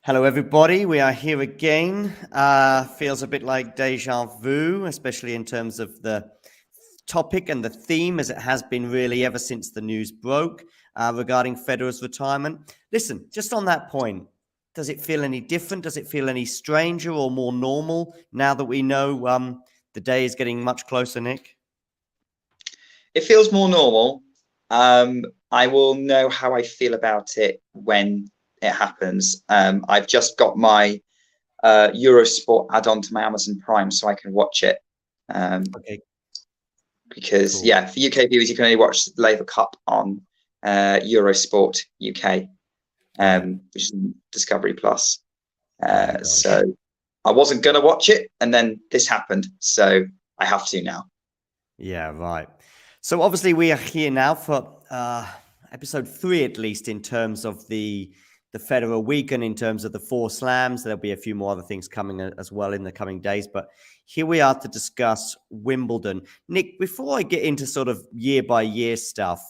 Hello, everybody. We are here again. Feels a bit like deja vu, especially in terms of the topic and the theme, as it has been really ever since the news broke regarding Federer's retirement. Listen, just on that point, does it feel any different? Does it feel any stranger or more normal now that we know the day is getting much closer, Nick? It feels more normal. I will know how I feel about it when it happens. I've just got my Eurosport add-on to my Amazon Prime, so I can watch it. Okay, Because cool. for UK viewers, you can only watch the Labour Cup on Eurosport UK, Right, which is Discovery Plus. got it, got it. So I wasn't gonna watch it, and then this happened, so I have to now. Yeah, right. So obviously we are here now for episode 3, at least in terms of the Federer week and in terms of the 4 slams. There'll be a few more other things coming as well in the coming days. But here we are to discuss Wimbledon. Nick, before I get into sort of year by year stuff,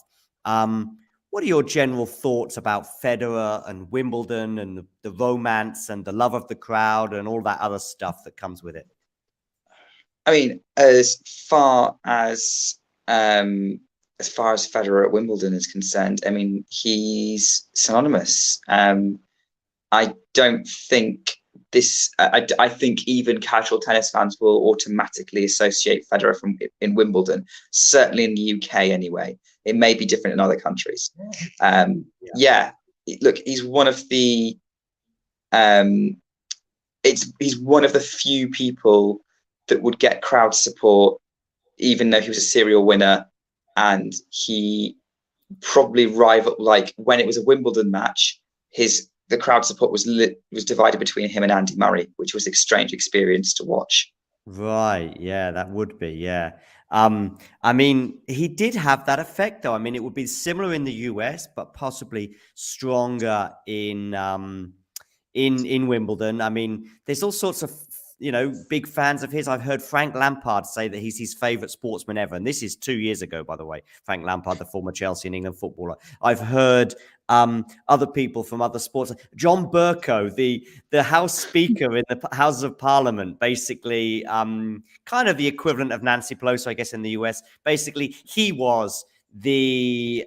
what are your general thoughts about Federer and Wimbledon and the romance and the love of the crowd and all that other stuff that comes with it? I mean, as far as Federer at Wimbledon is concerned, I mean, he's synonymous. I don't think this. I think even casual tennis fans will automatically associate Federer in Wimbledon. Certainly in the UK, anyway. It may be different in other countries. Look, he's one of the. He's one of the few people that would get crowd support, even though he was a serial winner, and he probably rival, like when it was a Wimbledon match, the crowd support was divided between him and Andy Murray, which was a strange experience to watch. Right. Yeah, that would be. Yeah. I mean, he did have that effect, though. I mean, it would be similar in the US, but possibly stronger in Wimbledon. I mean, there's all sorts of big fans of his. I've heard Frank Lampard say that he's his favorite sportsman ever, and this is 2 years ago, by the way. Frank Lampard, the former Chelsea and England footballer. I've heard other people from other sports. John Bercow, the House Speaker in the Houses of Parliament, basically kind of the equivalent of Nancy Pelosi, I guess, in the US. Basically, he was the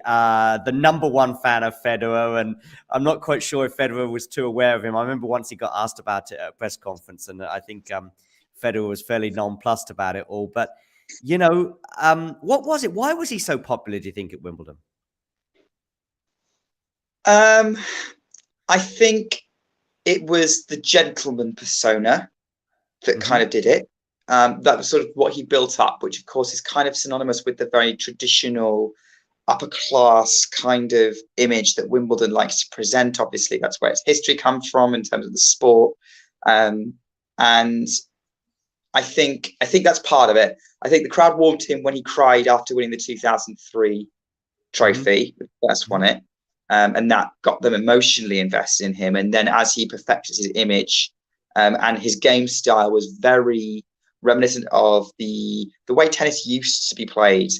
number one fan of Federer, and I'm not quite sure if Federer was too aware of him. I remember once he got asked about it at a press conference, and I think Federer was fairly nonplussed about it all. But what was it? Why was he so popular, do you think, at Wimbledon? I think it was the gentleman persona that kind of did it. That was sort of what he built up, which of course is kind of synonymous with the very traditional upper class kind of image that Wimbledon likes to present. Obviously, that's where its history comes from in terms of the sport. And I think that's part of it. I think the crowd warmed to him when he cried after winning the 2003 trophy, the first won it. And that got them emotionally invested in him. And then as he perfected his image, and his game style was very reminiscent of the way tennis used to be played,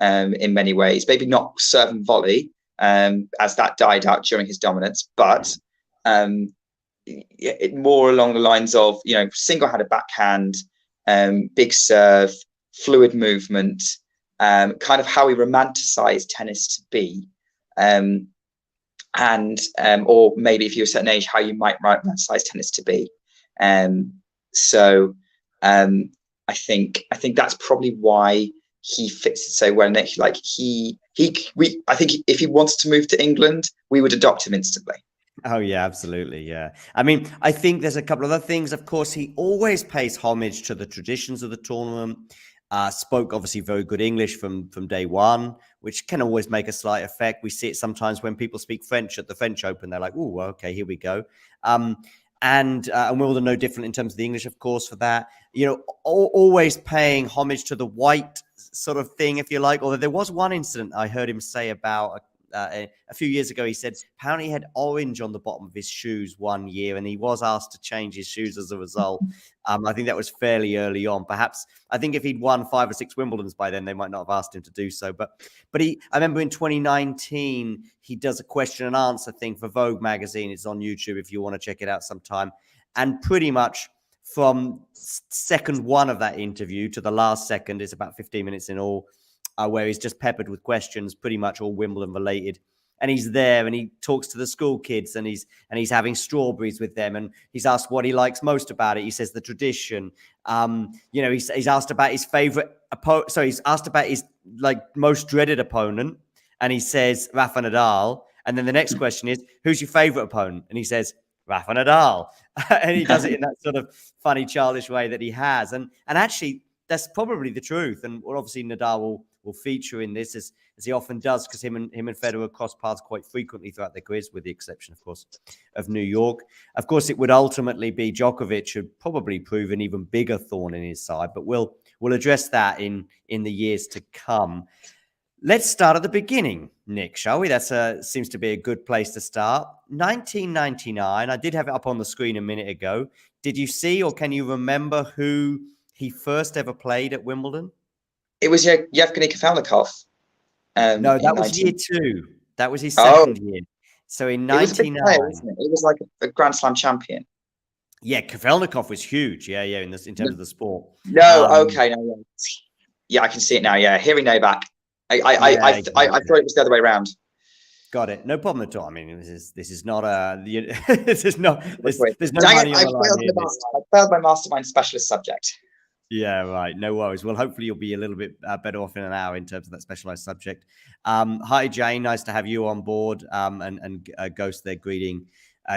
in many ways. Maybe not serve and volley, as that died out during his dominance, but it more along the lines of single-handed backhand, big serve, fluid movement, kind of how he romanticized tennis to be. Or maybe if you're a certain age, how you might romanticize tennis to be. I think that's probably why he fits it so well. Nick, I think if he wanted to move to England, we would adopt him instantly. Oh, yeah, absolutely. Yeah. I mean, I think there's a couple of other things. Of course, he always pays homage to the traditions of the tournament. Spoke obviously very good English from day one, which can always make a slight effect. We see it sometimes when people speak French at the French Open. They're like, oh, okay, here we go. And Wimbledon no different in terms of the English, of course, for that. Always paying homage to the white sort of thing, if you like. Although there was one incident I heard him say about a few years ago. He said apparently he had orange on the bottom of his shoes one year, and he was asked to change his shoes as a result. I think that was fairly early on. Perhaps I think if he'd won 5 or 6 Wimbledons by then, they might not have asked him to do so. But I remember in 2019 he does a question and answer thing for Vogue magazine. It's on YouTube if you want to check it out sometime. And pretty much from second one of that interview to the last second, it's about 15 minutes in all, where he's just peppered with questions, pretty much all Wimbledon related. And he's there and he talks to the school kids and he's having strawberries with them. And he's asked what he likes most about it. He says the tradition. He's asked about his favorite opponent. So he's asked about his most dreaded opponent. And he says Rafa Nadal. And then the next question is, who's your favorite opponent? And he says Rafa Nadal. And he does it in that sort of funny, childish way that he has. And actually, that's probably the truth. And obviously Nadal will feature in this as he often does, because him and Federer cross paths quite frequently throughout their careers, with the exception, of course, of New York. Of course, it would ultimately be Djokovic who'd probably prove an even bigger thorn in his side, but we'll address that in the years to come. Let's start at the beginning, Nick, shall we? That seems to be a good place to start. 1999, I did have it up on the screen a minute ago. Did you see, or can you remember who he first ever played at Wimbledon? It was Yevgeny Kafelnikov. No, that was year 2. That was his second year. So in 99, it was like a Grand Slam champion. Yeah, Kafelnikov was huge. Yeah, in terms of the sport. No, okay, no, yeah, I can see it now. Yeah, hearing Novak. I thought it was the other way around. Got it. No problem at all. I mean, this is not there's no money on the line. I failed my mastermind specialist subject. Yeah, right. No worries. Well, hopefully you'll be a little bit better off in an hour in terms of that specialized subject. Hi, Jane. Nice to have you on board. And Ghost there greeting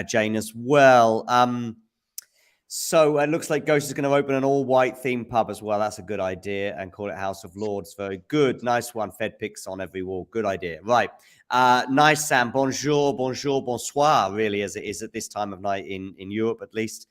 Jane as well. So it looks like Ghost is going to open an all-white themed pub as well. That's a good idea. And call it House of Lords. Very good. Nice one. Fed pics on every wall. Good idea. Right. Nice, Sam. Bonjour, bonsoir, really, as it is at this time of night in Europe, at least.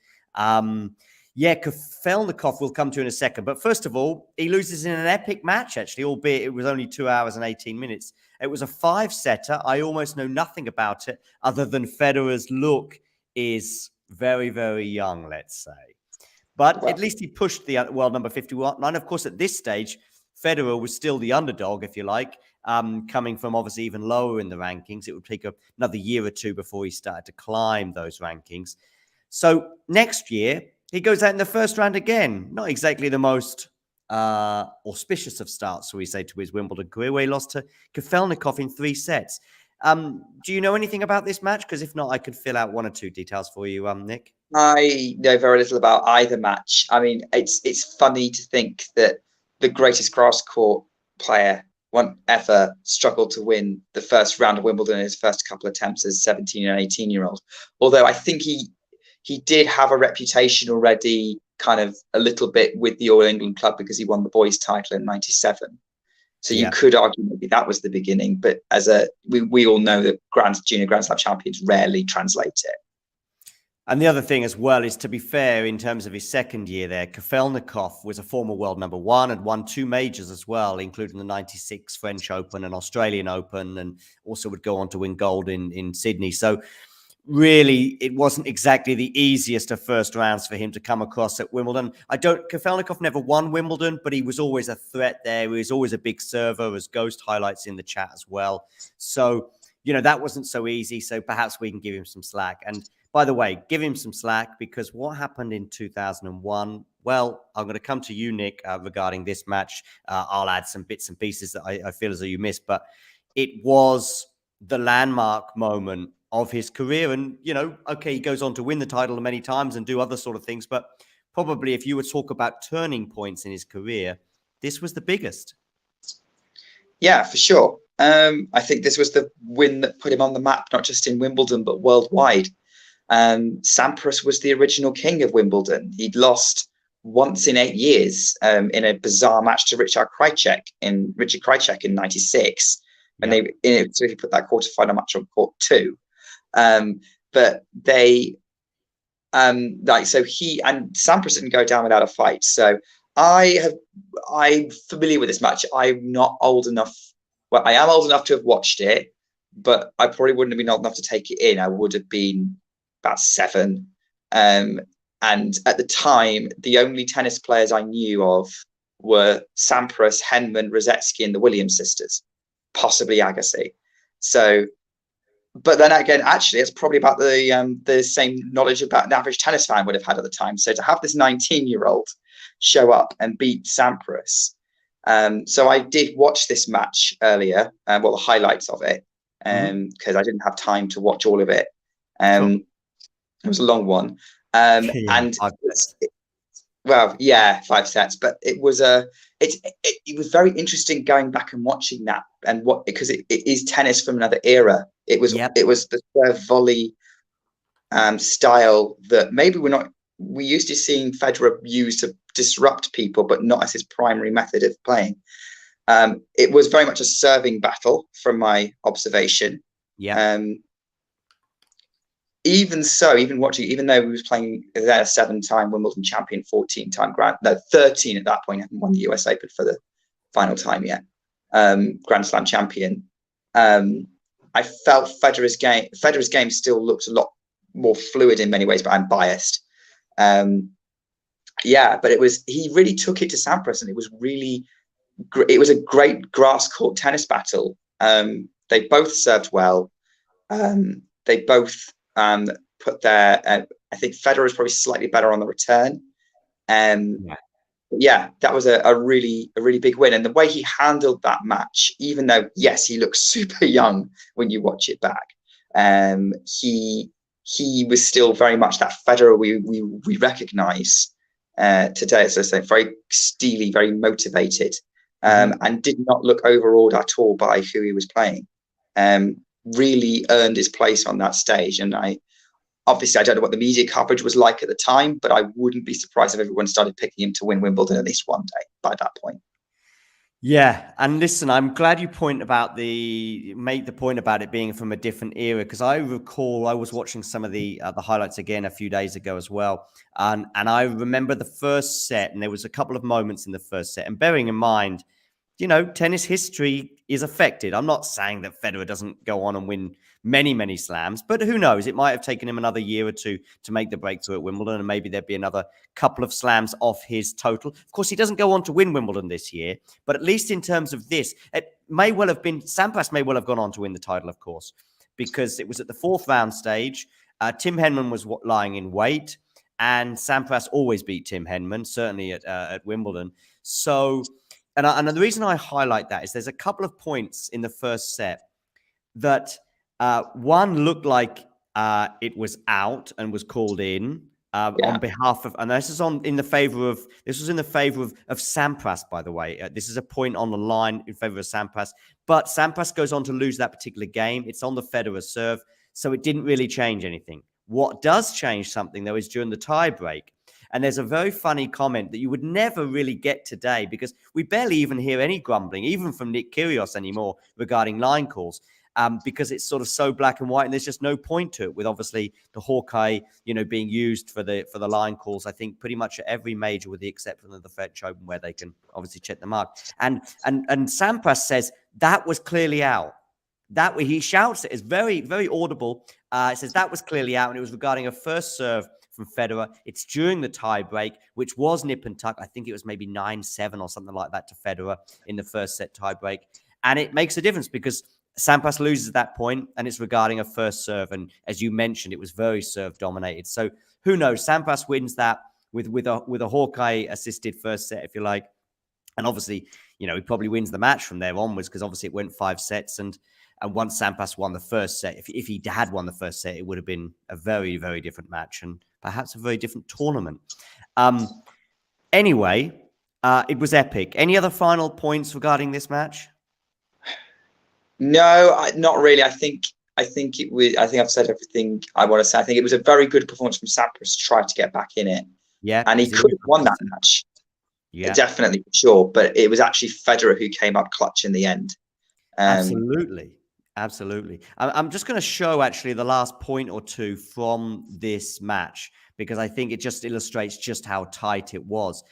Yeah, Kafelnikov we'll come to in a second. But first of all, he loses in an epic match, actually, albeit it was only 2 hours and 18 minutes. It was a 5-setter. I almost know nothing about it other than Federer's look is very, very young, let's say. But at least he pushed the world number 51. And of course, at this stage, Federer was still the underdog, if you like, coming from obviously even lower in the rankings. It would take another year or two before he started to climb those rankings. So next year, he goes out in the first round again. Not exactly the most auspicious of starts, so we say, to his Wimbledon career, where he lost to Kafelnikov in 3 sets. Do you know anything about this match? Because if not, I could fill out 1 or 2 details for you, Nick. I know very little about either match. I mean, it's funny to think that the greatest grass court player won't ever struggle to win the first round of Wimbledon in his first couple of attempts as 17 and 18-year-old. Although I think he did have a reputation already, kind of a little bit, with the All England club, because he won the boys' title in '97. So you could argue maybe that was the beginning. But we all know that junior Grand Slam champions rarely translate it. And the other thing as well is, to be fair, in terms of his second year there, Kafelnikov was a former world number 1 and won 2 majors as well, including the '96 French Open and Australian Open, and also would go on to win gold in Sydney. So really, it wasn't exactly the easiest of first rounds for him to come across at Wimbledon. Kafelnikov never won Wimbledon, but he was always a threat there. He was always a big server, as Ghost highlights in the chat as well. So, that wasn't so easy. So perhaps we can give him some slack. And by the way, give him some slack, because what happened in 2001, well, I'm going to come to you, Nick, regarding this match. I'll add some bits and pieces that I feel as though you missed, but it was the landmark moment of his career. And, okay, he goes on to win the title many times and do other sort of things, but probably if you would talk about turning points in his career, this was the biggest. Yeah, for sure. I think this was the win that put him on the map, not just in Wimbledon, but worldwide. Sampras was the original king of Wimbledon. He'd lost once in 8 years in a bizarre match to Richard Krajicek in '96. And so he put that quarterfinal match on court 2. But they so he and Sampras didn't go down without a fight. So I'm familiar with this match. I'm not old enough. Well, I am old enough to have watched it, but I probably wouldn't have been old enough to take it in. I would have been about 7. And at the time, the only tennis players I knew of were Sampras, Henman, Rosetsky, and the Williams sisters, possibly Agassi. So, but then again, actually, it's probably about the same knowledge about an average tennis fan would have had at the time. So to have this 19-year-old show up and beat Sampras. So I did watch this match earlier, the highlights of it, because I didn't have time to watch all of it. Sure. It was a long one. And well, yeah, 5 sets, but it was it was very interesting going back and watching that, and because it is tennis from another era. It was the serve volley style that maybe we used to seeing Federer use to disrupt people, but not as his primary method of playing. It was very much a serving battle from my observation. Yeah. Even though he was playing a 7-time Wimbledon champion, 13 at that point, hadn't won the US Open for the final time yet, Grand Slam champion. I felt Federer's game still looked a lot more fluid in many ways, but I'm biased. But he really took it to Sampras, and it was a great grass court tennis battle. They both served well. They both put their I think Federer is probably slightly better on the return. That was a really big win, and the way he handled that match, even though yes, he looks super young when you watch it back, he was still very much that Federer we recognize today. As I say, very steely, very motivated, and did not look overawed at all by who he was playing. Really earned his place on that stage, and I don't know what the media coverage was like at the time, but I wouldn't be surprised if everyone started picking him to win Wimbledon at least one day by that point. Yeah, and listen, I'm glad you made the point about it being from a different era, because I recall I was watching some of the highlights again a few days ago as well, and I remember the first set, and there was a couple of moments in the first set, and bearing in mind, tennis history is affected. I'm not saying that Federer doesn't go on and win many slams, but who knows? It might have taken him another year or two to make the breakthrough at Wimbledon, and maybe there'd be another couple of slams off his total. Of course, he doesn't go on to win Wimbledon this year, but at least in terms of this, Sampras may well have gone on to win the title, of course, because it was at the 4th round stage. Tim Henman was lying in wait, and Sampras always beat Tim Henman, certainly at Wimbledon. So, and the reason I highlight that is there's a couple of points in the first set that one looked like it was out and was called in on behalf of, and this was in the favor of Sampras, by the way. This is a point on the line in favor of Sampras, but Sampras goes on to lose that particular game. It's on the Federer serve, so it didn't really change anything. What does change something, though, is during the tie break. And there's a very funny comment that you would never really get today, because we barely even hear any grumbling, even from Nick Kyrgios anymore, regarding line calls, because it's sort of so black and white, and there's just no point to it. With obviously the Hawkeye, being used for the line calls, I think pretty much at every major, with the exception of the French Open, where they can obviously check the mark. And Sampras says that was clearly out. That he shouts it. It's very, very audible. It says that was clearly out, and it was regarding a first serve from Federer. It's during the tie break, which was nip and tuck. I think it was maybe 9-7 or something like that to Federer in the first set tie break. And it makes a difference because Sampras loses at that point, and it's regarding a first serve. And as you mentioned, it was very serve dominated. So who knows? Sampras wins that with a Hawkeye assisted first set, if you like. And obviously, he probably wins the match from there onwards, because obviously it went 5 sets. And once Sampras won the first set, if he had won the first set, it would have been a very, very different match and perhaps a very different tournament. Anyway, it was epic. Any other final points regarding this match? No, not really. I think it was. I think I've said everything I want to say. I think it was a very good performance from Sampras to try to get back in it. Yeah, and he could have won that match. Yeah, definitely, sure. But it was actually Federer who came up clutch in the end. Absolutely. Absolutely. I'm just going to show actually the last point or two from this match because I think it just illustrates just how tight it was.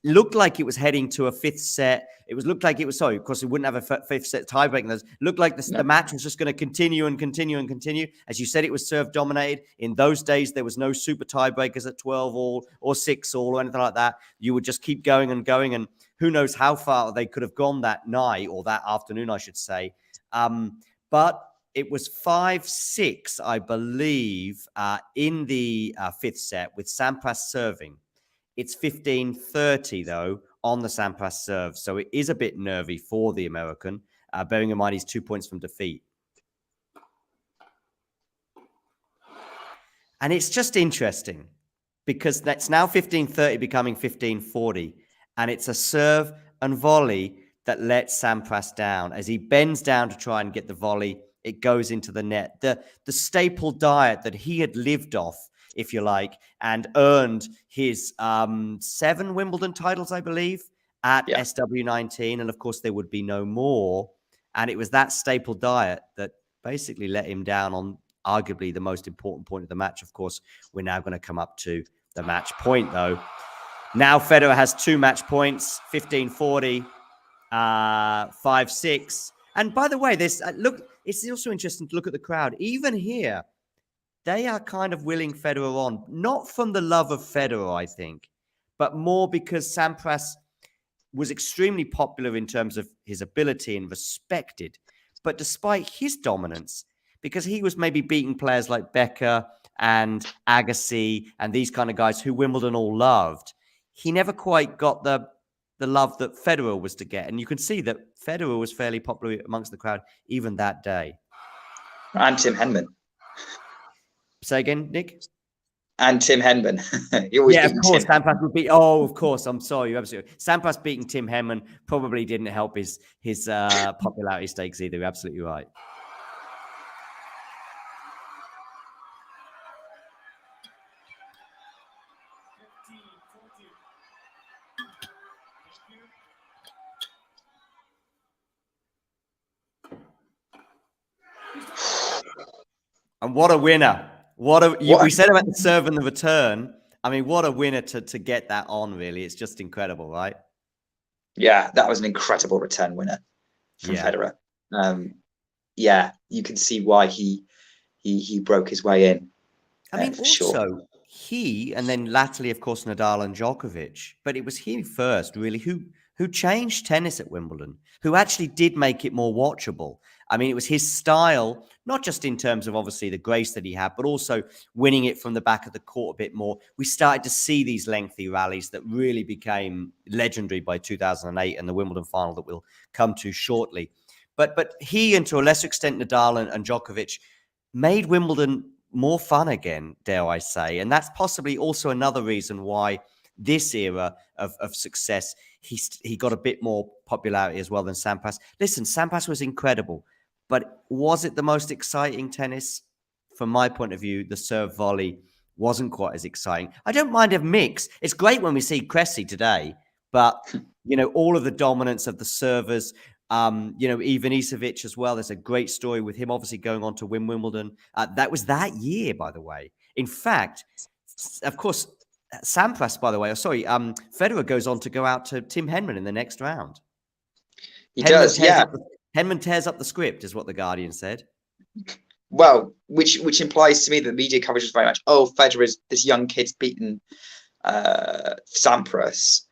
Looked like it was heading to a fifth set. Looked like it was, sorry, of course, we wouldn't have a fifth set tiebreak. Looked like the match was just going to continue and continue and continue. As you said, it was serve dominated. In those days, there was no super tiebreakers at 12 all or 6 all or anything like that. You would just keep going and going. And who knows how far they could have gone that night or that afternoon, I should say. But it was 5-6, I believe, in the fifth set with Sampras serving. It's 15-30, though, on the Sampras serve. So it is a bit nervy for the American, bearing in mind he's 2 points from defeat. And it's just interesting because that's now 15-30 becoming 15-40. And it's a serve and volley that lets Sampras down. As he bends down to try and get the volley, it goes into the net. The staple diet that he had lived off, if you like, and earned his 7 Wimbledon titles, I believe, at SW19. And of course, there would be no more. And it was that staple diet that basically let him down on arguably the most important point of the match. Of course, we're now going to come up to the match point, though. Now Federer has 2 match points, 15-40. 5-6. And by the way, this look, it's also interesting to look at the crowd. Even here, they are kind of willing Federer on, not from the love of Federer, I think, but more because Sampras was extremely popular in terms of his ability and respected. But despite his dominance, because he was maybe beating players like Becker and Agassi and these kind of guys who Wimbledon all loved, he never quite got the love that Federer was to get. And you can see that Federer was fairly popular amongst the crowd even that day. And Tim Henman. Say again, Nick? And Tim Henman. Yeah, of course. Sampras would be. Oh, of course. I'm sorry. Absolutely. Sampras beating Tim Henman probably didn't help his popularity stakes either. You're absolutely right. And what a winner. We said about the serve and the return. I mean, what a winner to get that on, really. It's just incredible, right? Yeah, that was an incredible return winner from Federer. Yeah, you can see why he broke his way in. I mean, also, he, and then latterly, of course, Nadal and Djokovic, but it was he first, really, who changed tennis at Wimbledon, who actually did make it more watchable. I mean, it was his style, not just in terms of obviously the grace that he had, but also winning it from the back of the court a bit more. We started to see these lengthy rallies that really became legendary by 2008 and the Wimbledon final that we'll come to shortly. But he, and to a lesser extent Nadal and Djokovic, made Wimbledon more fun again, dare I say. And that's possibly also another reason why this era of success, he got a bit more popularity as well than Sampras. Listen, Sampras was incredible, but was it the most exciting tennis? From my point of view, the serve volley wasn't quite as exciting. I don't mind a mix. It's great when we see Cressy today, but, all of the dominance of the servers, Ivan Isavic as well. There's a great story with him obviously going on to win Wimbledon. That was that year, by the way. In fact, of course, Sampras, by the way, Federer goes on to go out to Tim Henman in the next round. Henman tears up the script, is what the Guardian said. Well, which implies to me that the media coverage was very much, Federer's this young kid's beaten Sampras.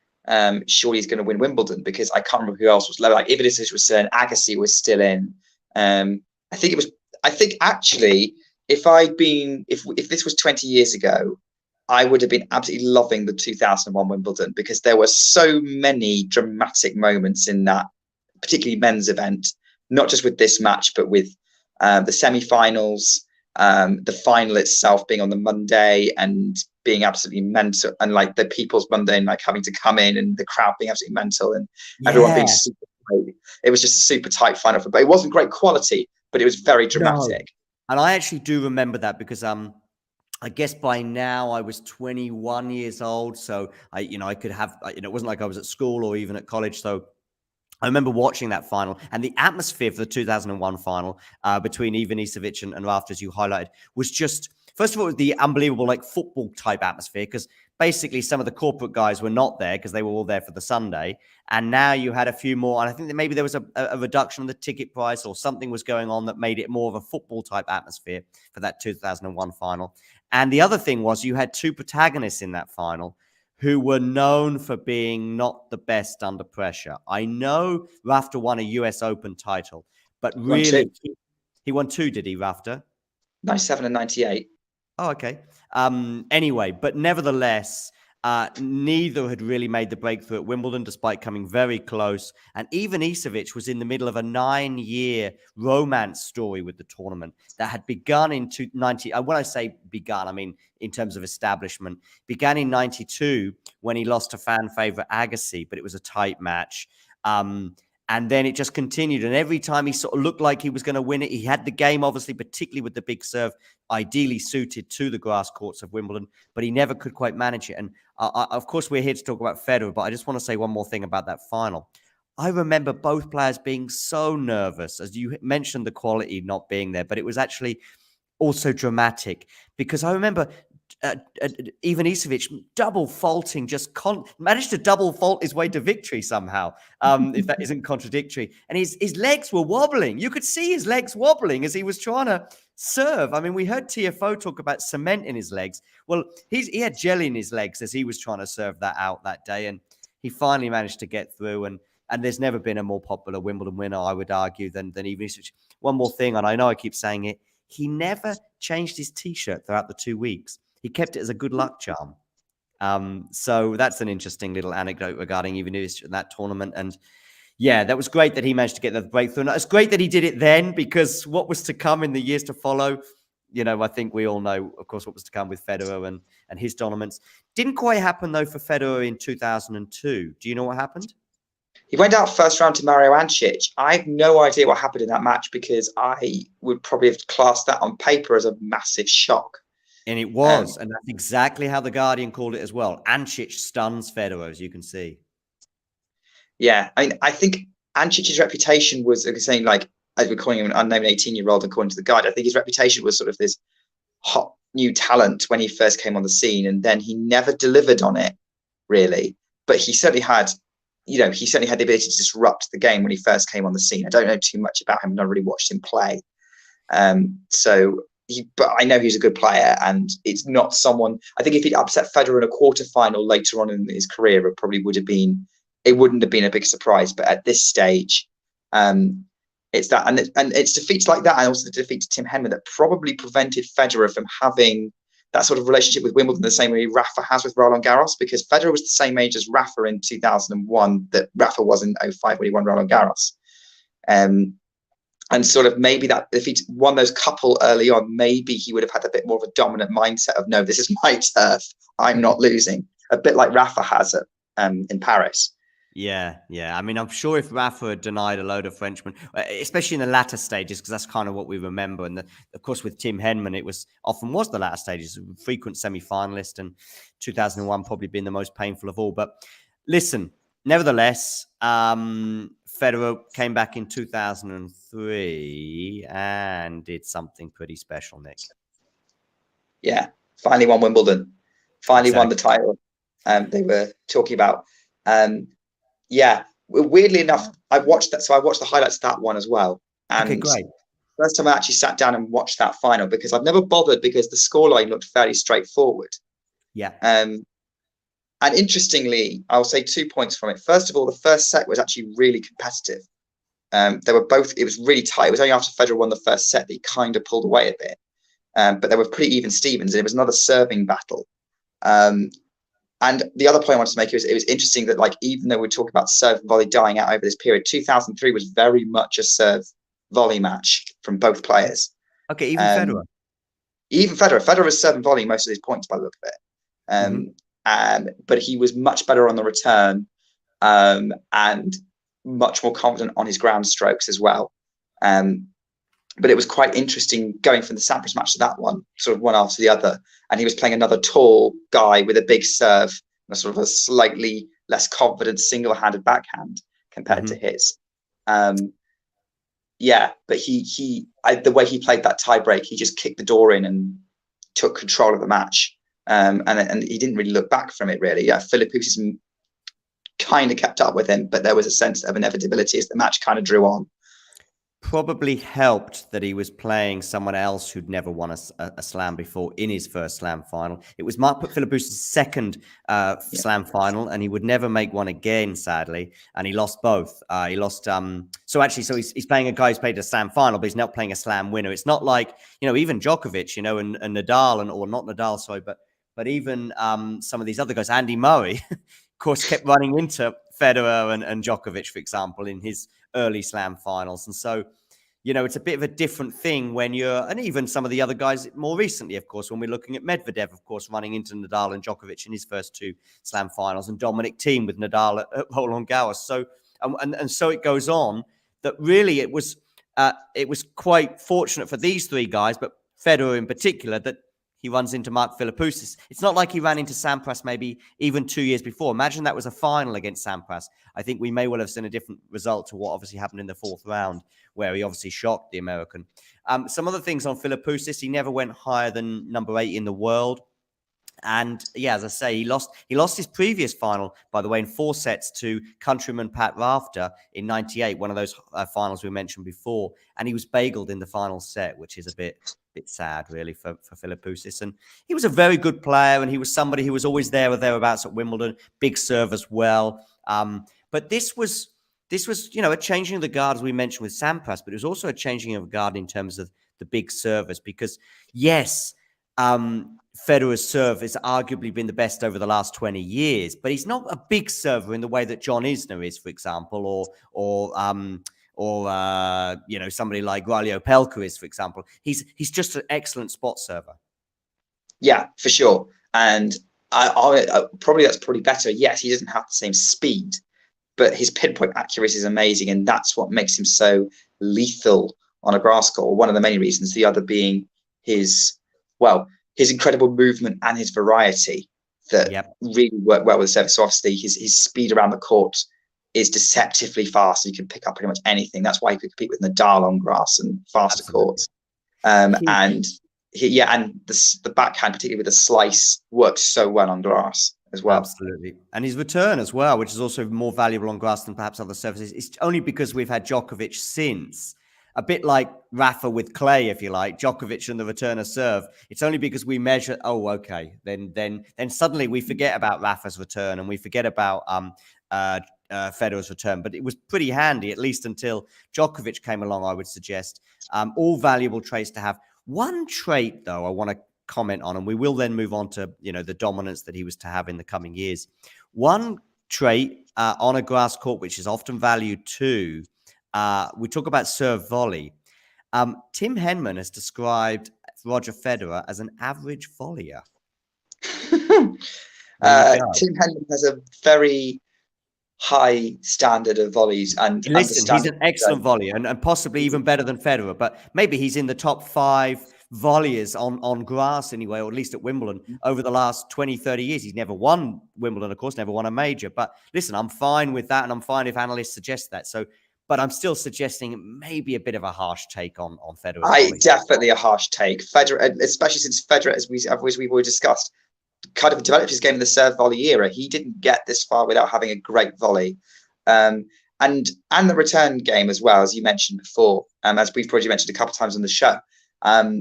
Surely he's going to win Wimbledon, because I can't remember who else was low. Like Ivanisevic was in, Agassi was still in. I think actually, if this was 20 years ago, I would have been absolutely loving the 2001 Wimbledon, because there were so many dramatic moments in that, particularly men's event, not just with this match, but with the semi-finals, the final itself being on the Monday and being absolutely mental, and like the People's Monday and like having to come in and the crowd being absolutely mental and everyone being super tight. It was just a super tight final, but it wasn't great quality, but it was very dramatic. No. And I actually do remember that, because I guess by now I was 21 years old. So I could have, it wasn't like I was at school or even at college. So I remember watching that final, and the atmosphere for the 2001 final between Ivan Isavic and Rafa, as you highlighted, was just, first of all, the unbelievable like football type atmosphere, because basically some of the corporate guys were not there because they were all there for the Sunday. And now you had a few more, and I think that maybe there was a reduction in the ticket price or something was going on that made it more of a football type atmosphere for that 2001 final. And the other thing was you had two protagonists in that final who were known for being not the best under pressure. I know Rafter won a US Open title, but really, he won two, did he, Rafter? 97 and 98. Oh, okay. Anyway, but nevertheless, neither had really made the breakthrough at Wimbledon, despite coming very close. And even Isavic was in the middle of a 9-year romance story with the tournament that had begun in 90. When I say begun, I mean in terms of establishment, began in 92 when he lost to fan favorite Agassi, but it was a tight match. And then it just continued. And every time he sort of looked like he was going to win it, he had the game, obviously, particularly with the big serve, ideally suited to the grass courts of Wimbledon, but he never could quite manage it. And of course, we're here to talk about Federer, but I just want to say one more thing about that final. I remember both players being so nervous, as you mentioned, the quality not being there, but it was actually also dramatic, because I remember Ivan Isavic double faulting, managed to double fault his way to victory somehow, if that isn't contradictory. And his legs were wobbling. You could see his legs wobbling as he was trying to serve. I mean, we heard TFO talk about cement in his legs. Well, he had jelly in his legs as he was trying to serve that out that day. And he finally managed to get through. And there's never been a more popular Wimbledon winner, I would argue, than Ivan Isavic. One more thing, and I know I keep saying it, he never changed his T-shirt throughout the 2 weeks. He kept it as a good luck charm. So that's an interesting little anecdote regarding Ivan Isavic in that tournament. And yeah, that was great that he managed to get the breakthrough. And it's great that he did it then, because what was to come in the years to follow, I think we all know, of course, what was to come with Federer and his tournaments. Didn't quite happen, though, for Federer in 2002. Do you know what happened? He went out first round to Mario Ancic. I have no idea what happened in that match, because I would probably have classed that on paper as a massive shock. And it was. And that's exactly how The Guardian called it as well. Ancic stuns Federer, as you can see. Yeah. I think Ancic's reputation was saying, like, as we're calling him an unknown 18-year-old, according to The Guardian, I think his reputation was sort of this hot new talent when he first came on the scene. And then he never delivered on it, really. But he certainly had, the ability to disrupt the game when he first came on the scene. I don't know too much about him. I've not really watched him play. But I know he's a good player, and it's not someone. I think if he'd upset Federer in a quarterfinal later on in his career, it probably wouldn't have been a big surprise. But at this stage, it's that, and it's defeats like that, and also the defeat to Tim Henman that probably prevented Federer from having that sort of relationship with Wimbledon the same way Rafa has with Roland Garros, because Federer was the same age as Rafa in 2001 that Rafa was in 2005 when he won Roland Garros. And sort of maybe that if he'd won those couple early on, maybe he would have had a bit more of a dominant mindset of, no, this is my turf, I'm not losing. A bit like Rafa has it in Paris. Yeah. I mean, I'm sure if Rafa had denied a load of Frenchmen, especially in the latter stages, because that's kind of what we remember. And of course, with Tim Henman, it was the latter stages, frequent semi-finalist, and 2001 probably been the most painful of all. But listen, nevertheless, Federer came back in 2003 and did something pretty special, Nick. Yeah, finally won Wimbledon. Finally won the title. They were talking about. Yeah, weirdly enough, I watched that. So I watched the highlights of that one as well. And okay, great. First time I actually sat down and watched that final, because I've never bothered, because the scoreline looked fairly straightforward. Yeah. And interestingly, I'll say 2 points from it. First of all, the first set was actually really competitive. They were both. It was really tight. It was only after Federer won the first set that he kind of pulled away a bit. But they were pretty even Stevens, and it was another serving battle. And the other point I wanted to make was it was interesting that, like, even though we're talking about serve and volley dying out over this period, 2003 was very much a serve volley match from both players. Okay, even Federer. Even Federer was serving volley most of his points by the look of it. But he was much better on the return, and much more confident on his ground strokes as well. But it was quite interesting going from the Sampras match to that one, sort of one after the other. And he was playing another tall guy with a big serve and a sort of a slightly less confident single-handed backhand. compared to his. Yeah, but the way he played that tie break, he just kicked the door in and took control of the match. And he didn't really look back from it, really. Yeah, Philippoussis kind of kept up with him, but there was a sense of inevitability as the match kind of drew on. Probably helped that he was playing someone else who'd never won a slam before in his first slam final. It was Mark Philippoussis' second slam final, and he would never make one again, sadly. And he lost both. He lost. So he's playing a guy who's played a slam final, but he's not playing a slam winner. It's not like, even Djokovic, and Nadal, or not Nadal, sorry, but even some of these other guys, Andy Murray, of course, kept running into Federer and Djokovic, for example, in his early slam finals. And so, it's a bit of a different thing when and even some of the other guys more recently, of course, when we're looking at Medvedev, of course, running into Nadal and Djokovic in his first two slam finals, and Dominic Thiem with Nadal at Roland Garros. So, and so it goes on, that really it was quite fortunate for these three guys, but Federer in particular, that he runs into Mark Philippoussis. It's not like he ran into Sampras maybe even 2 years before. Imagine that was a final against Sampras. I think we may well have seen a different result to what obviously happened in the fourth round, where he obviously shocked the American. Some other things on Philippoussis: he never went higher than number 8 in the world. And yeah, as I say, he lost his previous final, by the way, in 4 sets to countryman Pat Rafter in '98, one of those finals we mentioned before. And he was bageled in the final set, which is a bit sad, really, for Philippoussis. And he was a very good player, and he was somebody who was always there or thereabouts at Wimbledon, big serve as well. But this was, a changing of the guard, as we mentioned with Sampras, but it was also a changing of the guard in terms of the big servers, because yes, Federer's serve has arguably been the best over the last 20 years, but he's not a big server in the way that John Isner is, for example, or somebody like Gualio Pelka is, for example. He's just an excellent spot server. Yeah, for sure. And I probably that's probably better. Yes, he doesn't have the same speed, but his pinpoint accuracy is amazing, and that's what makes him so lethal on a grass court. One of the many reasons. The other being his incredible movement and his variety that really work well with the service. So obviously his speed around the court is deceptively fast. You can pick up pretty much anything. That's why he could compete with Nadal on grass and faster courts. And the backhand, particularly with the slice, works so well on grass as well. Absolutely. And his return as well, which is also more valuable on grass than perhaps other surfaces. It's only because we've had Djokovic since. A bit like Rafa with clay, if you like, Djokovic and the returner serve. It's only because we measure, then suddenly we forget about Rafa's return and we forget about Federer's return. But it was pretty handy, at least until Djokovic came along, I would suggest. All valuable traits to have. One trait, though, I want to comment on, and we will then move on to, the dominance that he was to have in the coming years. One trait on a grass court, which is often valued too, we talk about serve volley. Tim Henman has described Roger Federer as an average volleyer. Tim Henman has a very high standard of volleys, and listen, he's an excellent volleyer and possibly even better than Federer, but maybe he's in the top 5 volleyers on grass anyway, or at least at Wimbledon over the last 20, 30 years. He's never won Wimbledon, of course, never won a major, but listen, I'm fine with that, and I'm fine if analysts suggest that. But I'm still suggesting maybe a bit of a harsh take on Federer. Definitely a harsh take. Federer, especially since Federer, as we've already discussed, kind of developed his game in the serve volley era. He didn't get this far without having a great volley. And the return game as well, as you mentioned before, as we've already mentioned a couple of times on the show.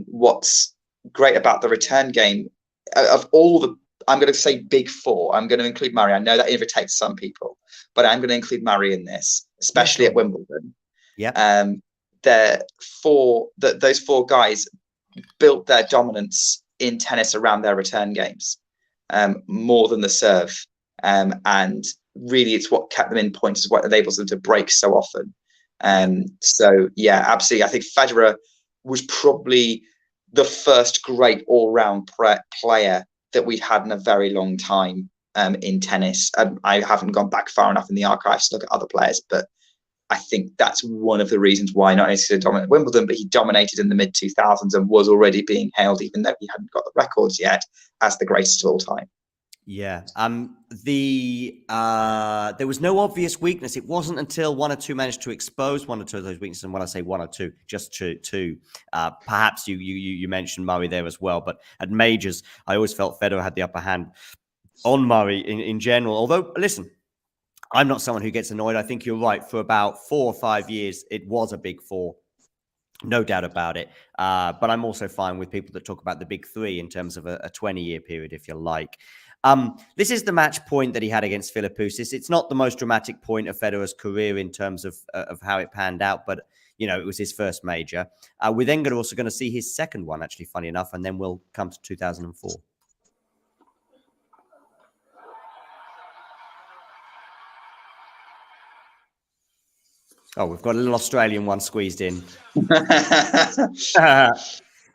What's great about the return game, of all the, I'm going to say big 4, I'm going to include Murray. I know that irritates some people, but I'm going to include Murray in this, especially at Wimbledon. Yeah. Those 4 guys built their dominance in tennis around their return games, more than the serve. And really, it's what kept them in points, is what enables them to break so often. So yeah, absolutely. I think Federer was probably the first great all-round player that we'd had in a very long time in tennis. I haven't gone back far enough in the archives to look at other players, but I think that's one of the reasons why not only did he dominate Wimbledon, but he dominated in the mid-2000s and was already being hailed, even though he hadn't got the records yet, as the greatest of all time. Yeah. There was no obvious weakness. It wasn't until one or two managed to expose one or two of those weaknesses. And when I say one or two, just two. Perhaps you mentioned Murray there as well. But at majors, I always felt Federer had the upper hand on Murray in general. Although, listen, I'm not someone who gets annoyed. I think you're right. For about 4 or 5 years, it was a big four. No doubt about it. But I'm also fine with people that talk about the big three in terms of a 20-year period, if you like. This is the match point that he had against Philippoussis. It's not the most dramatic point of Federer's career in terms of how it panned out, but it was his first major. We're then also going to see his second one, actually, funny enough, and then we'll come to 2004. Oh, we've got a little Australian one squeezed in.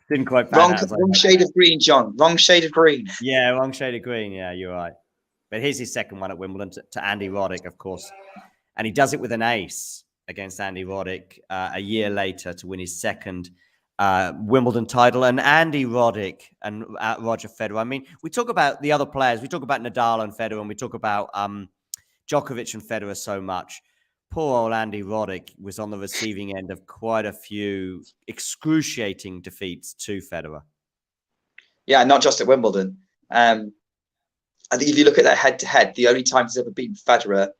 Didn't quite pan out. Wrong shade of green, John. Wrong shade of green. Yeah, wrong shade of green. Yeah, you're right. But here's his second one at Wimbledon to Andy Roddick, of course. And he does it with an ace against Andy Roddick a year later to win his second Wimbledon title. And Andy Roddick and Roger Federer. I mean, we talk about the other players. We talk about Nadal and Federer, and we talk about Djokovic and Federer so much. Poor old Andy Roddick was on the receiving end of quite a few excruciating defeats to Federer. Yeah, not just at Wimbledon. I think if you look at that head-to-head, the only times he's ever beaten Federer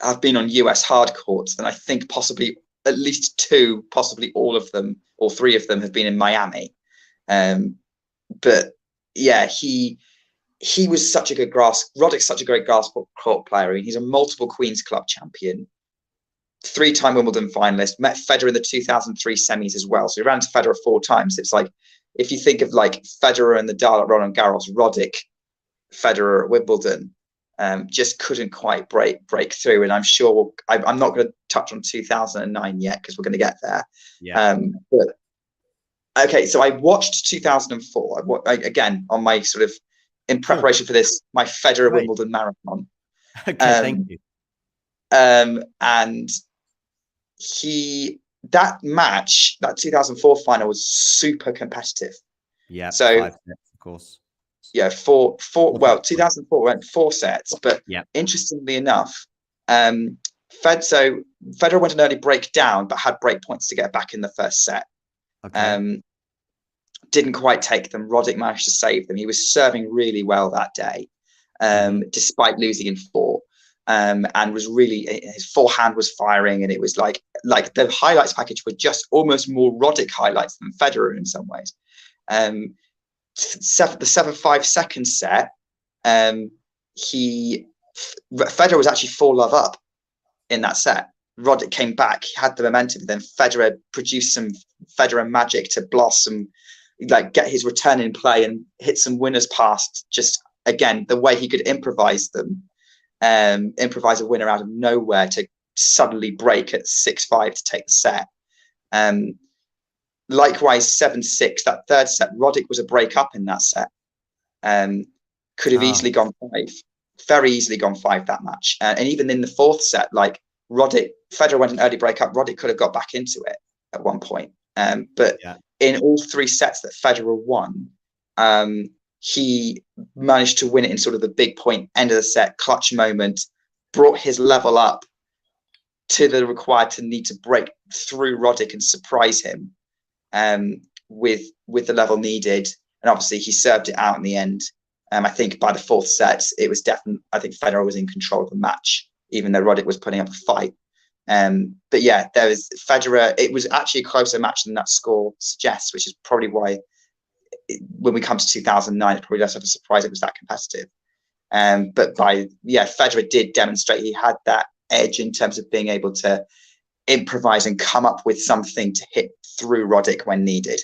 have been on US hard courts. And I think possibly at least two, possibly all of them, or three of them have been in Miami. But yeah, he was such a good Roddick's such a great grass court player. He's a multiple Queen's Club champion, 3-time Wimbledon finalist, met Federer in the 2003 semis as well. So he ran into Federer 4 times. It's like, if you think of like Federer and Nadal at Roland Garros, Roddick, Federer at Wimbledon, just couldn't quite break through. And I'm sure I'm not going to touch on 2009 yet because we're going to get there. Yeah. But okay, so I watched 2004 again on my sort of in preparation for this, my Federer Wimbledon marathon. Okay, thank you. And that match, that 2004 final was super competitive. Yeah. So 5 sets, of course. Yeah, four. Well, 2004 went 4 sets, but interestingly enough, Federer went an early break down, but had break points to get back in the first set. Okay. Didn't quite take them. Roddick managed to save them. He was serving really well that day, despite losing in 4. And was really, his forehand was firing, and it was like the highlights package were just almost more Roddick highlights than Federer in some ways. The 7-5 second set, Federer was actually 4-love up in that set. Roddick came back, he had the momentum, then Federer produced some Federer magic to blossom, like get his return in play and hit some winners past. Just again, the way he could improvise a winner out of nowhere to suddenly break at 6-5 to take the set. Likewise, 7-6, that third set, Roddick was a break up in that set. Could have easily gone 5, very easily gone 5 that match. And even in the 4th set, like Federer went an early break up, Roddick could have got back into it at one point. But in all 3 sets that Federer won, he managed to win it in sort of the big point, end of the set, clutch moment, brought his level up to the required to need to break through Roddick and surprise him with the level needed. And obviously he served it out in the end. I think by the 4th set, it was definitely, I think Federer was in control of the match, even though Roddick was putting up a fight. But yeah, there was Federer. It was actually a closer match than that score suggests, which is probably why when we come to 2009, it's probably less of a surprise it was that competitive. But Federer did demonstrate he had that edge in terms of being able to improvise and come up with something to hit through Roddick when needed.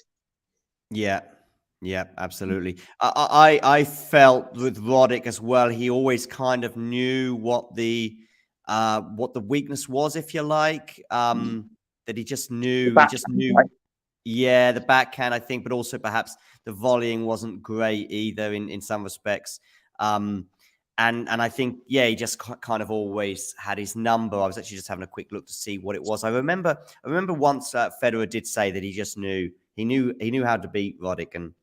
Yeah, absolutely. I felt with Roddick as well, he always kind of knew what the weakness was, if you like. That he just knew. Right? Yeah, the backhand, I think, but also perhaps the volleying wasn't great either in some respects. And I think, he just kind of always had his number. I was actually just having a quick look to see what it was. I remember once Federer did say that he just knew how to beat Roddick, and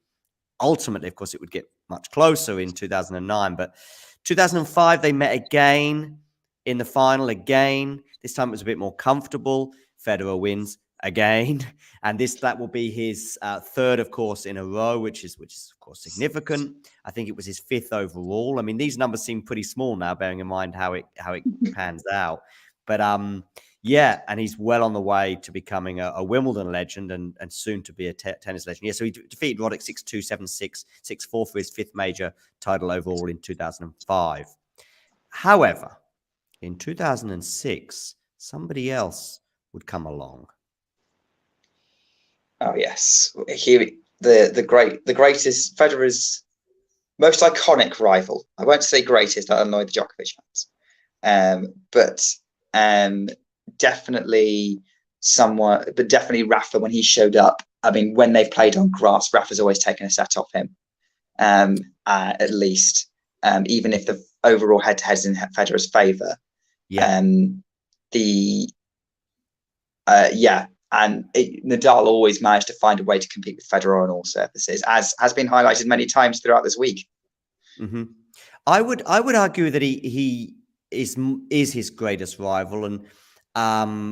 ultimately, of course, it would get much closer in 2009. But 2005, they met again in the final again. This time it was a bit more comfortable. Federer wins again, and that will be his third, of course, in a row, which is of course significant. I think it was his fifth overall. I mean, these numbers seem pretty small now, bearing in mind how it pans out. But yeah, and he's well on the way to becoming a Wimbledon legend and soon to be a tennis legend. Yeah, so he defeated Roddick 6-2, 7-6, 6-4 for his fifth major title overall in 2005. However, in 2006, somebody else would come along. Oh yes, the greatest, Federer's most iconic rival. I won't say greatest; that'll annoy the Djokovic fans. But definitely someone, but definitely Rafa when he showed up. I mean, when they've played on grass, Rafa's always taken a set off him, at least, even if the overall head-to-head is in Federer's favour. Yeah. Nadal always managed to find a way to compete with Federer on all surfaces, as has been highlighted many times throughout this week. Mm-hmm. I would argue that he is his greatest rival, and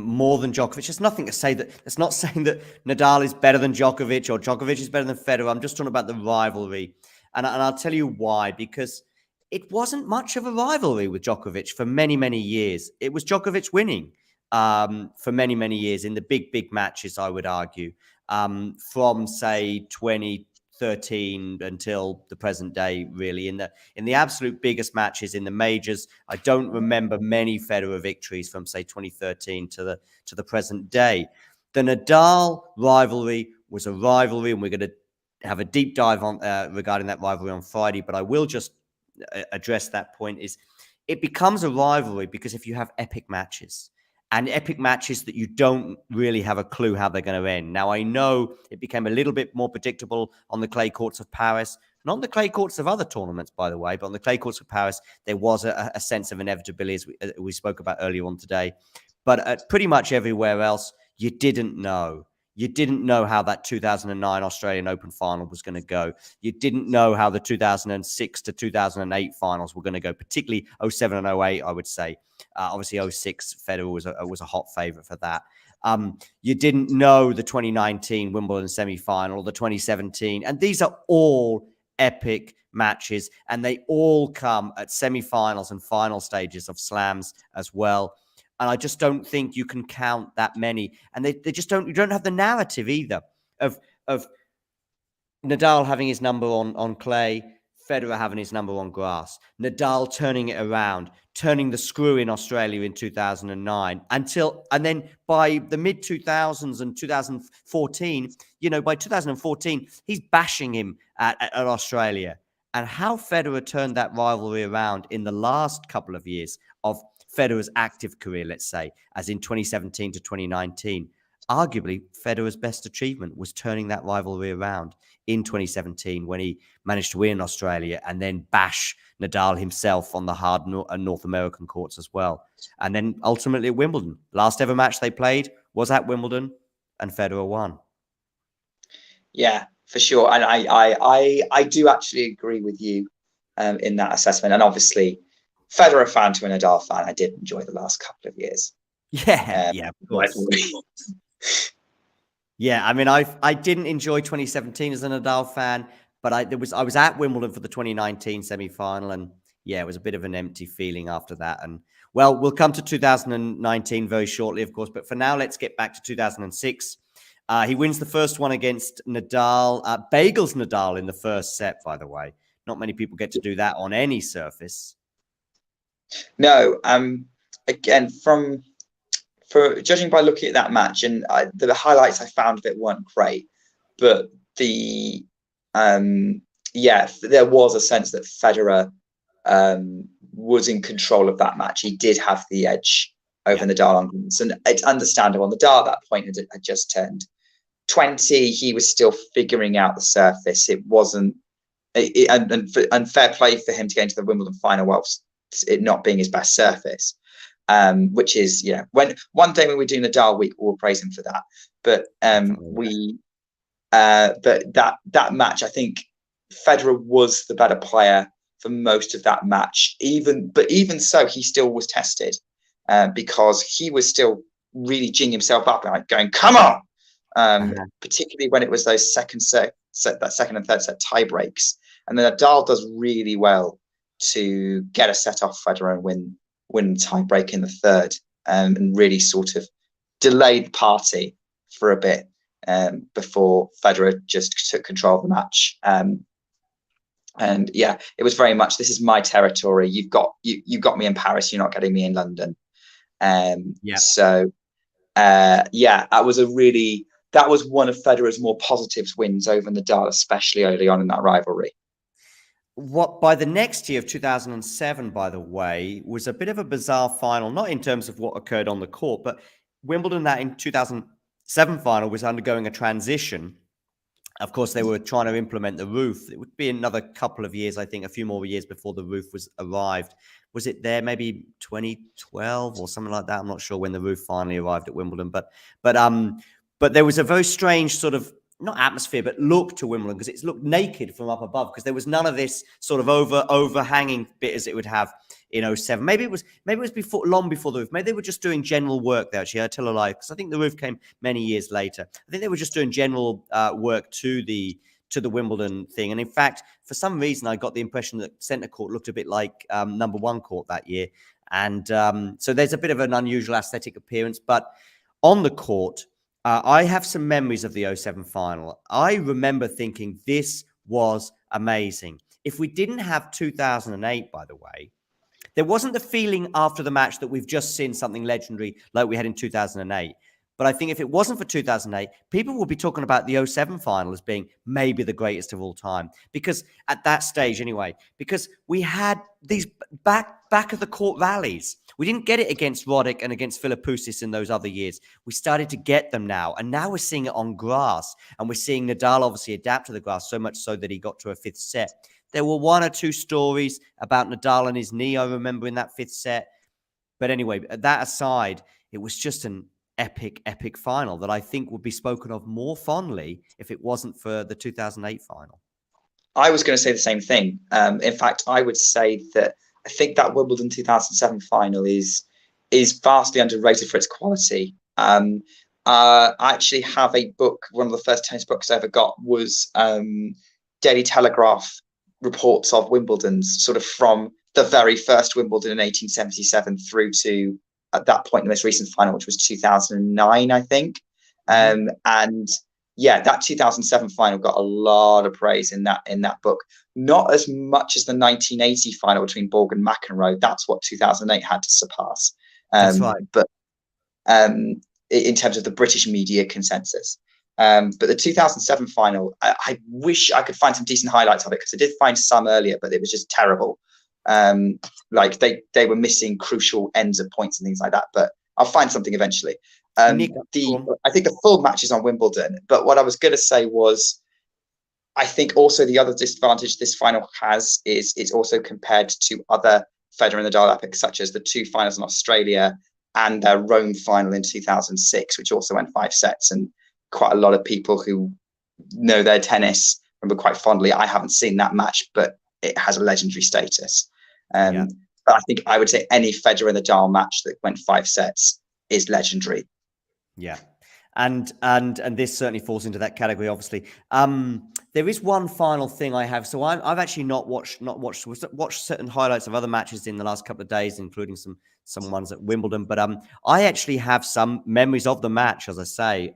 more than Djokovic. There's nothing to say that. It's not saying that Nadal is better than Djokovic or Djokovic is better than Federer. I'm just talking about the rivalry, and I'll tell you why. Because it wasn't much of a rivalry with Djokovic for many, many years. It was Djokovic winning for many, many years in the big matches, I would argue, from, say, 2013 until the present day, really. In the absolute biggest matches in the majors, I don't remember many Federer victories from, say, 2013 to the present day. The Nadal rivalry was a rivalry, and we're going to have a deep dive on regarding that rivalry on Friday, but I will just address that point. Is it becomes a rivalry because if you have epic matches, and epic matches that you don't really have a clue how they're going to end. Now, I know it became a little bit more predictable on the clay courts of Paris, not on the clay courts of other tournaments, by the way, but on the clay courts of Paris, there was a sense of inevitability, as we spoke about earlier on today. But pretty much everywhere else, you didn't know. You didn't know how that 2009 Australian Open final was going to go. You didn't know how the 2006 to 2008 finals were going to go, particularly 07 and 08, I would say. Obviously, 06, Federer was a hot favourite for that. You didn't know the 2019 Wimbledon semi-final, the 2017, and these are all epic matches, and they all come at semi-finals and final stages of slams as well. And I just don't think you can count that many. And they just don't, you don't have the narrative either of Nadal having his number on clay, Federer having his number on grass, Nadal turning it around, turning the screw in Australia in 2009 and then by the mid 2000s and 2014, by 2014, he's bashing him at Australia. And how Federer turned that rivalry around in the last couple of years of Federer's active career, let's say, as in 2017 to 2019, arguably Federer's best achievement was turning that rivalry around in 2017 when he managed to win Australia and then bash Nadal himself on the hard North American courts as well. And then ultimately at Wimbledon, last ever match they played was at Wimbledon and Federer won. Yeah, for sure. And I do actually agree with you in that assessment. And obviously, Federer fan to a Nadal fan, I did enjoy the last couple of years. Yeah, of course. Yeah, I mean, I didn't enjoy 2017 as a Nadal fan, but I was at Wimbledon for the 2019 semi-final, and yeah, it was a bit of an empty feeling after that. And well, we'll come to 2019 very shortly, of course, but for now, let's get back to 2006. He wins the first one against Nadal, bagels Nadal in the first set, by the way. Not many people get to do that on any surface. No, again, for judging by looking at that match, and the highlights I found of it weren't great, but there was a sense that Federer was in control of that match. He did have the edge over Nadal on greens, and it's understandable. Nadal at that point had just turned 20. He was still figuring out the surface. It wasn't, and fair play for him to get into the Wimbledon final whilst it not being his best surface. Which is, when one day when we're doing Nadal week, we'll praise him for that. But but that match, I think Federer was the better player for most of that match. Even so, he still was tested because he was still really ginning himself up, like going, "Come on!" Particularly when it was those second and third set tie breaks, and then Nadal does really well to get a set off Federer and win tie break in the third, and really sort of delayed the party for a bit before Federer just took control of the match. And yeah, it was very much, this is my territory. You've got me in Paris. You're not getting me in London. So that was one of Federer's more positive wins over Nadal, especially early on in that rivalry. What by the next year of 2007, by the way, was a bit of a bizarre final, not in terms of what occurred on the court, but Wimbledon, that in 2007 final, was undergoing a transition. Of course, they were trying to implement the roof. It would be another couple of years, I think, a few more years before the roof was arrived. Was it there maybe 2012 or something like that? I'm not sure when the roof finally arrived at Wimbledon, but there was a very strange sort of, not atmosphere, but look to Wimbledon, because it's looked naked from up above, because there was none of this sort of overhanging bit as it would have in 2007. Maybe it was long before the roof. Maybe they were just doing general work there. Actually, I tell a lie, because I think the roof came many years later. I think they were just doing general work to the Wimbledon thing. And in fact, for some reason, I got the impression that centre court looked a bit like number one court that year. And so there's a bit of an unusual aesthetic appearance. But on the court, I have some memories of the 2007 final. I remember thinking this was amazing. If we didn't have 2008, by the way, there wasn't the feeling after the match that we've just seen something legendary like we had in 2008. But I think if it wasn't for 2008, people would be talking about the 2007 final as being maybe the greatest of all time. Because at that stage anyway, because we had these back of the court rallies. We didn't get it against Roddick and against Philippoussis in those other years. We started to get them now. And now we're seeing it on grass. And we're seeing Nadal obviously adapt to the grass, so much so that he got to a fifth set. There were one or two stories about Nadal and his knee, I remember, in that fifth set. But anyway, that aside, it was just an epic final that I think would be spoken of more fondly if it wasn't for the 2008 final. I was going to say the same thing. In fact, I would say that I think that Wimbledon 2007 final is vastly underrated for its quality. I actually have a book. One of the first tennis books I ever got was Daily Telegraph reports of Wimbledon's, sort of from the very first Wimbledon in 1877 through to, at that point, the most recent final, which was 2009, I think. And yeah, that 2007 final got a lot of praise in that book. Not as much as the 1980 final between Borg and McEnroe. That's what 2008 had to surpass. That's right. But in terms of the British media consensus. But the 2007 final, I wish I could find some decent highlights of it, because I did find some earlier, but it was just terrible. Like they were missing crucial ends of points and things like that. But I'll find something eventually. I think the full match is on Wimbledon. But what I was going to say was, I think also the other disadvantage this final has is it's also compared to other Federer and Nadal epics, such as the two finals in Australia and their Rome final in 2006, which also went 5 sets. And quite a lot of people who know their tennis remember quite fondly. I haven't seen that match, but it has a legendary status. But I think I would say any Federer and Nadal match that went 5 sets is legendary. Yeah. And this certainly falls into that category, obviously. There is one final thing I have. So I've actually not watched certain highlights of other matches in the last couple of days, including some ones at Wimbledon. But I actually have some memories of the match, as I say.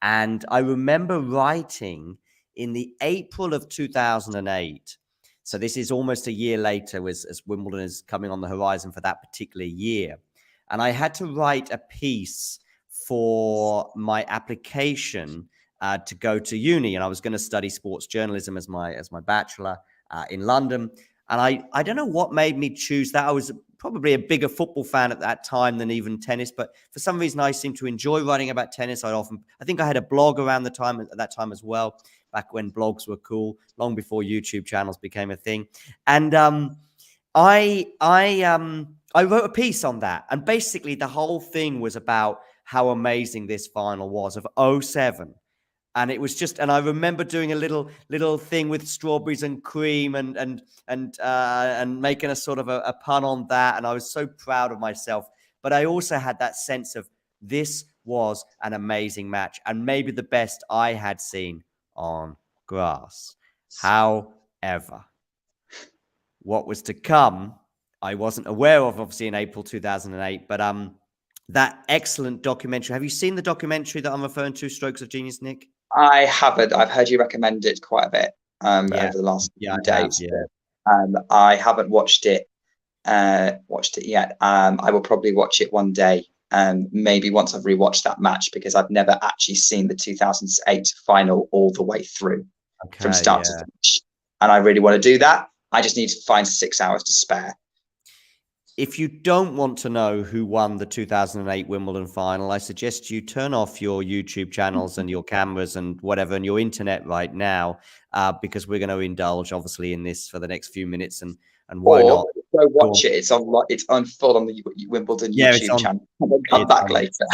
And I remember writing in the April of 2008. So this is almost a year later, as Wimbledon is coming on the horizon for that particular year. And I had to write a piece for my application to go to uni, and I was going to study sports journalism as my bachelor in London. And I don't know what made me choose that. I was probably a bigger football fan at that time than even tennis, but for some reason I seemed to enjoy writing about tennis. I think I had a blog around at that time as well, back when blogs were cool, long before YouTube channels became a thing. And I wrote a piece on that, and basically the whole thing was about how amazing this final was of 2007. And it was just, and I remember doing a little thing with strawberries and cream and making a sort of a pun on that. And I was so proud of myself. But I also had that sense of this was an amazing match and maybe the best I had seen on grass. However, what was to come, I wasn't aware of, obviously, in April 2008. But that excellent documentary. Have you seen the documentary that I'm referring to, Strokes of Genius, Nick? I haven't. I've heard you recommend it quite a bit over the last few days. I haven't watched it yet. I will probably watch it one day. Maybe once I've rewatched that match, because I've never actually seen the 2008 final all the way through from start to finish. And I really want to do that. I just need to find 6 hours to spare. If you don't want to know who won the 2008 Wimbledon final, I suggest you turn off your YouTube channels and your cameras and whatever and your internet right now, because we're going to indulge, obviously, in this for the next few minutes. And why not? Go watch it. It's on full on the Wimbledon YouTube channel. And then come back later.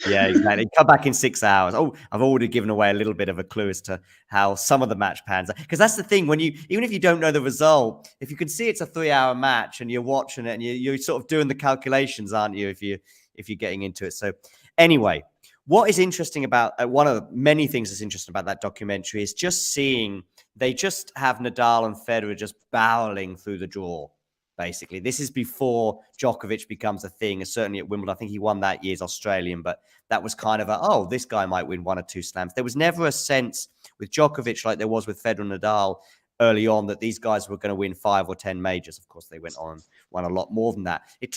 Yeah, exactly. Come back in 6 hours. Oh, I've already given away a little bit of a clue as to how some of the match pans are. Because that's the thing, when even if you don't know the result, if you can see it's a 3-hour match and you're watching it and you're sort of doing the calculations, aren't you? If you're getting into it. So anyway, what is interesting about one of the many things that's interesting about that documentary is just seeing they just have Nadal and Federer just barreling through the draw. Basically, this is before Djokovic becomes a thing. Certainly at Wimbledon, I think he won that year's Australian, but that was kind of this guy might win 1 or 2 slams. There was never a sense with Djokovic like there was with Federer and Nadal early on that these guys were going to win 5 or 10 majors. Of course, they went on and won a lot more than that. It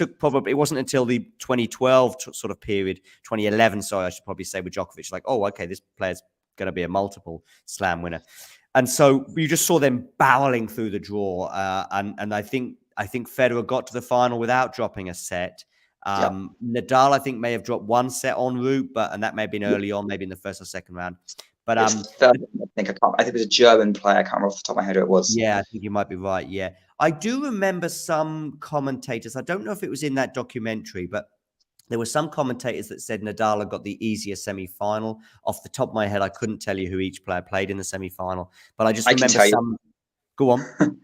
wasn't until the 2012 sort of period, 2011, sorry, I should probably say, with Djokovic, like, oh, okay, this player's going to be a multiple slam winner. And so you just saw them barreling through the draw. And I think Federer got to the final without dropping a set. Nadal, I think, may have dropped 1 set en route, and that may have been early on, maybe in the first or second round. But I think it was a German player. I can't remember off the top of my head who it was. Yeah, I think you might be right. Yeah, I do remember some commentators. I don't know if it was in that documentary, but there were some commentators that said Nadal had got the easier semi-final. Off the top of my head, I couldn't tell you who each player played in the semi-final, but I just remember some. Go on.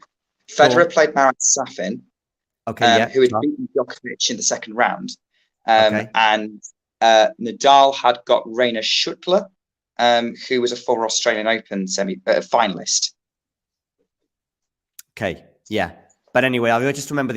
Federer played Marat Safin, who had beaten Djokovic in the second round. And Nadal had got Rainer Schuttler, who was a former Australian Open finalist. Okay, yeah. But anyway, I just remember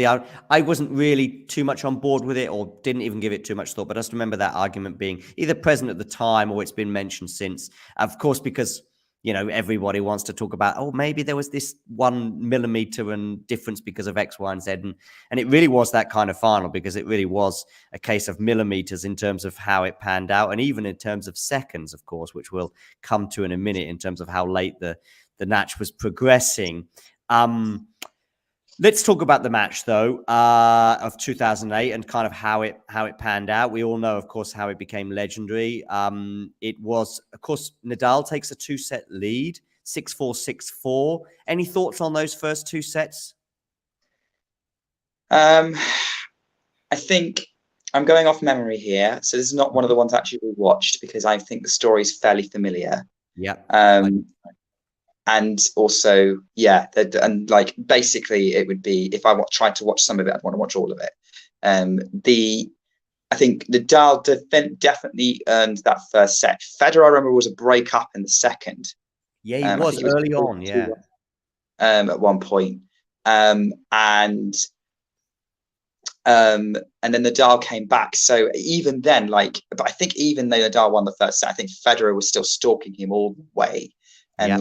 I wasn't really too much on board with it or didn't even give it too much thought, but I just remember that argument being either present at the time or it's been mentioned since. Of course, because, everybody wants to talk about, maybe there was this 1 millimeter and difference because of X, Y, and Z. And it really was that kind of final because it really was a case of millimeters in terms of how it panned out and even in terms of seconds, of course, which we'll come to in a minute in terms of how late the match was progressing. Let's talk about the match, though, of 2008 and kind of how it panned out. We all know, of course, how it became legendary. It was, of course, Nadal takes a 2-set lead, 6-4, 6-4. Any thoughts on those first 2 sets? I think I'm going off memory here. So this is not one of the ones actually we watched because I think the story is fairly familiar. Yeah. And also, and like basically it would be if I tried to watch some of it, I'd want to watch all of it. I think Nadal definitely earned that first set. Federer, I remember, was a break up in the second. Yeah, he was early on. Yeah, at one point, and then Nadal came back. So even then, but I think even though Nadal won the first set, I think Federer was still stalking him all the way, and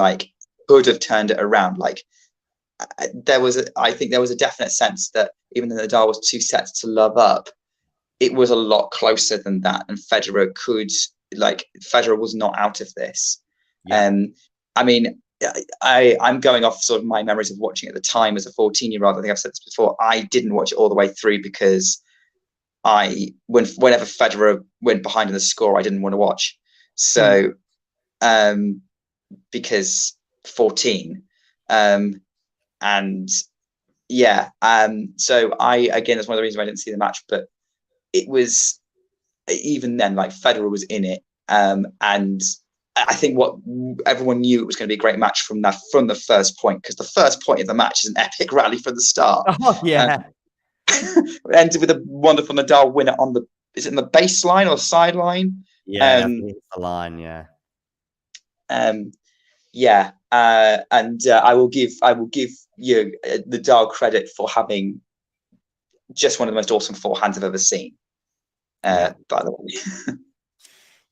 could have turned it around. I think there was a definite sense that even though Nadal was 2 sets to love up, it was a lot closer than that, and Federer was not out of this. I mean, I'm going off sort of my memories of watching at the time as a 14-year-old. I think I've said this before. I didn't watch it all the way through because whenever Federer went behind in the score, I didn't want to watch. So, because 14, so again, that's one of the reasons why I didn't see the match. But it was even then, Federer was in it, and I think what everyone knew it was going to be a great match from the first point, because the first point of the match is an epic rally from the start. Oh, yeah. It ended with a wonderful Nadal winner on the baseline or sideline? Yeah, I think it's the line, yeah. Yeah, and I will give you Nadal credit for having just one of the most awesome forehands I've ever seen. By the way.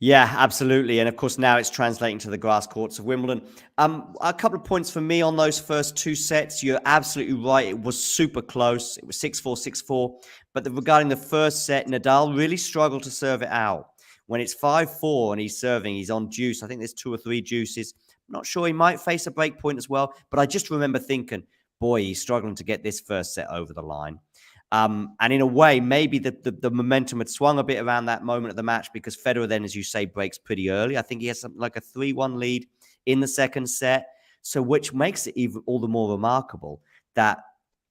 Yeah, absolutely. And of course, now it's translating to the grass courts of Wimbledon. A couple of points for me on those first two sets. You're absolutely right. It was super close. It was 6-4, 6-4. But regarding the first set, Nadal really struggled to serve it out. When it's 5-4 and he's serving, he's on deuce. I think there's 2 or 3 deuces. I'm not sure. He might face a break point as well. But I just remember thinking, boy, he's struggling to get this first set over the line. And in a way, maybe the momentum had swung a bit around that moment of the match, because Federer then, as you say, breaks pretty early. I think he has something like a 3-1 lead in the second set. So which makes it even all the more remarkable that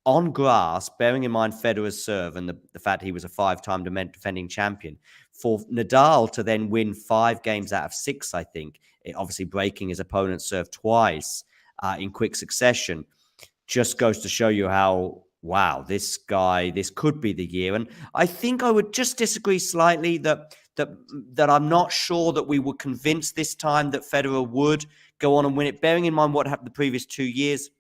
on grass, bearing in mind Federer's serve and the fact he was a 5-time defending champion, for Nadal to then win 5 games out of 6, I think, obviously breaking his opponent's serve twice in quick succession, just goes to show you how, wow, this could be the year. And I think I would just disagree slightly that I'm not sure that we were convinced this time that Federer would go on and win it, bearing in mind what happened the previous 2 years,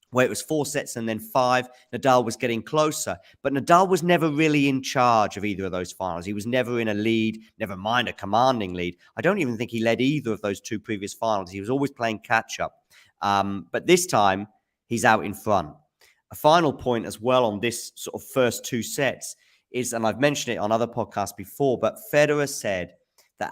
where it was 4 sets and then 5. Nadal was getting closer, but Nadal was never really in charge of either of those finals. He was never in a lead, never mind a commanding lead. I don't even think he led either of those 2 previous finals. He was always playing catch up. But this time he's out in front. A final point as well on this sort of first 2 sets is, and I've mentioned it on other podcasts before, but Federer said that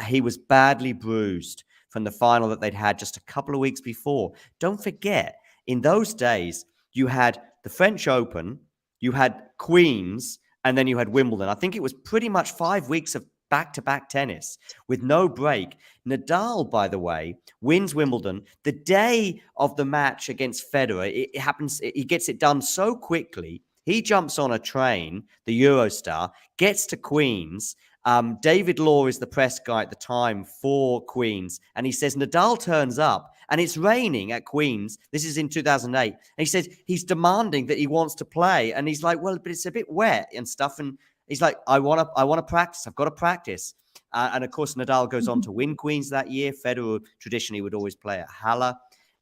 he was badly bruised from the final that they'd had just a couple of weeks before. Don't forget, in those days, you had the French Open, you had Queens, and then you had Wimbledon. I think it was pretty much 5 weeks of back-to-back tennis with no break. Nadal, by the way, wins Wimbledon. The day of the match against Federer, it happens, he gets it done so quickly. He jumps on a train, the Eurostar, gets to Queens. David Law is the press guy at the time for Queens, and he says Nadal turns up, and it's raining at Queens. This is in 2008. And he says he's demanding that he wants to play. And he's like, well, but it's a bit wet and stuff. And he's like, I want to practice. I've got to practice. And of course, Nadal goes on to win Queens that year. Federer traditionally would always play at Halle.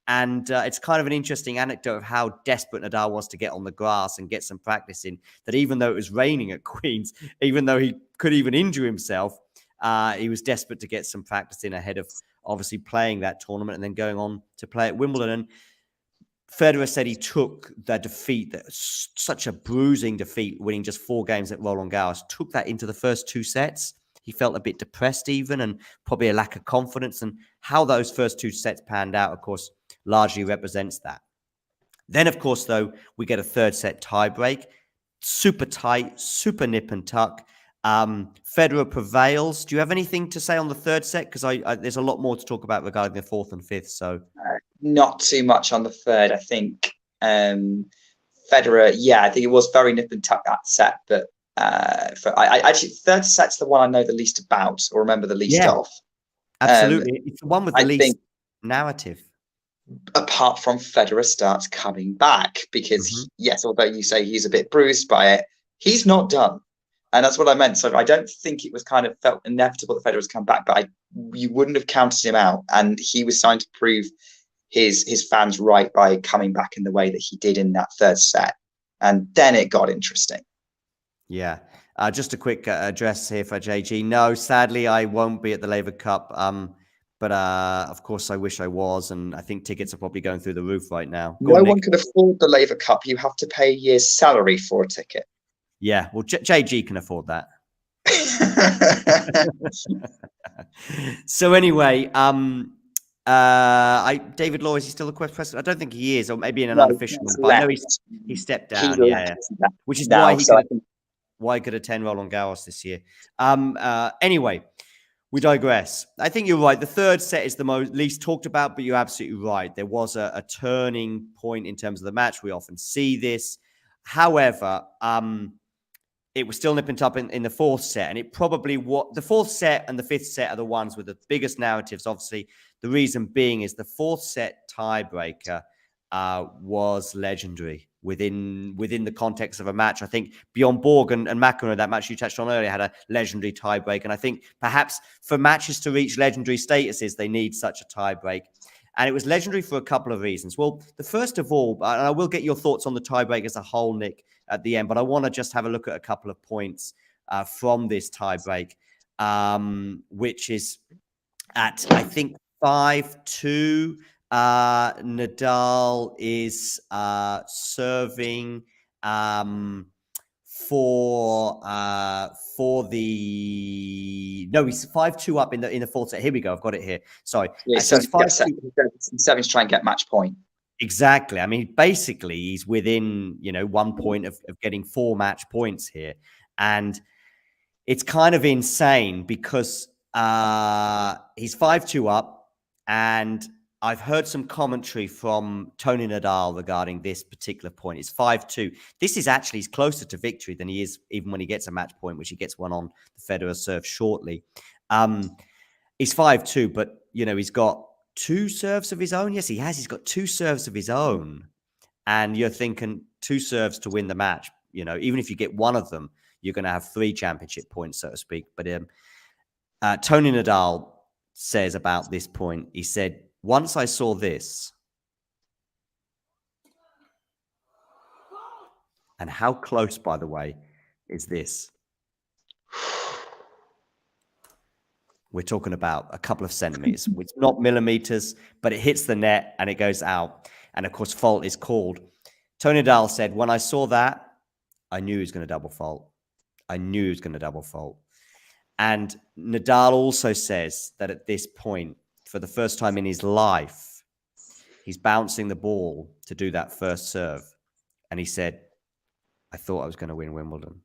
And it's kind of an interesting anecdote of how desperate Nadal was to get on the grass and get some practice in, that even though it was raining at Queens, even though he could even injure himself, he was desperate to get some practice in ahead of obviously playing that tournament and then going on to play at Wimbledon. And Federer said he took that defeat, such a bruising defeat, winning just 4 games at Roland Garros, took that into the first 2 sets. He felt a bit depressed even, and probably a lack of confidence. And how those first 2 sets panned out, of course, largely represents that. Then, of course, though, we get a 3rd set tiebreak. Super tight, super nip and tuck. Federer prevails. Do you have anything to say on the 3rd set? Because there's a lot more to talk about regarding the 4th and 5th. So not too much on the 3rd. I think Federer, I think it was very nip and tuck that set. But I actually, 3rd set's the one I know the least about, or remember the least of. Absolutely, it's the one with the least narrative. Apart from Federer starts coming back, because yes, although you say he's a bit bruised by it, he's not done. And that's what I meant. So I don't think it was kind of felt inevitable that Federer's come back, but you wouldn't have counted him out. And he was trying to prove his fans right by coming back in the way that he did in that 3rd set. And then it got interesting. Yeah. Just a quick address here for JG. No, sadly, I won't be at the Laver Cup. But of course, I wish I was. And I think tickets are probably going through the roof right now. No one can afford the Laver Cup. You have to pay a year's salary for a ticket. Yeah, well, JG can afford that. So anyway, David Law, is he still the president? I don't think he is, or maybe in an unofficial one. But I know he stepped down. Which is why he could attend Roland Garros this year. Anyway, we digress. I think you're right. The 3rd set is the least talked about, but you're absolutely right. There was a turning point in terms of the match. We often see this. However, it was still nip and tuck in the fourth set. And it probably the fourth set and the fifth set are the ones with the biggest narratives. Obviously, the reason being is the fourth set tiebreaker was legendary within the context of a match. I think Bjorn Borg and McEnroe, that match you touched on earlier, had a legendary tiebreak. And I think perhaps for matches to reach legendary statuses, they need such a tiebreak. And it was legendary for a couple of reasons. Well, the first of all, and I will get your thoughts on the tiebreak as a whole, Nick, at the end, but I want to just have a look at a couple of points from this tiebreak, which is at, I think, 5-2. Nadal is serving for the he's 5-2 up in the fourth set. Here we go. I've got it here. Sorry. Yeah, so he's 5-2. Seven's trying to get match point. Exactly. I mean, basically, he's within 1 point of getting 4 match points here, and it's kind of insane because he's 5-2 up, and I've heard some commentary from Tony Nadal regarding this particular point. It's 5-2. This is actually, he's closer to victory than he is even when he gets a match point, which he gets one on the Federer serve shortly. He's 5-2, but, he's got 2 serves of his own. Yes, he has. He's got 2 serves of his own. And you're thinking 2 serves to win the match. Even if you get one of them, you're going to have 3 championship points, so to speak. But Tony Nadal says about this point, he said, once I saw this, and how close, by the way, is this? We're talking about a couple of centimeters. It's not millimeters, but it hits the net and it goes out. And of course, fault is called. Tony Nadal said, when I saw that, I knew he was going to double fault. And Nadal also says that at this point, for the first time in his life, he's bouncing the ball to do that first serve. And he said, I thought I was going to win Wimbledon.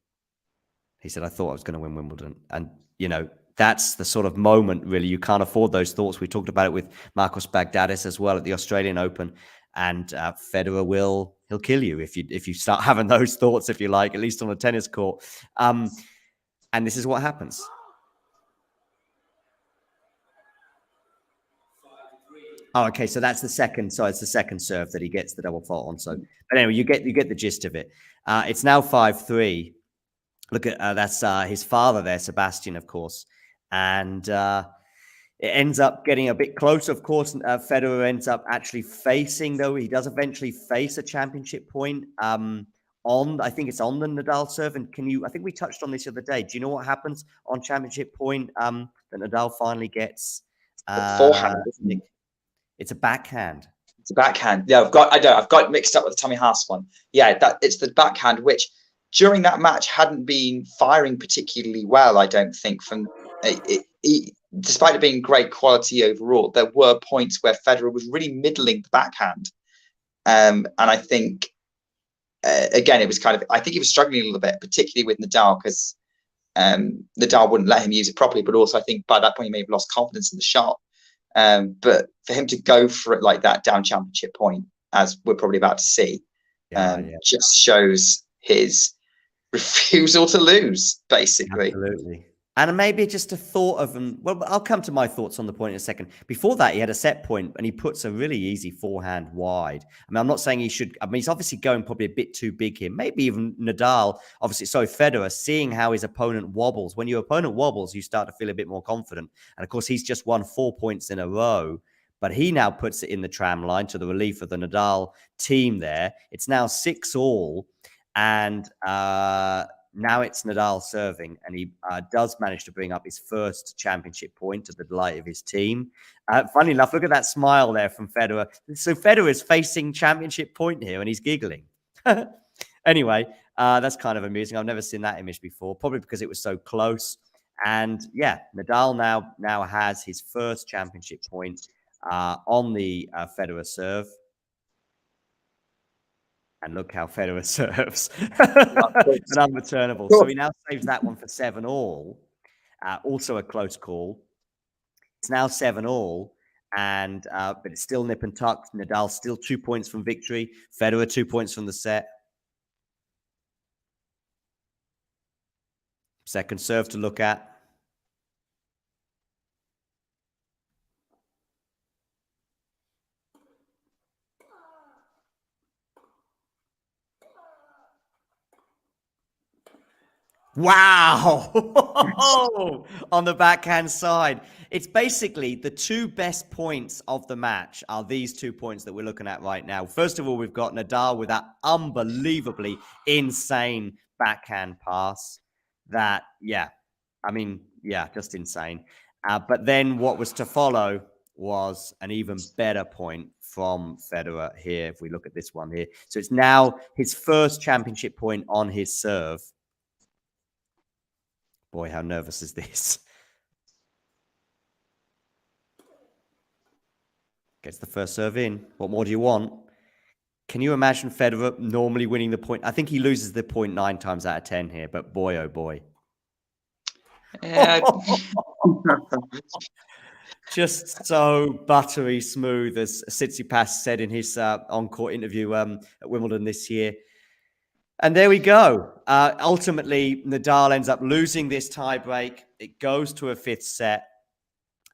And, that's the sort of moment, really. You can't afford those thoughts. We talked about it with Marcos Baghdadis as well at the Australian Open. And Federer he'll kill you if you start having those thoughts, if you like, at least on a tennis court. And this is what happens. Oh, okay. So that's the second. So it's the second serve that he gets the double fault on. So, but anyway, you get the gist of it. It's now 5-3. Look at that's his father there, Sebastian, of course, and it ends up getting a bit close. Of course, Federer ends up actually facing, though he does eventually face a championship point. I think it's on the Nadal serve. And I think we touched on this the other day. Do you know what happens on championship point that Nadal finally gets? Forehand, isn't it? It's a backhand. It's a backhand. Yeah, I've got mixed up with the Tommy Haas one. Yeah, it's the backhand, which during that match hadn't been firing particularly well. I don't think despite it being great quality overall, there were points where Federer was really middling the backhand, and I think again it was I think he was struggling a little bit, particularly with Nadal, because Nadal wouldn't let him use it properly. But also, I think by that point he may have lost confidence in the shot. But for him to go for it like that down championship point, as we're probably about to see, just shows his refusal to lose, basically. Absolutely. And maybe just a thought of well, I'll come to my thoughts on the point in a second. Before that, he had a set point and he puts a really easy forehand wide. I mean, I'm not saying he should. I mean, he's obviously going probably a bit too big here. Maybe even Nadal, Federer, seeing how his opponent wobbles. When your opponent wobbles, you start to feel a bit more confident. And of course, he's just won 4 points in a row. But he now puts it in the tram line to the relief of the Nadal team there. It's now 6-all. And now it's Nadal serving, and he does manage to bring up his first championship point to the delight of his team. Funny enough, look at that smile there from Federer. So Federer is facing championship point here, and he's giggling. Anyway, that's kind of amusing. I've never seen that image before, probably because it was so close. And yeah, Nadal now has his first championship point on the Federer serve. And look how Federer serves. An unreturnable. So he now saves that one for 7-all. Also a close call. It's now 7-all. And but it's still nip and tuck. Nadal still 2 points from victory. Federer 2 points from the set. Second serve to look at. Wow. On the backhand side. It's basically the two best points of the match are these 2 points that we're looking at right now. First of all, we've got Nadal with that unbelievably insane backhand pass. That, just insane. But then what was to follow was an even better point from Federer here, if we look at this one here. So it's now his first championship point on his serve. Boy, how nervous is this? Gets the first serve in. What more do you want? Can you imagine Federer normally winning the point? I think he loses the point 9 times out of 10 here, but boy, oh boy. Just so buttery smooth, as Tsitsipas said in his on-court interview at Wimbledon this year. And there we go. Ultimately, Nadal ends up losing this tiebreak. It goes to a 5th set.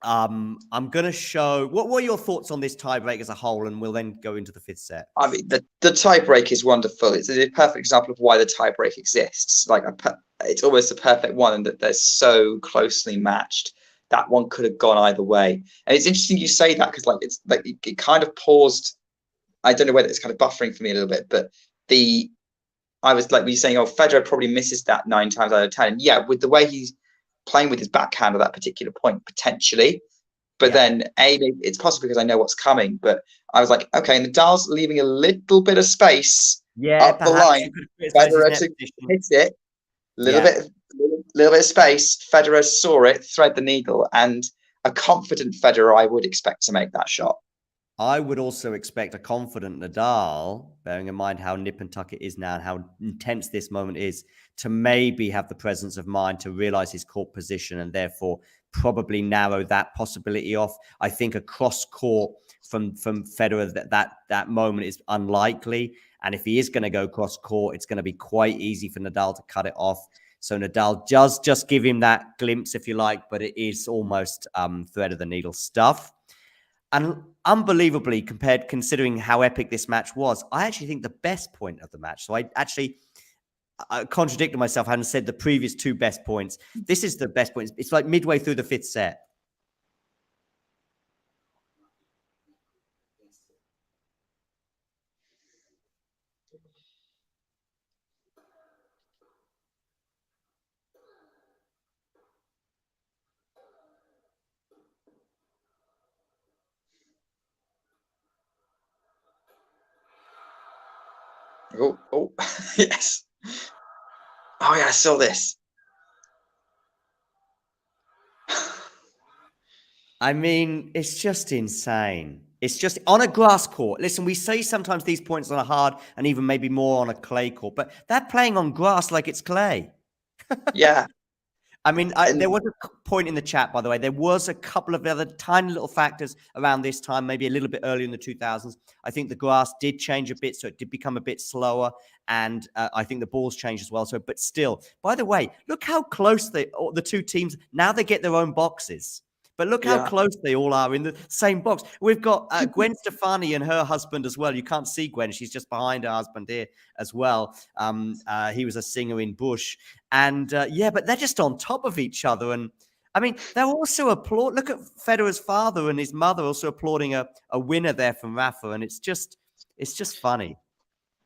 I'm going to show... What were your thoughts on this tiebreak as a whole? And we'll then go into the 5th set. I mean, the tiebreak is wonderful. It's a perfect example of why the tiebreak exists. Like, it's almost a perfect one, and that they're so closely matched. That one could have gone either way. And it's interesting you say that, because it kind of paused. I don't know whether it's kind of buffering for me a little bit, but I was like, when you're saying, Federer probably misses that 9 times out of 10. And yeah, with the way he's playing with his backhand at that particular point, potentially. But then, it's possible because I know what's coming. But I was like, okay, Nadal's leaving a little bit of space up the line. Federer to hit it, little bit of space. Federer saw it, thread the needle, and a confident Federer, I would expect to make that shot. I would also expect a confident Nadal, bearing in mind how nip and tuck it is now and how intense this moment is, to maybe have the presence of mind to realize his court position and therefore probably narrow that possibility off. I think a cross court from Federer that moment is unlikely. And if he is going to go cross court, it's going to be quite easy for Nadal to cut it off. So Nadal does just give him that glimpse, if you like, but it is almost thread of the needle stuff. And unbelievably, considering how epic this match was, I actually think the best point of the match. So I contradicted myself, having said the previous 2 best points. This is the best point. It's like midway through the 5th set. Oh, yes. Oh, yeah, I saw this. I mean, it's just insane. It's just on a grass court. Listen, we say sometimes these points on a hard and even maybe more on a clay court, but they're playing on grass like it's clay. Yeah. I mean, there was a point in the chat, by the way. There was a couple of other tiny little factors around this time, maybe a little bit earlier in the 2000s. I think the grass did change a bit, so it did become a bit slower. And I think the balls changed as well. So, but still, by the way, look how close the 2 teams, now they get their own boxes. But look how close they all are in the same box. We've got Gwen Stefani and her husband as well. You can't see Gwen. She's just behind her husband here as well. He was a singer in Bush. And but they're just on top of each other. And I mean, they're also applauding. Look at Federer's father and his mother also applauding a winner there from Rafa. And it's just funny.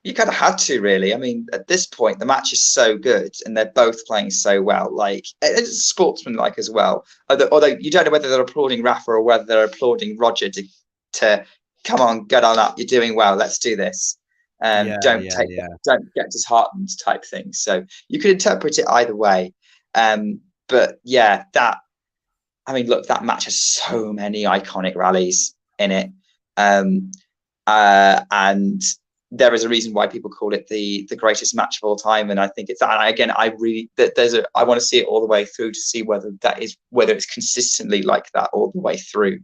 You kind of had to, really. I mean, at this point, the match is so good and they're both playing so well. Like, it's sportsmanlike as well. Although you don't know whether they're applauding Rafa or whether they're applauding Roger to come on, get on up. You're doing well. Let's do this. Don't get disheartened type thing. So you could interpret it either way. But yeah, that match has so many iconic rallies in it. And there is a reason why people call it the greatest match of all time, and I think it's that. And again, I want to see it all the way through to see whether it's consistently like that all the way through.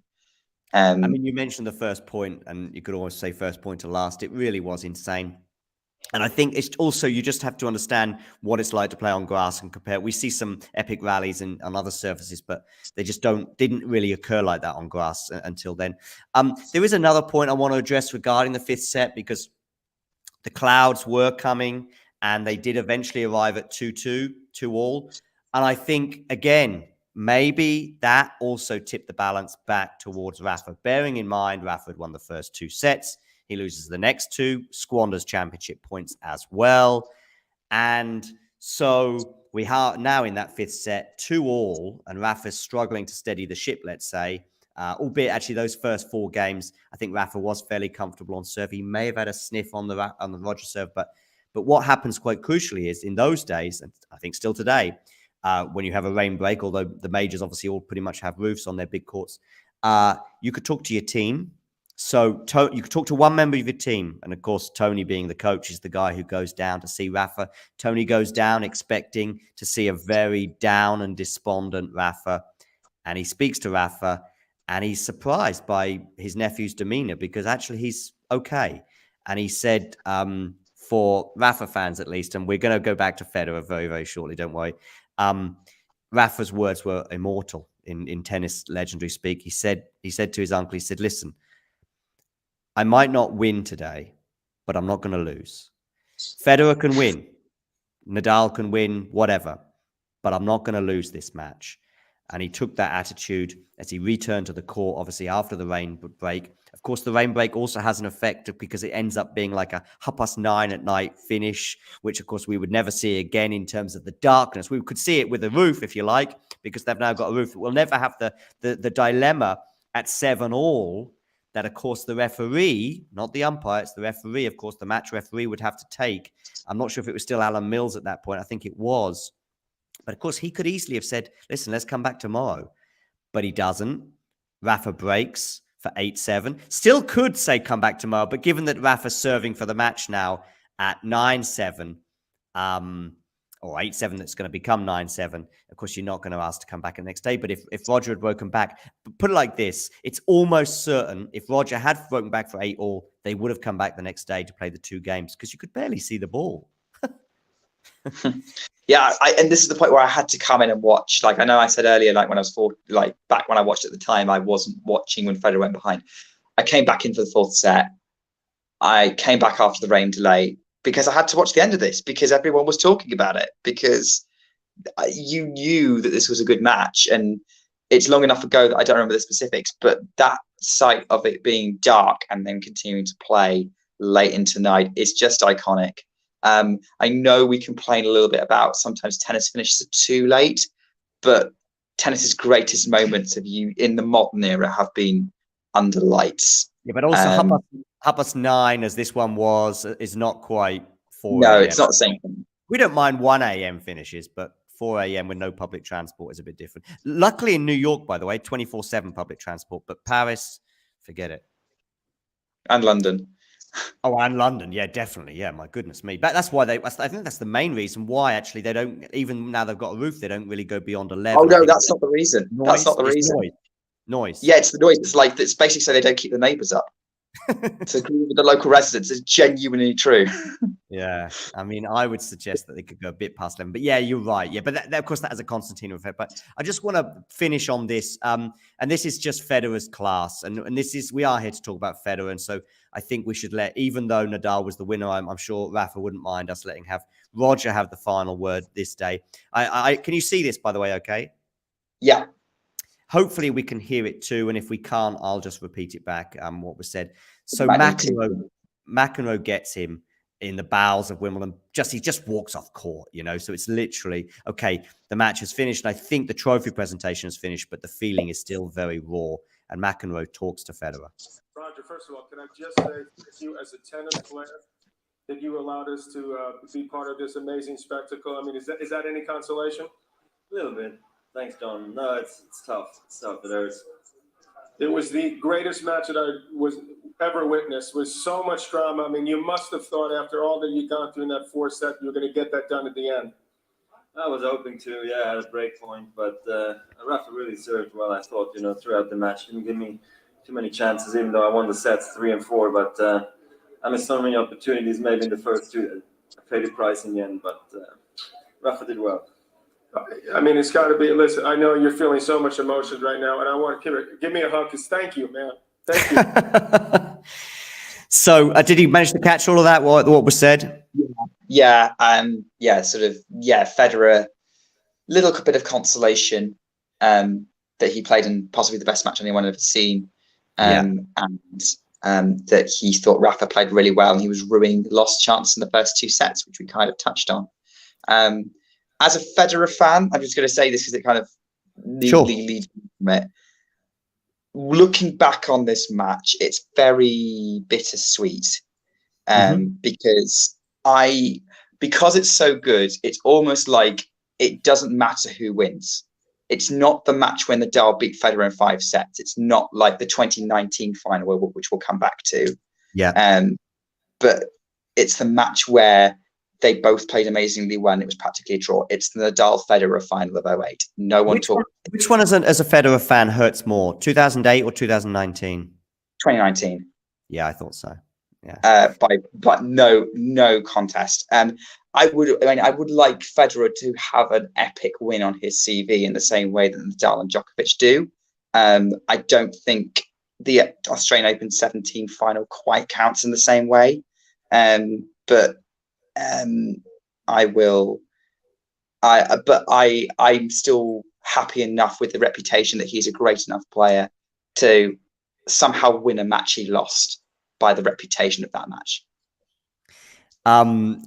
I mean, you mentioned the first point, and you could always say first point to last. It really was insane. And I think it's also, you just have to understand what it's like to play on grass and compare. We see some epic rallies on other surfaces, but they just didn't really occur like that on grass until then. There is another point I want to address regarding the fifth set, because the clouds were coming and they did eventually arrive at 2-2, 2-all. And I think, again, maybe that also tipped the balance back towards Rafa, bearing in mind Rafa had won the first 2 sets. He loses the next 2, squanders championship points as well. And so we are now in that fifth set, 2-all, and Rafa's struggling to steady the ship, let's say. Albeit actually those first 4 games, I think Rafa was fairly comfortable on serve. He may have had a sniff on the Roger serve, but what happens quite crucially is in those days, and I think still today, when you have a rain break, although the majors obviously all pretty much have roofs on their big courts, you could talk to your team. So you could talk to one member of your team. And of course, Tony, being the coach, is the guy who goes down to see Rafa. Tony goes down expecting to see a very down and despondent Rafa. And he speaks to Rafa and he's surprised by his nephew's demeanor, because actually he's okay. And he said, for Rafa fans at least, and we're going to go back to Federer very, very shortly, don't worry. Rafa's words were immortal in tennis legendary speak. He said to his uncle, he said, listen, I might not win today, but I'm not going to lose. Federer can win. Nadal can win, whatever. But I'm not going to lose this match. And he took that attitude as he returned to the court, obviously after the rain break. Of course, the rain break also has an effect because it ends up being like a 9:30 at night finish, which, of course, we would never see again in terms of the darkness. We could see it with a roof, if you like, because they've now got a roof. We'll never have the dilemma at 7-all. That, of course, the referee, not the umpire, it's the referee, of course, the match referee would have to take. I'm not sure if it was still Alan Mills at that point. I think it was. But, of course, he could easily have said, listen, let's come back tomorrow. But he doesn't. Rafa breaks for 8-7. Still could say come back tomorrow. But given that Rafa's serving for the match now at 9-7, or 8-7, that's going to become 9-7. Of course, you're not going to ask to come back the next day. But if Roger had broken back, put it like this, it's almost certain if Roger had broken back for 8-all, they would have come back the next day to play the 2 games, because you could barely see the ball. Yeah, and this is the point where I had to come in and watch. Like, I know I said earlier, like when I was back when I watched at the time, I wasn't watching when Federer went behind. I came back in for the 4th set. I came back after the rain delay, because I had to watch the end of this, because everyone was talking about it, because you knew that this was a good match. And it's long enough ago that I don't remember the specifics, but that sight of it being dark and then continuing to play late into night is just iconic. I know we complain a little bit about sometimes tennis finishes too late, but tennis's greatest moments in the modern era have been under lights. Yeah, but also 9:30, as this one was, is not quite 4 No, a.m. it's not the same thing. We don't mind 1 a.m. finishes, but 4 a.m. with no public transport is a bit different. Luckily in New York, by the way, 24/7 public transport, but Paris, forget it. And London. Oh, and London. Yeah, definitely. Yeah, my goodness me. But that's why I think that's the main reason why actually they don't, even now they've got a roof, they don't really go beyond 11. Oh, no, that's not the reason. That's not the reason. Noise. Yeah, it's the noise. It's basically so they don't keep the neighbours up. To agree with the local residents is genuinely true. Yeah, I mean, I would suggest that they could go a bit past 11. But yeah, you're right. Yeah, but that, of course, that has a Constantino effect. But I just want to finish on this. And this is just Federer's class. And we are here to talk about Federer. And so I think we should even though Nadal was the winner, I'm sure Rafa wouldn't mind us letting Roger have the final word this day. Can you see this, by the way, okay? Yeah. Hopefully we can hear it too. And if we can't, I'll just repeat it back, what was said. So McEnroe gets him in the bowels of Wimbledon. He just walks off court, so it's literally, okay, the match has finished. And I think the trophy presentation has finished, but the feeling is still very raw. And McEnroe talks to Federer. Roger, first of all, can I just say thank you as a tennis player that you allowed us to be part of this amazing spectacle. I mean, is that any consolation? A little bit. Thanks, John. No, it's tough. It's tough. It was the greatest match that I was ever witnessed, with so much drama. I mean, you must have thought after all that you'd gone through in that 4th set, you were going to get that done at the end. I was hoping to, at a break point, but Rafa really served well, I thought, throughout the match. Didn't give me too many chances, even though I won the sets 3 and 4, but I missed so many opportunities, maybe in the first two. I paid the price in the end, but Rafa did well. I mean, it's got to be. Listen, I know you're feeling so much emotion right now, and I want to give me a hug, because thank you, man. Thank you. So, did he manage to catch all of that? What was said? Yeah, Federer, little bit of consolation that he played in possibly the best match anyone had ever seen, and that he thought Rafa played really well, and he was ruining the lost chance in the first two sets, which we kind of touched on. As a Federer fan, I'm just going to say this because it kind of leads from it. Looking back on this match, it's very bittersweet, because it's so good. It's almost like it doesn't matter who wins. It's not the match when Nadal beat Federer in 5 sets. It's not like the 2019 final, which we'll come back to. Yeah. But it's the match where they both played amazingly well. It was practically a draw. It's the Nadal-Federer final of 2008. No one talked. Which one as a Federer fan hurts more, 2008 or 2019? 2019. Yeah, I thought so. Yeah. But no contest. I would like Federer to have an epic win on his CV in the same way that Nadal and Djokovic do. I don't think the Australian Open 17 final quite counts in the same way. But I'm still happy enough with the reputation that he's a great enough player to somehow win a match he lost by the reputation of that match.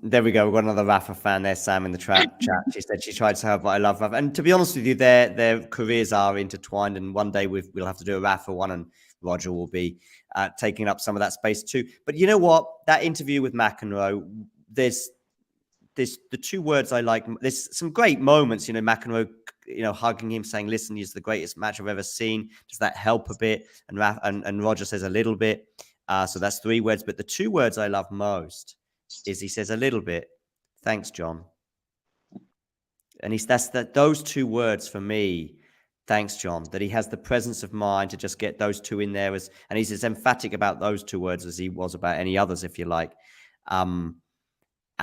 There we go. We've got another Rafa fan there, Sam, in the chat. She said she tried to help, but I love Rafa. And to be honest with you, their careers are intertwined, and one day we'll have to do a Rafa one, and Roger will be taking up some of that space too. But you know what? That interview with McEnroe, there's the 2 words I like. There's some great moments, McEnroe, hugging him, saying, "Listen, it's the greatest match I've ever seen." Does that help a bit? And Roger says a little bit. So that's 3 words. But the 2 words I love most is he says a little bit, "Thanks, John." And those 2 words for me. Thanks, John, that he has the presence of mind to just get those 2 in there, and he's as emphatic about those 2 words as he was about any others, if you like.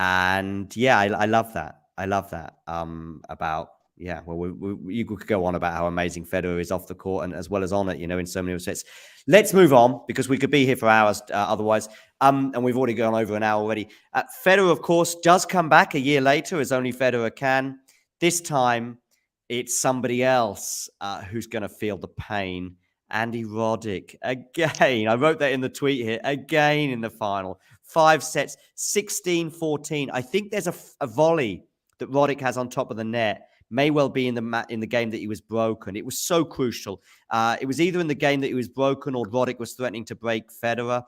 And yeah, I love that. I love that. You could go on about how amazing Federer is off the court and as well as on it, in so many respects. Let's move on, because we could be here for hours otherwise. And we've already gone over an hour already. Federer, of course, does come back a year later, as only Federer can. This time, it's somebody else who's going to feel the pain. Andy Roddick, again. I wrote that in the tweet here. Again in the final. 5 sets, 16-14. I think there's a volley that Roddick has on top of the net. May well be in the game that he was broken. It was so crucial. It was either in the game that he was broken or Roddick was threatening to break Federer.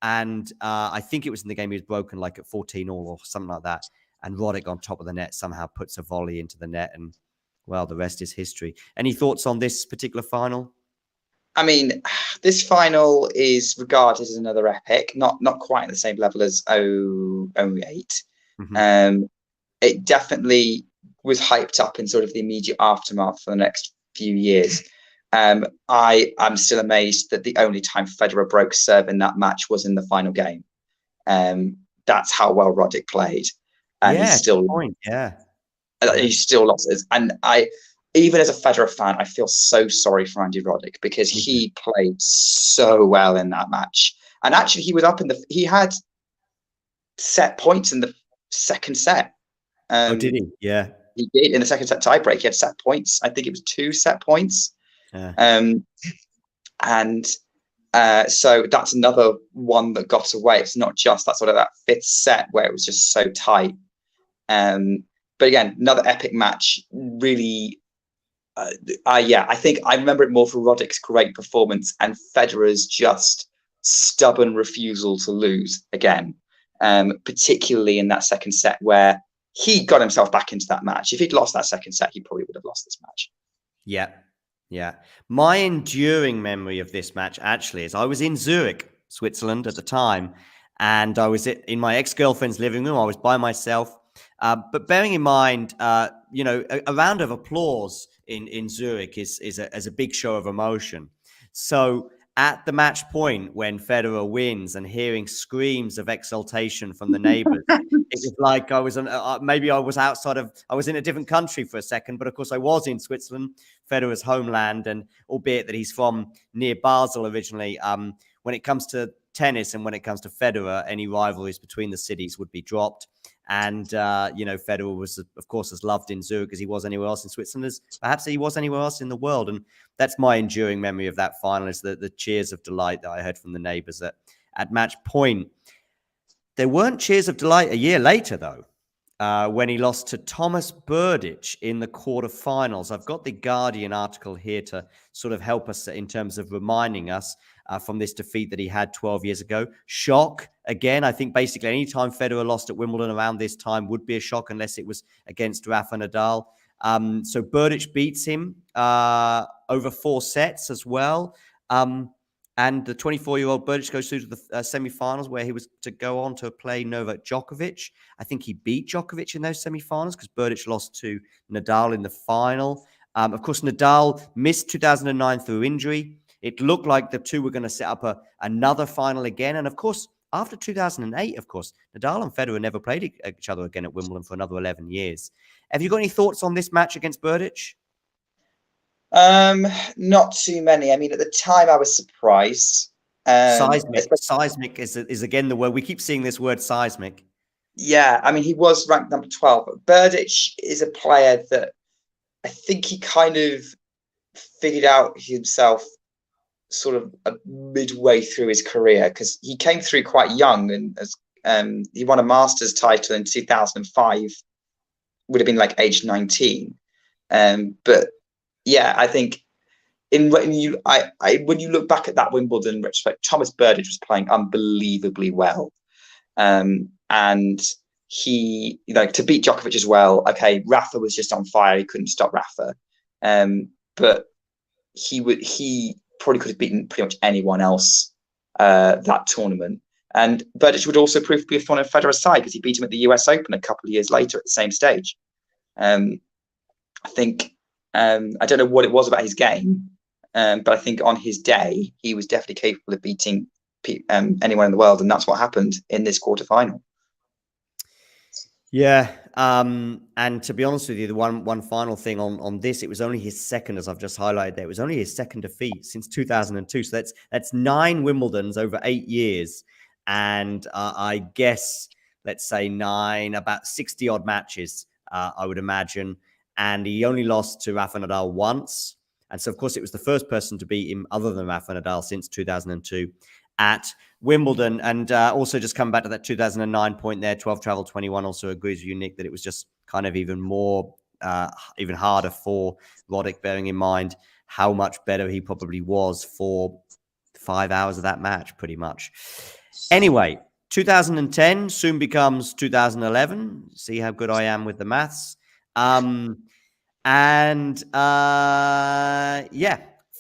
And I think it was in the game he was broken, like at 14-all or something like that. And Roddick on top of the net somehow puts a volley into the net. And, well, the rest is history. Any thoughts on this particular final? I mean, this final is regarded as another epic, not quite at the same level as 08. Mm-hmm. It definitely was hyped up in sort of the immediate aftermath for the next few years. I'm still amazed that the only time Federer broke serve in that match was in the final game. That's how well Roddick played, and he still lost it. And even as a Federer fan, I feel so sorry for Andy Roddick, because he played so well in that match. And actually, he had set points in the second set. Did he? Yeah. He did in the second set tiebreak. He had set points. I think it was 2 set points. Yeah. So that's another one that got away. It's not just that sort of that 5th set where it was just so tight. But again, another epic match. Really, I think I remember it more for Roddick's great performance and Federer's just stubborn refusal to lose again, particularly in that second set where he got himself back into that match. If he'd lost that second set, he probably would have lost this match. Yeah. My enduring memory of this match actually is I was in Zurich, Switzerland at the time, and I was in my ex-girlfriend's living room. I was by myself. But bearing in mind, a round of applause in Zurich is a big show of emotion. So at the match point when Federer wins and hearing screams of exultation from the neighbors, it was like I was maybe I was I was in a different country for a second, but of course I was in Switzerland, Federer's homeland, and albeit that he's from near Basel originally, when it comes to tennis and when it comes to Federer, any rivalries between the cities would be dropped. And, Federer was, of course, as loved in Zurich as he was anywhere else in Switzerland, as perhaps he was anywhere else in the world. And that's my enduring memory of that final, is the cheers of delight that I heard from the neighbors at match point. There weren't cheers of delight a year later, though, when he lost to Thomas Berdych in the quarterfinals. I've got the Guardian article here to sort of help us in terms of reminding us from this defeat that he had 12 years ago. Shock. Again, I think basically any time Federer lost at Wimbledon around this time would be a shock unless it was against Rafa Nadal. So Berdych beats him over 4 sets as well. And the 24-year-old Berdych goes through to the semi-finals, where he was to go on to play Novak Djokovic. I think he beat Djokovic in those semi-finals because Berdych lost to Nadal in the final. Of course, Nadal missed 2009 through injury. It looked like the two were going to set up another final again. And of course, after 2008, of course, Nadal and Federer never played each other again at Wimbledon for another 11 years. Have you got any thoughts on this match against Berdych? Not too many. I mean, at the time, I was surprised. Seismic is again the word. We keep seeing this word, seismic. Yeah, I mean, he was ranked number 12. But Berdych is a player that I think he kind of figured out himself sort of midway through his career, because he came through quite young, and as he won a Masters title in 2005, would have been like age 19. But yeah, I think when you look back at that Wimbledon retrospect, Thomas Berdych was playing unbelievably well, and he, to beat Djokovic as well. Okay, Rafa was just on fire; he couldn't stop Rafa, but he probably could have beaten pretty much anyone else that tournament. And Berdych would also prove to be a thorn in Federer's side, because he beat him at the US Open a couple of years later at the same stage. I think, I don't know what it was about his game, but I think on his day, he was definitely capable of beating anyone in the world. And that's what happened in this quarterfinal. Yeah. And to be honest with you, the one final thing on this, it was only his second, as I've just highlighted there. It was only his second defeat since 2002. So that's 9 Wimbledons over 8 years. And I guess, let's say about 60 odd matches, I would imagine. And he only lost to Rafa Nadal once. And so, of course, it was the first person to beat him other than Rafa Nadal since 2002 at Wimbledon. And also, just coming back to that 2009 point there, 12 travel 21, also agrees with you, Nick, that it was just kind of even harder for Roddick, bearing in mind how much better he probably was for 5 hours of that match, pretty much. Anyway, 2010 soon becomes 2011. See how good I am with the maths. Federer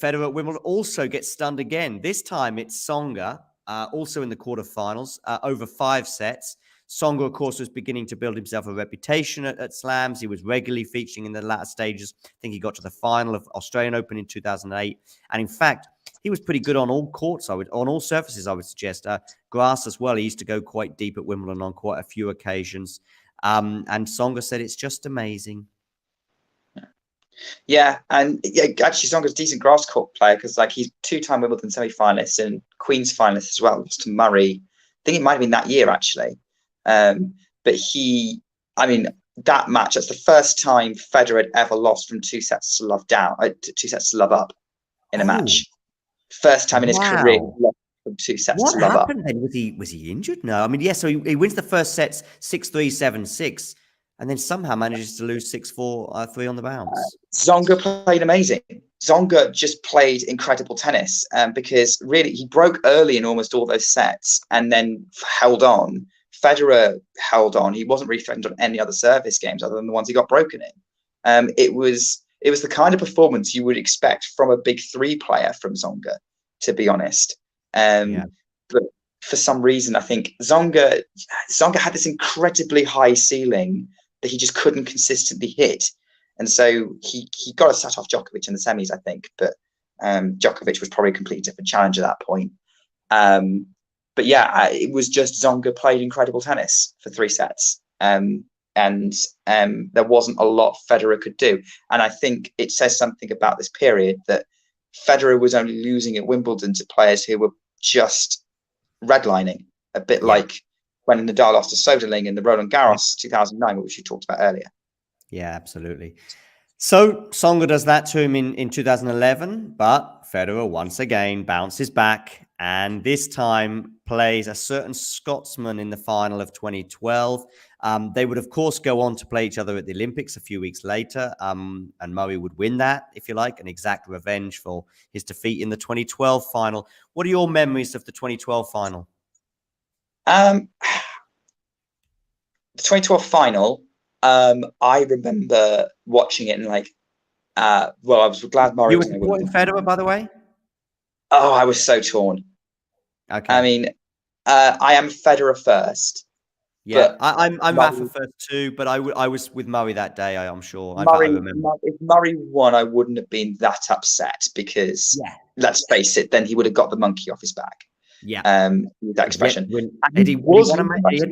at Wimbledon also gets stunned again. This time it's Tsonga, also in the quarterfinals, over 5 sets. Tsonga, of course, was beginning to build himself a reputation at slams. He was regularly featuring in the latter stages. I think he got to the final of Australian Open in 2008. And in fact, he was pretty good on all courts, on all surfaces, I would suggest. Grass as well. He used to go quite deep at Wimbledon on quite a few occasions. And Tsonga said it's just amazing. Yeah, and actually, Tsonga's a decent grass court player, because he's 2-time Wimbledon semi-finalist and Queen's finalist as well. Lost to Murray. I think it might have been that year actually. But that match, that's the first time Federer had ever lost from 2 sets to love down, 2 sets to love up in a match. First time in his career lost from 2 sets to love up. What happened then? Was he injured? No, so he wins the first sets 6-3, 7-6. And then somehow manages to lose 6-4, 3 on the bounce. Tsonga played amazing. Tsonga just played incredible tennis, because really he broke early in almost all those sets and then held on. Federer held on. He wasn't really threatened on any other service games other than the ones he got broken in. It was the kind of performance you would expect from a big 3 player from Tsonga, to be honest. But for some reason, I think Tsonga had this incredibly high ceiling that he just couldn't consistently hit. And so he got a set off Djokovic in the semis, I think. But Djokovic was probably a completely different challenge at that point. But yeah, it was just Tsonga played incredible tennis for 3 sets. And there wasn't a lot Federer could do. And I think it says something about this period that Federer was only losing at Wimbledon to players who were just redlining, a bit like when Nadal lost to Soderling in the Roland Garros 2009, which you talked about earlier. Yeah, absolutely. So Tsonga does that to him in 2011, but Federer once again bounces back and this time plays a certain Scotsman in the final of 2012. They would, of course, go on to play each other at the Olympics a few weeks later, and Murray would win that, if you like, and exact revenge for his defeat in the 2012 final. What are your memories of the 2012 final? The 2012 final, I remember watching it and I was glad Murray was supporting Federer, by the way? Oh, I was so torn. Okay. I mean, I am Federer first. Yeah, I'm Rafa first too, but I was with Murray that day, I'm sure. I remember. If Murray won, I wouldn't have been that upset because, let's face it, then he would have got the monkey off his back. Yeah. That expression. He hadn't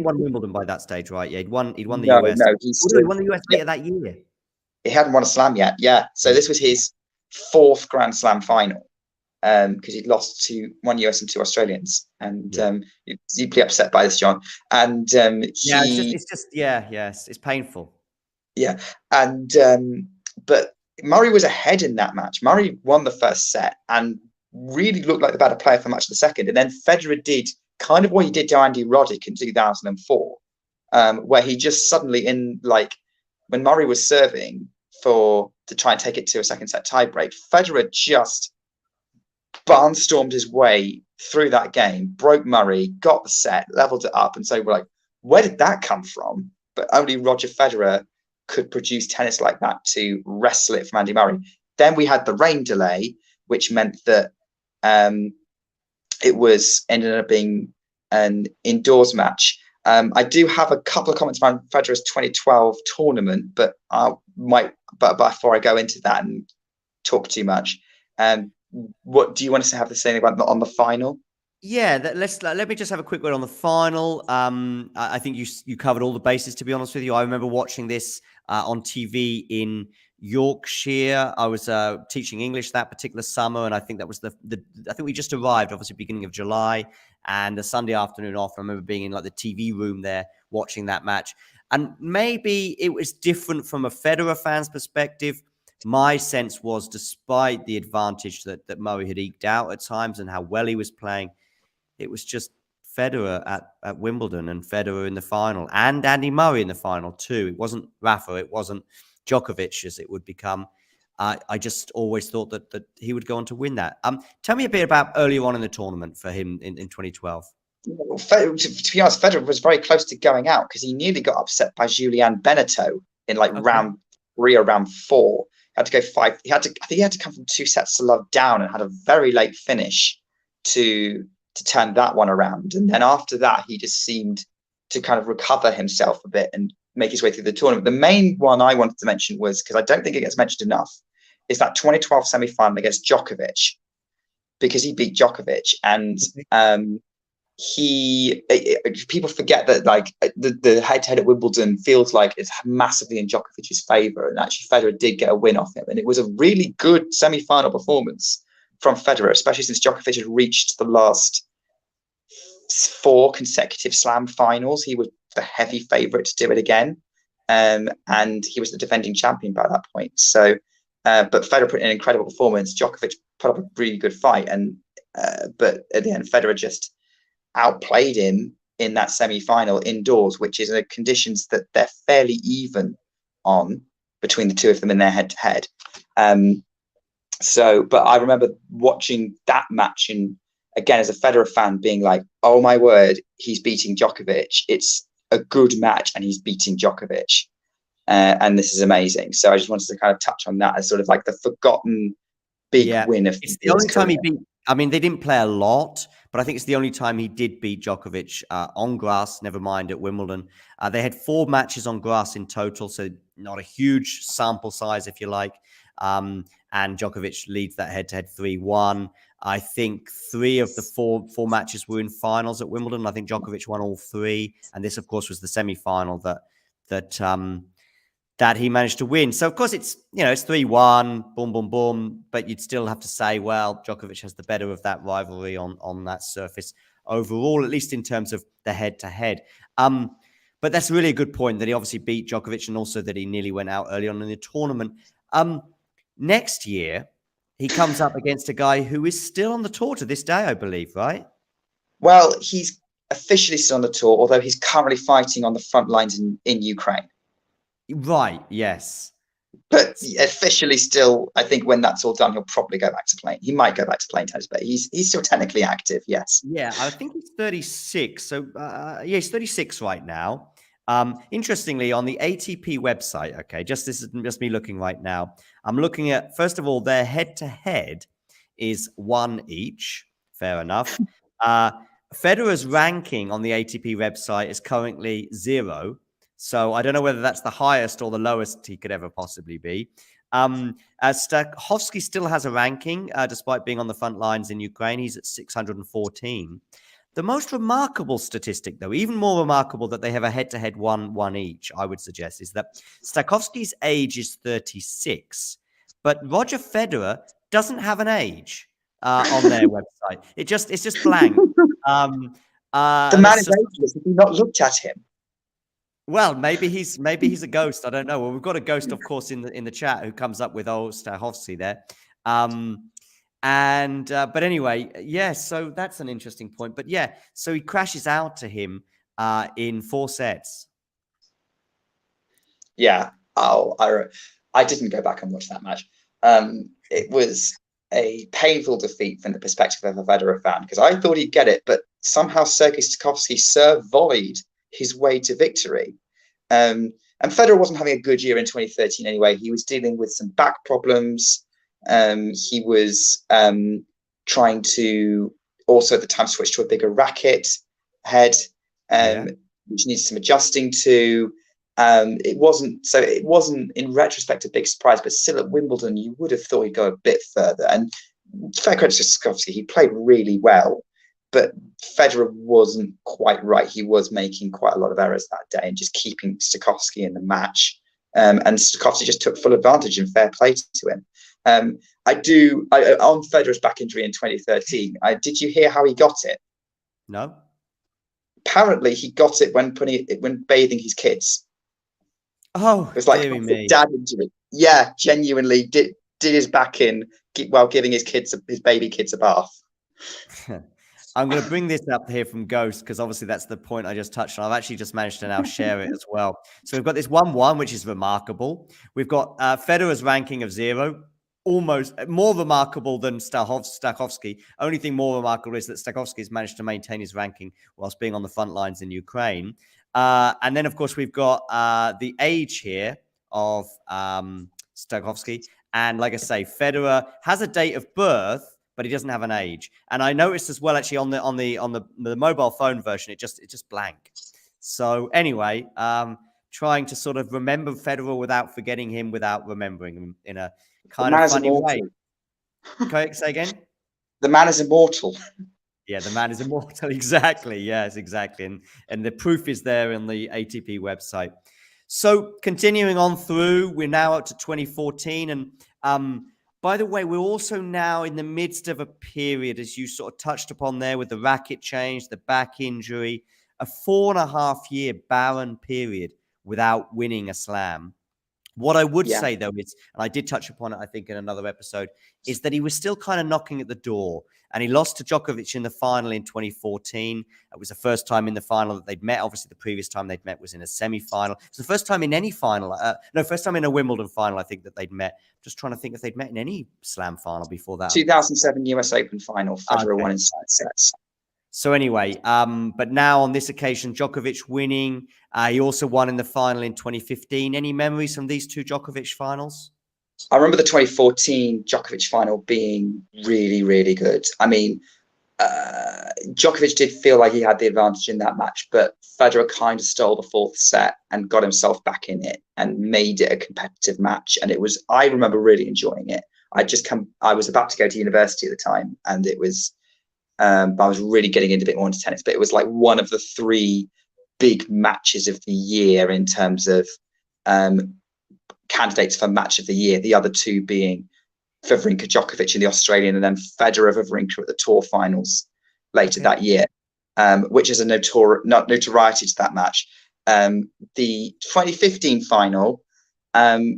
won Wimbledon by that stage, right? Yeah, he'd won the US. No, he won the US later that year. He hadn't won a slam yet. Yeah. So this was his 4th Grand Slam final. Because he'd lost to 1 US and 2 Australians, and he's deeply upset by this, John. And it's painful. Yeah, and but Murray was ahead in that match. Murray won the first set and really looked like the better player for much of the second. And then Federer did kind of what he did to Andy Roddick in 2004, where he just suddenly when Murray was serving to try and take it to a second set tiebreak, Federer just barnstormed his way through that game, broke Murray, got the set, leveled it up, and so we're like, where did that come from? But only Roger Federer could produce tennis like that to wrestle it from Andy Murray. Then we had the rain delay, which meant that it ended up being an indoors match. I do have a couple of comments around Federer's 2012 tournament, but before I go into that and talk too much, what do you want to have to say about on the final? Yeah, let me just have a quick word on the final. I think you covered all the bases, to be honest with you. I remember watching this on TV in Yorkshire. I was teaching English that particular summer, and I think that was I think we just arrived, obviously, beginning of July, and a Sunday afternoon off. I remember being in the TV room there watching that match, and maybe it was different from a Federer fan's perspective. My sense was, despite the advantage that Murray had eked out at times and how well he was playing, it was just Federer at Wimbledon and Federer in the final, and Andy Murray in the final too. It wasn't Rafa, it wasn't Djokovic as it would become. I just always thought that he would go on to win that. Tell me a bit about earlier on in the tournament for him in 2012. To be honest, Federer was very close to going out because he nearly got upset by Julian Benneteau in round 3 or round 4. Had to go 5. I think he had to come from 2 sets to love down and had a very late finish to turn that one around. And then after that, he just seemed to kind of recover himself a bit and make his way through the tournament. The main one I wanted to mention was, because I don't think it gets mentioned enough, is that 2012 semi-final against Djokovic, because he beat Djokovic. And people forget that the head-to-head at Wimbledon feels like it's massively in Djokovic's favor, and actually Federer did get a win off him, and it was a really good semi-final performance from Federer, especially since Djokovic had reached the last 4 consecutive slam finals. He was the heavy favorite to do it again, and he was the defending champion by that point. So but Federer put in an incredible performance. Djokovic put up a really good fight, and but at the end Federer just outplayed him in that semi-final indoors, which is in conditions that they're fairly even on between the two of them in their head-to-head. But I remember watching that match, and again, as a Federer fan, being like, oh my word, he's beating Djokovic. It's a good match and he's beating Djokovic. And this is amazing. So I just wanted to kind of touch on that as sort of like the forgotten big win of it's the only time he beat. I mean, they didn't play a lot, but I think it's the only time he did beat Djokovic on grass, never mind at Wimbledon. They had 4 matches on grass in total, so not a huge sample size, if you like. and Djokovic leads that head-to-head 3-1. I think 3 of the four matches were in finals at Wimbledon. I think Djokovic won all 3, and this, of course, was the semi-final that he managed to win. So, of course, it's 3-1, boom, boom, boom, but you'd still have to say, well, Djokovic has the better of that rivalry on that surface overall, at least in terms of the head-to-head. But that's really a good point that he obviously beat Djokovic and also that he nearly went out early on in the tournament. Next year, he comes up against a guy who is still on the tour to this day, I believe, right? Well, he's officially still on the tour, although he's currently fighting on the front lines in Ukraine. Right, yes. But officially still, I think when that's all done, he'll probably go back to playing. He might go back to playing tennis, but he's still technically active, yes. Yeah, I think he's 36. So, he's 36 right now. Interestingly, on the ATP website, okay, this is just me looking right now. I'm looking at, first of all, their head-to-head is 1 each. Fair enough. Federer's ranking on the ATP website is currently 0. So I don't know whether that's the highest or the lowest he could ever possibly be. Stakhovsky still has a ranking, despite being on the front lines in Ukraine. He's at 614. The most remarkable statistic, though, even more remarkable that they have a head-to-head 1 each, I would suggest, is that Stakhovsky's age is 36, but Roger Federer doesn't have an age on their website. It's just blank. The man is ageless. Have you not looked at him? Well, maybe he's a ghost. I don't know. Well, we've got a ghost, of course, in the chat who comes up with old Stakhovsky there. But anyway, yeah, so that's an interesting point. But yeah, so he crashes out to him in 4 sets. Yeah. I didn't go back and watch that match. It was a painful defeat from the perspective of a Federer fan, because I thought he'd get it, but somehow Sergei Stakhovsky serve-volleyed his way to victory. And Federer wasn't having a good year in 2013 anyway. He was dealing with some back problems. He was trying to also at the time switch to a bigger racket head, which needs some adjusting to. It wasn't in retrospect a big surprise, but still at Wimbledon, you would have thought he'd go a bit further. And fair credit to Stakhovsky, he played really well, but Federer wasn't quite right. He was making quite a lot of errors that day and just keeping Stakhovsky in the match. And Stakhovsky just took full advantage and fair play to him. On Federer's back injury in 2013, did you hear how he got it? No. Apparently, he got it when bathing his kids. Oh, it was like a dad injury. Yeah, genuinely did his back in while giving his baby kids a bath. I'm going to bring this up here from Ghost, because obviously that's the point I just touched on. I've actually just managed to now share it as well. So we've got this 1-1, which is remarkable. We've got Federer's ranking of 0, almost more remarkable than Stakhovsky. Only thing more remarkable is that Stakhovsky has managed to maintain his ranking whilst being on the front lines in Ukraine. And then, of course, we've got the age here of Stakhovsky. And like I say, Federer has a date of birth, but he doesn't have an age. And I noticed as well, actually, on the mobile phone version, it's just blank. So anyway, trying to sort of remember Federer without forgetting him, without remembering him in a kind of funny way. Okay, say again? The man is immortal. Yeah, the man is immortal. Exactly. Yes, exactly. And the proof is there on the ATP website. So continuing on through, we're now up to 2014. And by the way, we're also now in the midst of a period, as you sort of touched upon there, with the racket change, the back injury, a 4.5-year barren period without winning a slam. What I would say, though, is, and I did touch upon it, I think, in another episode, is that he was still kind of knocking at the door. And he lost to Djokovic in the final in 2014. It was the first time in the final that they'd met. Obviously, the previous time they'd met was in a semi-final. It's the first time in any final. First time in a Wimbledon final, I think, that they'd met. Just trying to think if they'd met in any slam final before that. 2007 US Open final. Federer won in 6 sets. So anyway, but now on this occasion, Djokovic winning. He also won in the final in 2015. Any memories from these 2 Djokovic finals? I remember the 2014 Djokovic final being really, really good. I mean, Djokovic did feel like he had the advantage in that match, but Federer kind of stole the fourth set and got himself back in it and made it a competitive match. And I remember really enjoying it. I was about to go to university at the time, and it was, I was really getting into a bit more into tennis, but it was like one of the 3 big matches of the year in terms of candidates for match of the year. The other 2 being Wawrinka Djokovic in the Australian, and then Federer Wawrinka at the Tour finals later that year, which is a notoriety to that match. The 2015 final, I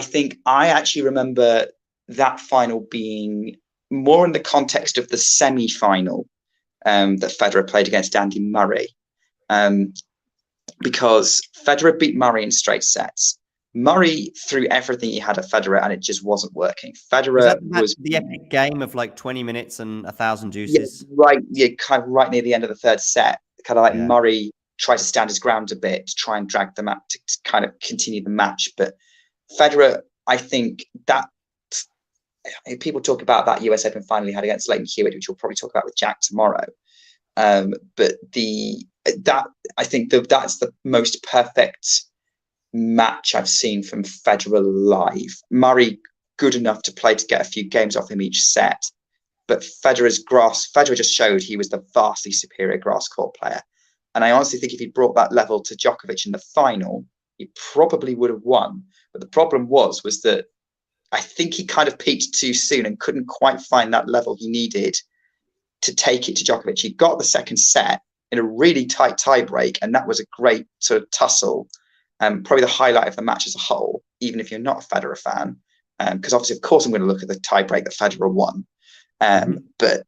think I actually remember that final being more in the context of the semi-final that Federer played against Andy Murray, because Federer beat Murray in straight sets. Murray threw everything he had at Federer, and it just wasn't working. Federer was the epic game of like 20 minutes and 1,000 deuces. Kind of right near the end of the third set. Kind of like Murray tried to stand his ground a bit to try and drag them up to kind of continue the match. But Federer, I think that people talk about that US Open final he had against Leighton Hewitt, which we'll probably talk about with Jack tomorrow. But I think that's the most perfect match I've seen from Federer live. Murray good enough to play to get a few games off him each set, but Federer just showed he was the vastly superior grass court player. And I honestly think if he brought that level to Djokovic in the final, he probably would have won. But the problem was that I think he kind of peaked too soon and couldn't quite find that level he needed to take it to Djokovic. He got the second set in a really tight tiebreak, and that was a great sort of tussle. Probably the highlight of the match as a whole, even if you're not a Federer fan, because obviously, of course, I'm going to look at the tiebreak that Federer won. But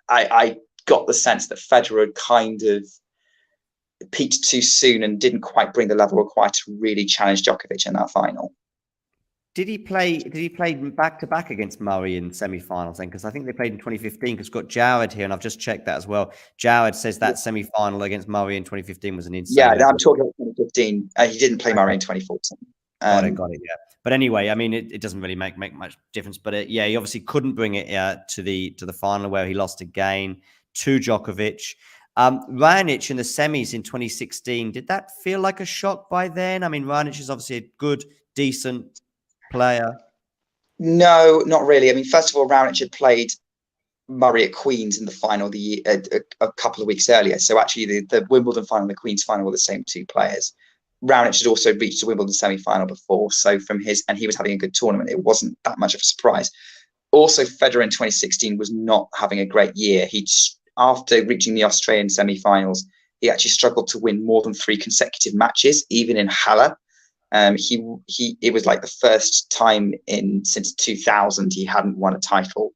I got the sense that Federer kind of peaked too soon and didn't quite bring the level required to really challenge Djokovic in that final. Did he play back to back against Murray in semi-finals then? Because I think they played in 2015. Because got Jared here, and I've just checked that as well. Jared says that semi-final against Murray in 2015 was an insane. Yeah, I'm talking about 2015. He didn't play Murray in 2014. Got it. Yeah, but anyway, I mean, it doesn't really make much difference. But he obviously couldn't bring it to the final where he lost again to Djokovic. Raonic in the semis in 2016. Did that feel like a shock by then? I mean, Raonic is obviously a good, decent player. No, not really. I mean, first of all, Raonic had played Murray at Queen's in the final a couple of weeks earlier. So actually, the Wimbledon final and the Queen's final were the same 2 players. Raonic had also reached the Wimbledon semi-final before, so and he was having a good tournament. It wasn't that much of a surprise. Also, Federer in 2016 was not having a great year. After reaching the Australian semi-finals, he actually struggled to win more than 3 consecutive matches, even in Halle. It was like the first time since 2000 he hadn't won a title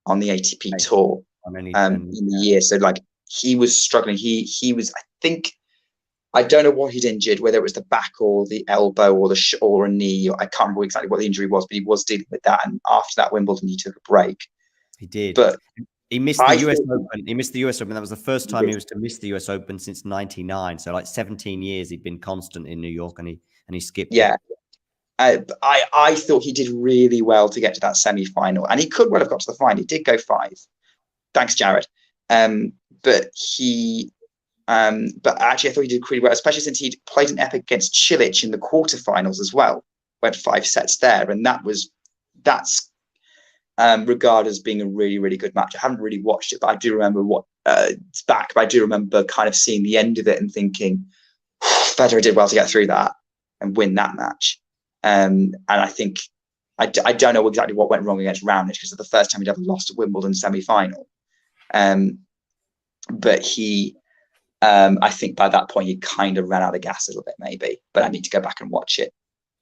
on the ATP tour in the year. So like he was struggling. He was, I think, I don't know what he'd injured, whether it was the back or the elbow or a knee. I can't remember exactly what the injury was, but he was dealing with that. And after that Wimbledon, he took a break. He did. But he missed the US Open. He missed the US Open. That was the first time he was to miss the US Open since '99. So like 17 years he'd been constant in New York, and he skipped. Yeah. I thought he did really well to get to that semi-final, and he could well have got to the final. He did go 5. Thanks, Jared. But actually, I thought he did pretty well, especially since he'd played an epic against Cilic in the quarterfinals as well. Went 5 sets there, and that's regarded as being a really, really good match. I haven't really watched it, but I do remember it's back. But I do remember kind of seeing the end of it and thinking, Federer did well to get through that and win that match. And I think I don't know exactly what went wrong against Raonic, because it's the first time he'd ever lost a Wimbledon semi-final. But he, I think by that point he kind of ran out of gas a little bit, maybe. But I need to go back and watch it.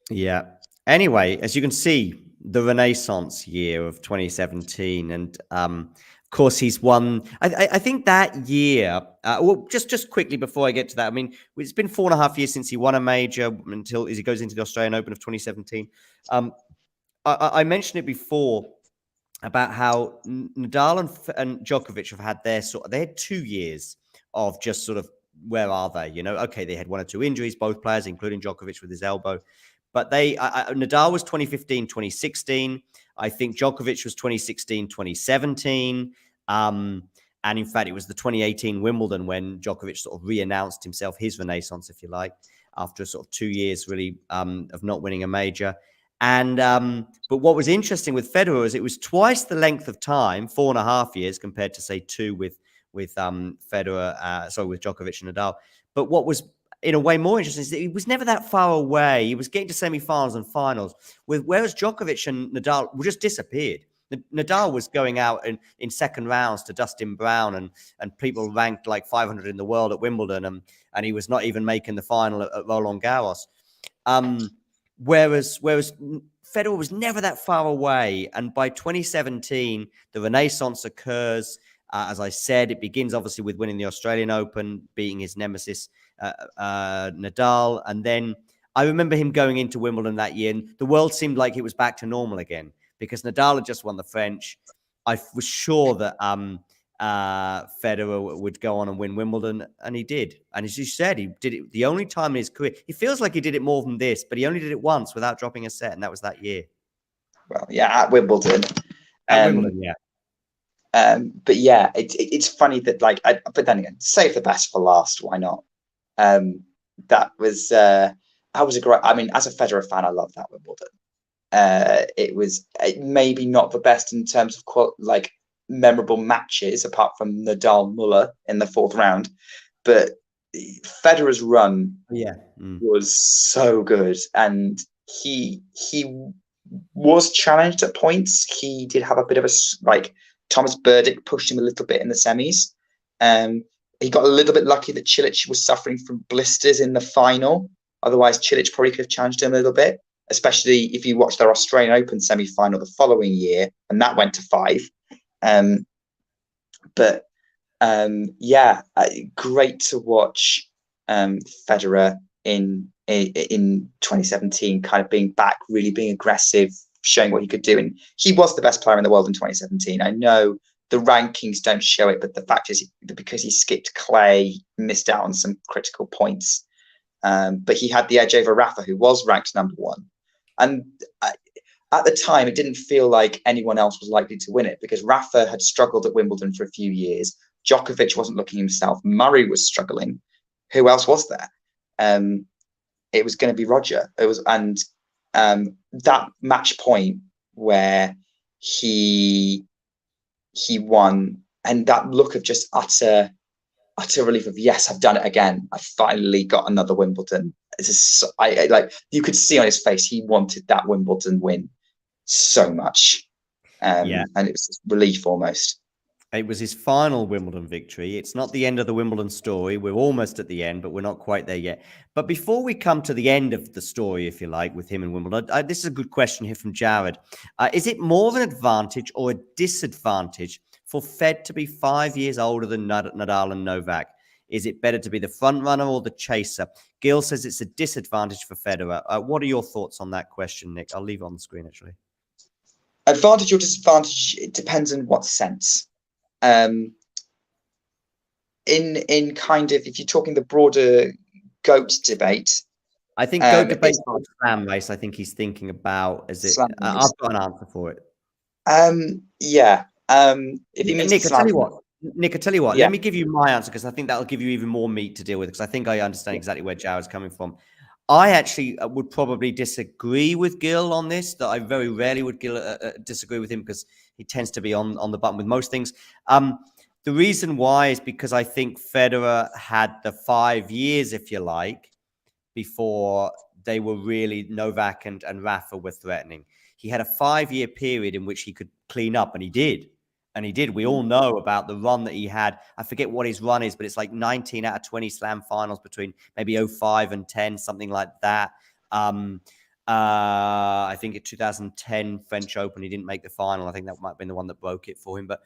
Yeah. Anyway, as you can see, the Renaissance year of 2017, and of course he's won. I think that year. Well, just quickly before I get to that, I mean, it's been 4.5 years since he won a major until he goes into the Australian Open of 2017. I mentioned it before about how Nadal and Djokovic have had they had 2 years of just sort of, where are they? You know, okay, they had 1 or 2 injuries, both players, including Djokovic with his elbow. But Nadal was 2015, 2016. I think Djokovic was 2016, 2017. And in fact, it was the 2018 Wimbledon when Djokovic sort of re-announced himself, his renaissance, if you like, after sort of 2 years really of not winning a major. And but what was interesting with Federer is it was twice the length of time, 4.5 years, compared to say 2 with Federer, with Djokovic and Nadal. But what was in a way more interesting is that he was never that far away. He was getting to semi-finals and finals, whereas Djokovic and Nadal just disappeared. Nadal was going out in second rounds to Dustin Brown and people ranked like 500 in the world at Wimbledon, and he was not even making the final at Roland Garros. Whereas Federer was never that far away. And by 2017, the renaissance occurs. As I said, it begins obviously with winning the Australian Open, beating his nemesis, Nadal. And then I remember him going into Wimbledon that year, and the world seemed like it was back to normal again because Nadal had just won the French. I was sure that Federer would go on and win Wimbledon, and he did. And as you said, he did it the only time in his career. He feels like he did it more than this, but he only did it once without dropping a set, and that was that year. Well, yeah, at Wimbledon. Wimbledon, yeah. But yeah, it's funny that but then again, save the best for last. Why not? That was a great. I mean, as a Federer fan, I love that Wimbledon. It was maybe not the best in terms of memorable matches, apart from Nadal Muller in the 4th round, but Federer's run was so good, and he was challenged at points. He did have a bit of a Thomas Burdick pushed him a little bit in the semis. He got a little bit lucky that Cilic was suffering from blisters in the final. Otherwise, Cilic probably could have challenged him a little bit, especially if you watch their Australian Open semi-final the following year, and that went to 5. Great to watch Federer in 2017, kind of being back, really being aggressive, showing what he could do. And he was the best player in the world in 2017. I know the rankings don't show it, but the fact is because he skipped clay, missed out on some critical points. But he had the edge over Rafa, who was ranked number 1. And at the time, it didn't feel like anyone else was likely to win it because Rafa had struggled at Wimbledon for a few years. Djokovic wasn't looking himself. Murray was struggling. Who else was there? It was going to be Roger. That match point where he won, and that look of just utter relief of, yes, I've done it again. I finally got another Wimbledon. You could see on his face he wanted that Wimbledon win so much, and it was relief almost. It was his final Wimbledon victory. It's not the end of the Wimbledon story. We're almost at the end, but we're not quite there yet. But before we come to the end of the story, if you like, with him and Wimbledon, this is a good question here from Jared. Is it more of an advantage or a disadvantage for Fed to be 5 years older than Nadal and Novak? Is it better to be the front runner or the chaser? Gil says it's a disadvantage for Federer. What are your thoughts on that question, Nick? I'll leave it on the screen, actually. Advantage or disadvantage, it depends in what sense. In kind of, if you're talking the broader GOAT debate, I think GOAT debate is not a slam race. I think he's thinking about I've got an answer for it. If he means Nick, I tell you what. Let me give you my answer because I think that'll give you even more meat to deal with because I think I understand exactly where Jared's coming from. I actually would probably disagree with Gil on this. That I very rarely would disagree with him because he tends to be on the button with most things. The reason why is because I think Federer had the 5 years, if you like, before they were really Novak and Rafa were threatening. He had a 5-year period in which he could clean up, and he did. And he did. We all know about the run that he had. I forget what his run is, but it's like 19 out of 20 slam finals between maybe 05 and 10, something like that. I think in 2010 French Open, he didn't make the final. I think that might have been the one that broke it for him. But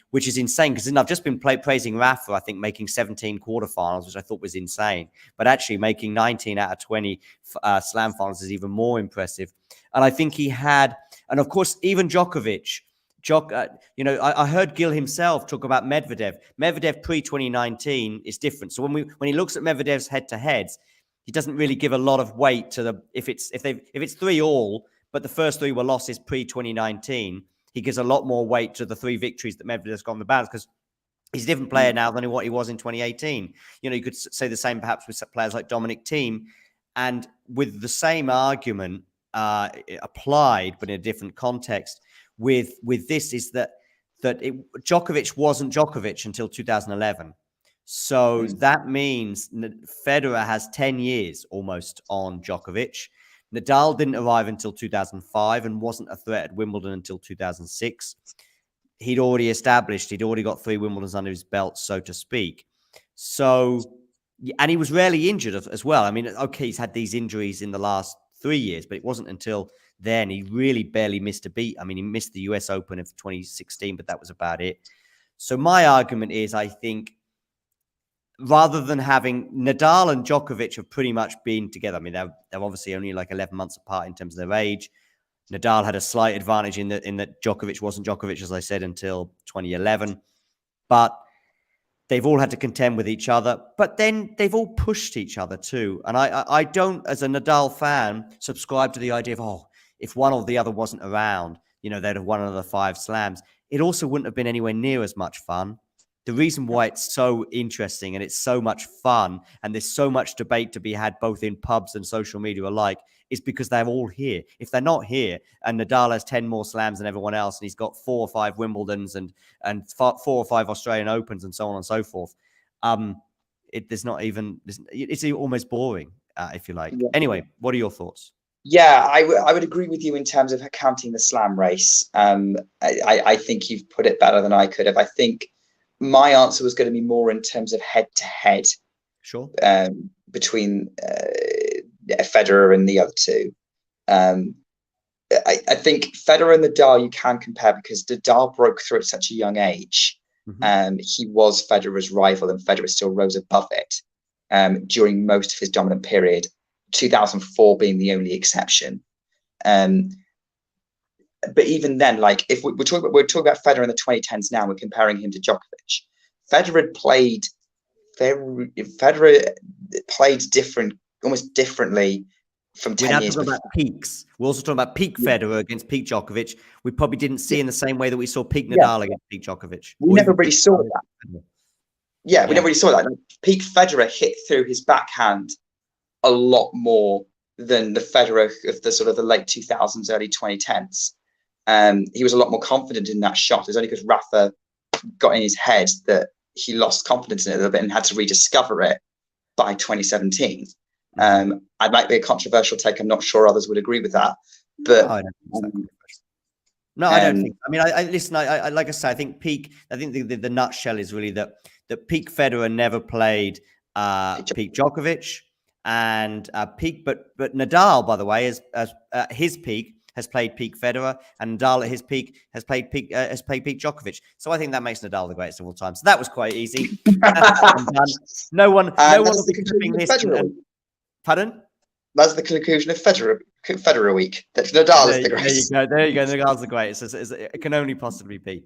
which is insane because I've just been praising Rafa, I think, making 17 quarterfinals, which I thought was insane. But actually making 19 out of 20 slam finals is even more impressive. And I think he had, and of course, even Djokovic. I heard Gil himself talk about Medvedev. Medvedev pre-2019 is different. So when he looks at Medvedev's head-to-heads, he doesn't really give a lot of weight to the if it's 3-all, but the first 3 were losses pre-2019. He gives a lot more weight to the 3 victories that Medvedev's got on the balance because he's a different player now than what he was in 2018. You know, you could say the same perhaps with players like Dominic Thiem, and with the same argument applied, but in a different context. With this is that Djokovic wasn't Djokovic until 2011. So that means Federer has 10 years almost on Djokovic. Nadal didn't arrive until 2005 and wasn't a threat at Wimbledon until 2006. He'd already got 3 Wimbledons under his belt, so to speak. So, and he was rarely injured as well. I mean, okay, he's had these injuries in the last 3 years, but it wasn't until then he really barely missed a beat. I mean, he missed the US Open of 2016, but that was about it. So my argument is, I think, rather than having Nadal and Djokovic have pretty much been together. I mean, they're obviously only like 11 months apart in terms of their age. Nadal had a slight advantage in that Djokovic wasn't Djokovic, as I said, until 2011. But they've all had to contend with each other. But then they've all pushed each other too. And I don't, as a Nadal fan, subscribe to the idea of, if one or the other wasn't around, you know, they'd have won another 5 slams. It also wouldn't have been anywhere near as much fun. The reason why it's so interesting and it's so much fun and there's so much debate to be had both in pubs and social media alike is because they're all here. If they're not here and Nadal has 10 more slams than everyone else and he's got 4 or 5 Wimbledons and 4 or 5 Australian Opens and so on and so forth, it's almost boring, if you like. Yeah. Anyway, what are your thoughts? Yeah, I would agree with you in terms of counting the slam race. I think you've put it better than I could have. I think my answer was going to be more in terms of head-to-head. Sure. Between Federer and the other 2. I think Federer and Nadal you can compare because Nadal broke through at such a young age. He was Federer's rival and Federer still rose above it during most of his dominant period, 2004 being the only exception. But even then, like if we're talking about Federer in the 2010s now, we're comparing him to Djokovic. Federer played almost differently from 10 years before. About peaks. We're also talking about peak Federer against peak Djokovic. We probably didn't see in the same way that we saw peak Nadal against peak Djokovic. We never really saw that. We never really saw that. Like, peak Federer hit through his backhand a lot more than the Federer of the sort of the late 2000s, early 2010s. He was a lot more confident in that shot. It's only because Rafa got in his head that he lost confidence in it a little bit and had to rediscover it by 2017. I might be a controversial take. I'm not sure others would agree with that. But I don't think. I mean, I like I said, I think the nutshell is really that peak Federer never played peak Djokovic and but Nadal, by the way, is his peak has played peak Federer, and Nadal at his peak has played peak Djokovic. So I think that makes Nadal the greatest of all time. So that was quite easy. No one will be clipping this. Pardon? That's the conclusion of Federer week. That Nadal is the greatest. There you go. Nadal's the greatest. It can only possibly be.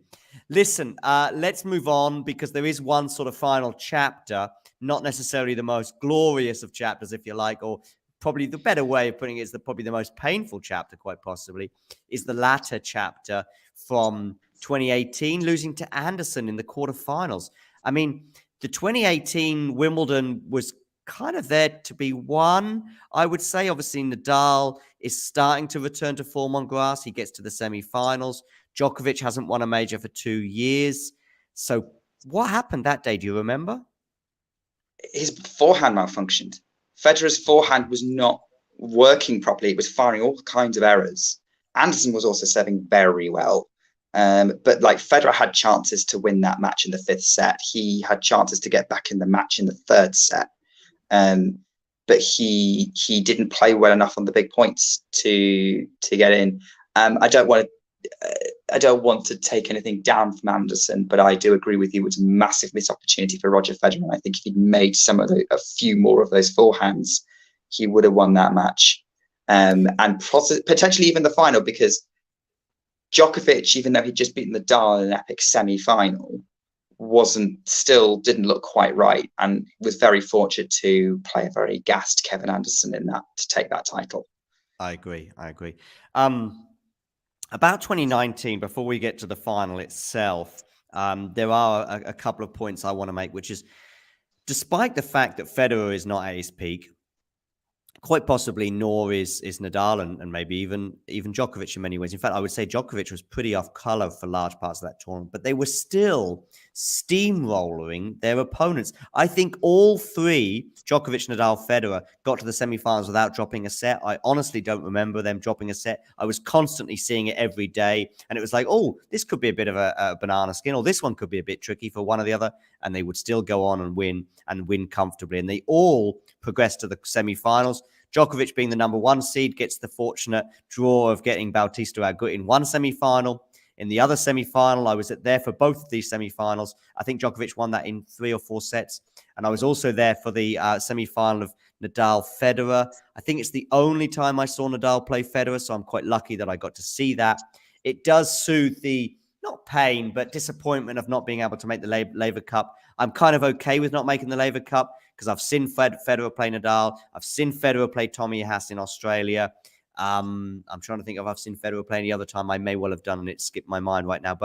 Listen, let's move on because there is one sort of final chapter, not necessarily the most glorious of chapters, if you like, or probably the better way of putting it is probably the most painful chapter, quite possibly, is the latter chapter from 2018, losing to Anderson in the quarterfinals. I mean, the 2018 Wimbledon was kind of there to be won, I would say. Obviously, Nadal is starting to return to form on grass. He gets to the semi-finals. Djokovic hasn't won a major for 2 years. So what happened that day? Do you remember? His forehand malfunctioned. Federer's forehand was not working properly. It was firing all kinds of errors. Anderson was also serving very well. But like Federer had chances to win that match in the 5th set. He had chances to get back in the match in the 3rd set. But he didn't play well enough on the big points to get in. I don't want to take anything down from Anderson, but I do agree with you. It's a massive missed opportunity for Roger Federer. And I think if he'd made a few more of those forehands, he would have won that match. And potentially even the final, because Djokovic, even though he'd just beaten Nadal in an epic semi-final, didn't look quite right, and was very fortunate to play a very gassed Kevin Anderson in that to take that title. I agree. About 2019, before we get to the final itself, there are a couple of points I want to make, which is, despite the fact that Federer is not at his peak, quite possibly nor is Nadal and maybe even Djokovic in many ways. In fact, I would say Djokovic was pretty off color for large parts of that tournament, but they were still steamrolling their opponents. I think all three, Djokovic, Nadal, Federer, got to the semifinals without dropping a set. I honestly don't remember them dropping a set. I was constantly seeing it every day, and it was like, oh, this could be a bit of a banana skin, or this one could be a bit tricky for one or the other, and they would still go on and win comfortably. And they all progressed to the semifinals. Djokovic, being the number one seed, gets the fortunate draw of getting Bautista Agut in one semifinal. In the other semifinal, I was there for both of these semifinals. I think Djokovic won that in 3 or 4 sets. And I was also there for the semifinal of Nadal-Federer. I think it's the only time I saw Nadal play Federer, so I'm quite lucky that I got to see that. It does soothe the, not pain, but disappointment of not being able to make the Laver Cup. I'm kind of okay with not making the Laver Cup, because I've seen Federer play Nadal. I've seen Federer play Tommy Haas in Australia. I'm trying to think if I've seen Federer play any other time. I may well have done, and it skipped my mind right now.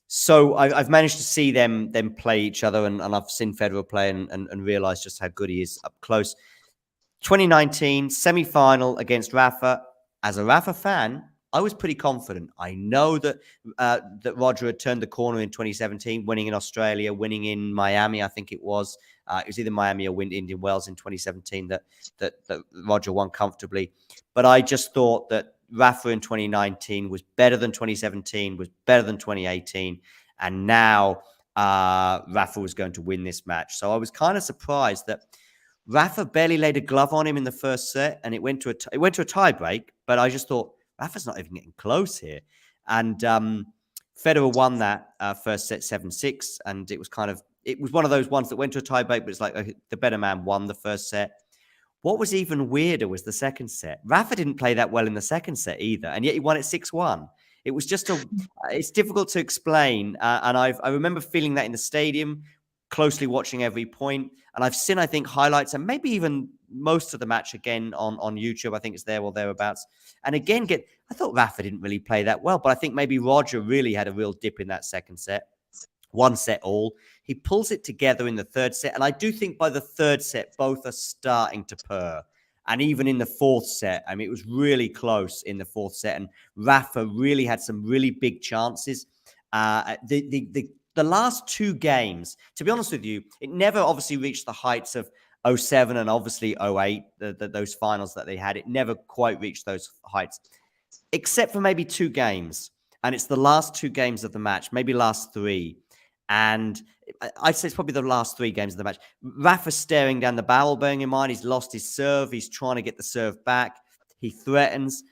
So I've managed to see them play each other, and I've seen Federer play and realized just how good he is up close. 2019 semi-final against Rafa. As a Rafa fan, I was pretty confident. I know that Roger had turned the corner in 2017, winning in Australia, winning in Miami, I think it was. It was either Miami or Indian Wells in 2017 that Roger won comfortably. But I just thought that Rafa in 2019 was better than 2017, was better than 2018. And now Rafa was going to win this match. So I was kind of surprised that Rafa barely laid a glove on him in the first set, and it went to a tie break. But I just thought, Rafa's not even getting close here. And Federer won that first set 7-6. And it was one of those ones that went to a tie break, but it's like the better man won the first set. What was even weirder was the second set. Rafa didn't play that well in the second set either, and yet he won it 6-1. It was just it's difficult to explain. And I remember feeling that in the stadium, closely watching every point. And I've seen, I think, highlights and maybe even most of the match again on YouTube. I think it's there or thereabouts. And again, I thought Rafa didn't really play that well, but I think maybe Roger really had a real dip in that second set. 1 set all. He pulls it together in the third set. And I do think by the third set, both are starting to purr. And even in the fourth set, I mean, it was really close in the fourth set. And Rafa really had some really big chances. The last 2 games, to be honest with you, it never obviously reached the heights of 07 and obviously 08, those finals that they had. It never quite reached those heights, except for maybe 2 games. And it's the last 2 games of the match, maybe last 3. And I'd say it's probably the last 3 games of the match. Rafa's staring down the barrel, bearing in mind he's lost his serve. He's trying to get the serve back. He threatens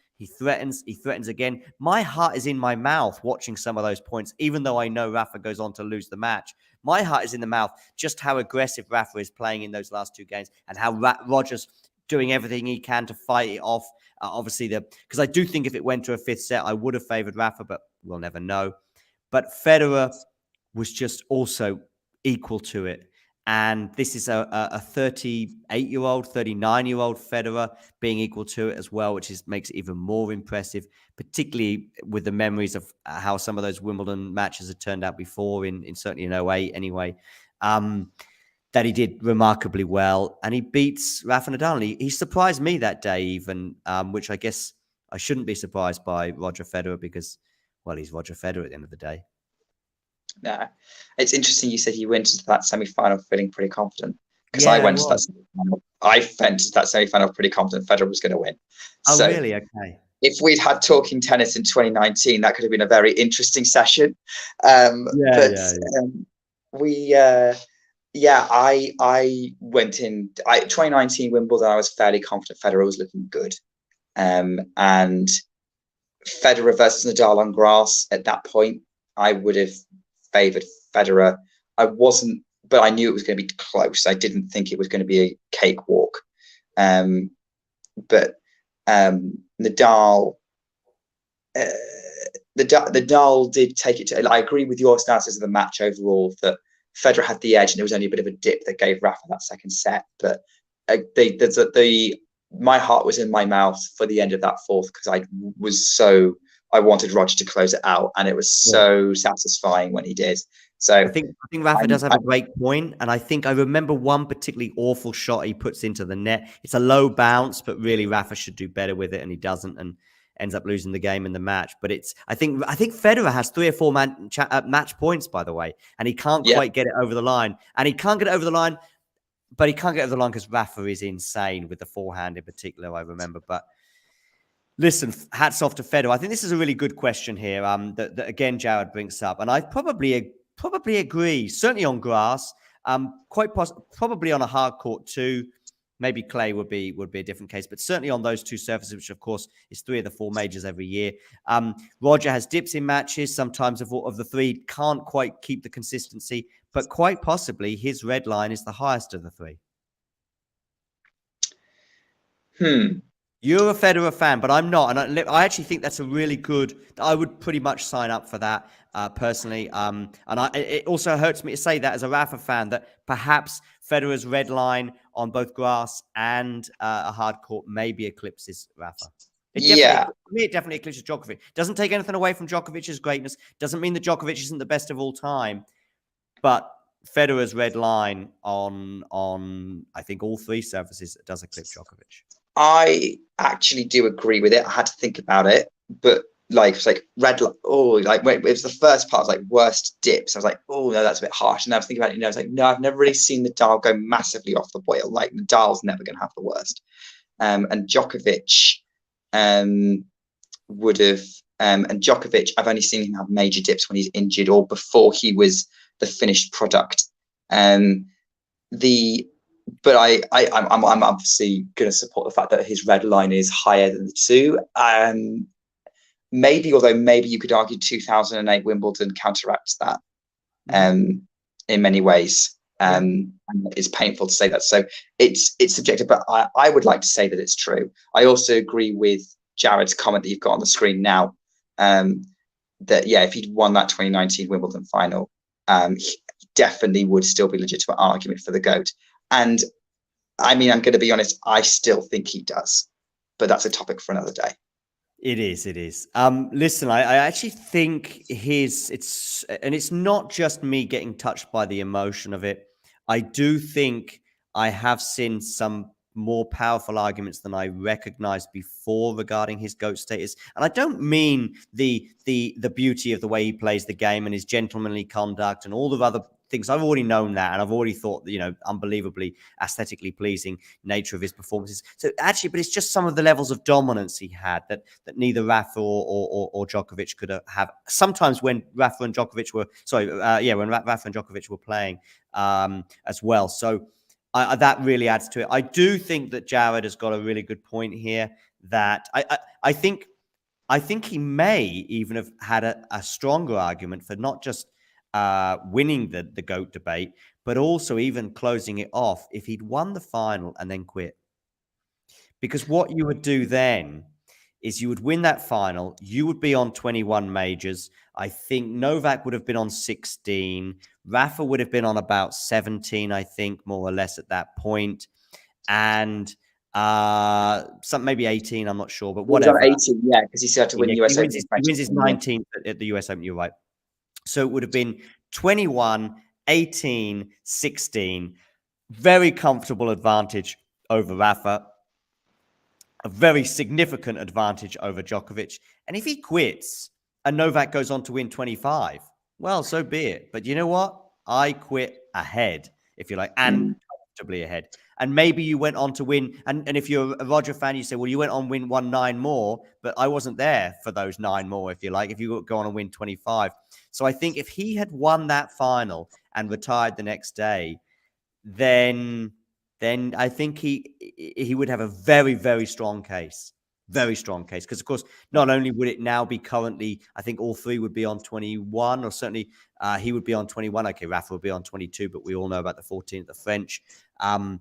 again. My heart is in my mouth watching some of those points, even though I know Rafa goes on to lose the match. My heart is in the mouth, just how aggressive Rafa is playing in those last 2 games, and how Roger's doing everything he can to fight it off. Because I do think if it went to a 5th set, I would have favored Rafa, but we'll never know. But Federer was just also equal to it. And this is a 38-year-old, 39-year-old Federer being equal to it as well, which makes it even more impressive, particularly with the memories of how some of those Wimbledon matches had turned out before, certainly in 08 anyway, that he did remarkably well. And he beats Rafa Nadal. And he surprised me that day even, which I guess I shouldn't be surprised by Roger Federer because, well, he's Roger Federer at the end of the day. No, it's interesting you said you went into that semi-final feeling pretty confident, because Yeah, I went to that semi-final. I went to that semi-final pretty confident Federer was going to win. Oh, So really? Okay. if we'd had Talking Tennis in 2019, that could have been a very interesting session. I went in 2019 Wimbledon. I was fairly confident Federer was looking good, and Federer versus Nadal on grass at that point, I would have favoured Federer. I wasn't, but I knew it was going to be close. I didn't think it was going to be a cakewalk. But Nadal, the Nadal did take it to. I agree with your analysis of the match overall that Federer had the edge, and there was only a bit of a dip that gave Rafa that second set. But my heart was in my mouth for the end of that fourth because I wanted Roger to close it out, and it was so satisfying when he did. So I think Rafa does have a great point, and I think I remember one particularly awful shot he puts into the net. It's a low bounce, but really Rafa should do better with it, and he doesn't, and ends up losing the game in the match. But I think Federer has 3 or 4 match points, by the way, and he can't quite get it over the line. And he can't get it over the line, but he can't get over the line because Rafa is insane with the forehand in particular, I remember. But listen, hats off to Federer. I think this is a really good question here that again, Jared brings up. And I probably agree, certainly on grass, probably on a hard court too. Maybe clay would be a different case, but certainly on those 2 surfaces, which of course is 3 of the 4 majors every year. Roger has dips in matches. Sometimes of the 3 can't quite keep the consistency, but quite possibly his red line is the highest of the 3. You're a Federer fan, but I'm not. And I actually think that's a really good, I would pretty much sign up for that personally. And it also hurts me to say that as a Rafa fan, that perhaps Federer's red line on both grass and a hard court maybe eclipses Rafa. For me, it definitely eclipses Djokovic. Doesn't take anything away from Djokovic's greatness. Doesn't mean that Djokovic isn't the best of all time. But Federer's red line on I think all 3 surfaces does eclipse Djokovic. I actually do agree with it. I had to think about it, but it's like red. When it was the first part, I was like worst dips. I was like, oh no, that's a bit harsh. And I was thinking about it. I was like, no, I've never really seen Nadal go massively off the boil. Like Nadal's never going to have the worst. And Djokovic would have. And Djokovic, I've only seen him have major dips when he's injured or before he was the finished product. But I'm obviously going to support the fact that his red line is higher than the 2. Maybe you could argue 2008 Wimbledon counteracts that in many ways. And it's painful to say that. So it's subjective, but I would like to say that it's true. I also agree with Jared's comment that you've got on the screen now. That if he'd won that 2019 Wimbledon final, he definitely would still be a legitimate argument for the GOAT. And I mean, I'm going to be honest, I still think he does, but that's a topic for another day. It is. Listen, I actually think it's not just me getting touched by the emotion of it. I do think I have seen some more powerful arguments than I recognized before regarding his GOAT status. And I don't mean the beauty of the way he plays the game and his gentlemanly conduct and all the other things. I've already known that, and I've already thought, unbelievably aesthetically pleasing nature of his performances. So actually, but it's just some of the levels of dominance he had that neither Rafa or Djokovic could have. Sometimes when Rafa and Djokovic were playing as well. So that really adds to it. I do think that Jared has got a really good point here. That I think he may even have had a stronger argument for not just winning the GOAT debate, but also even closing it off if he'd won the final and then quit. Because what you would do then is you would win that final. You would be on 21 majors. I think Novak would have been on 16. Rafa would have been on about 17, I think, more or less at that point. And maybe 18, I'm not sure, but whatever. 18, because he still had to win the US Open. He wins his 19th at the US Open, you're right. So it would have been 21, 18, 16. Very comfortable advantage over Rafa. A very significant advantage over Djokovic. And if he quits and Novak goes on to win 25, well, so be it. But you know what? I quit ahead, if you like, and comfortably ahead. And maybe you went on to win. And if you're a Roger fan, you say, well, you went on win 9 more, but I wasn't there for those 9 more, if you like, if you go on and win 25. So I think if he had won that final and retired the next day, then I think he would have a very, very strong case. Very strong case. Because, of course, not only would it now be currently, I think all 3 would be on 21, or certainly he would be on 21. Okay, Rafa would be on 22, but we all know about the 14 at the French. And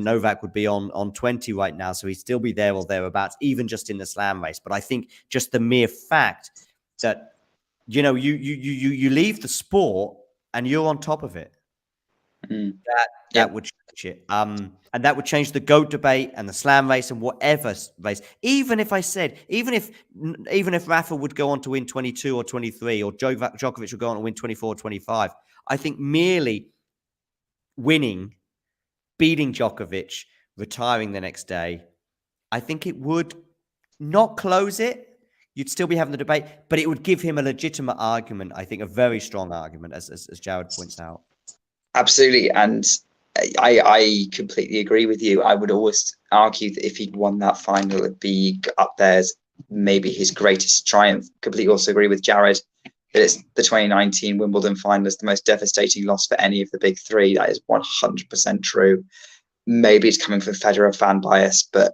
Novak would be on 20 right now. So he'd still be there or thereabouts, even just in the slam race. But I think just the mere fact that, you know, you leave the sport and you're on top of it. That would change it. And that would change the GOAT debate and the slam race and whatever race. Even if Rafa would go on to win 22 or 23, or Djokovic would go on to win 24 or 25, I think merely winning, beating Djokovic, retiring the next day, I think it would not close it. You'd still be having the debate, but it would give him a legitimate argument. I think a very strong argument, as Jared points out. Absolutely, and I completely agree with you. I would always argue that if he'd won that final, it'd be up there as maybe his greatest triumph. Completely also agree with Jared that it's the 2019 Wimbledon final is the most devastating loss for any of the big three. That is 100% true. Maybe it's coming from Federer fan bias, but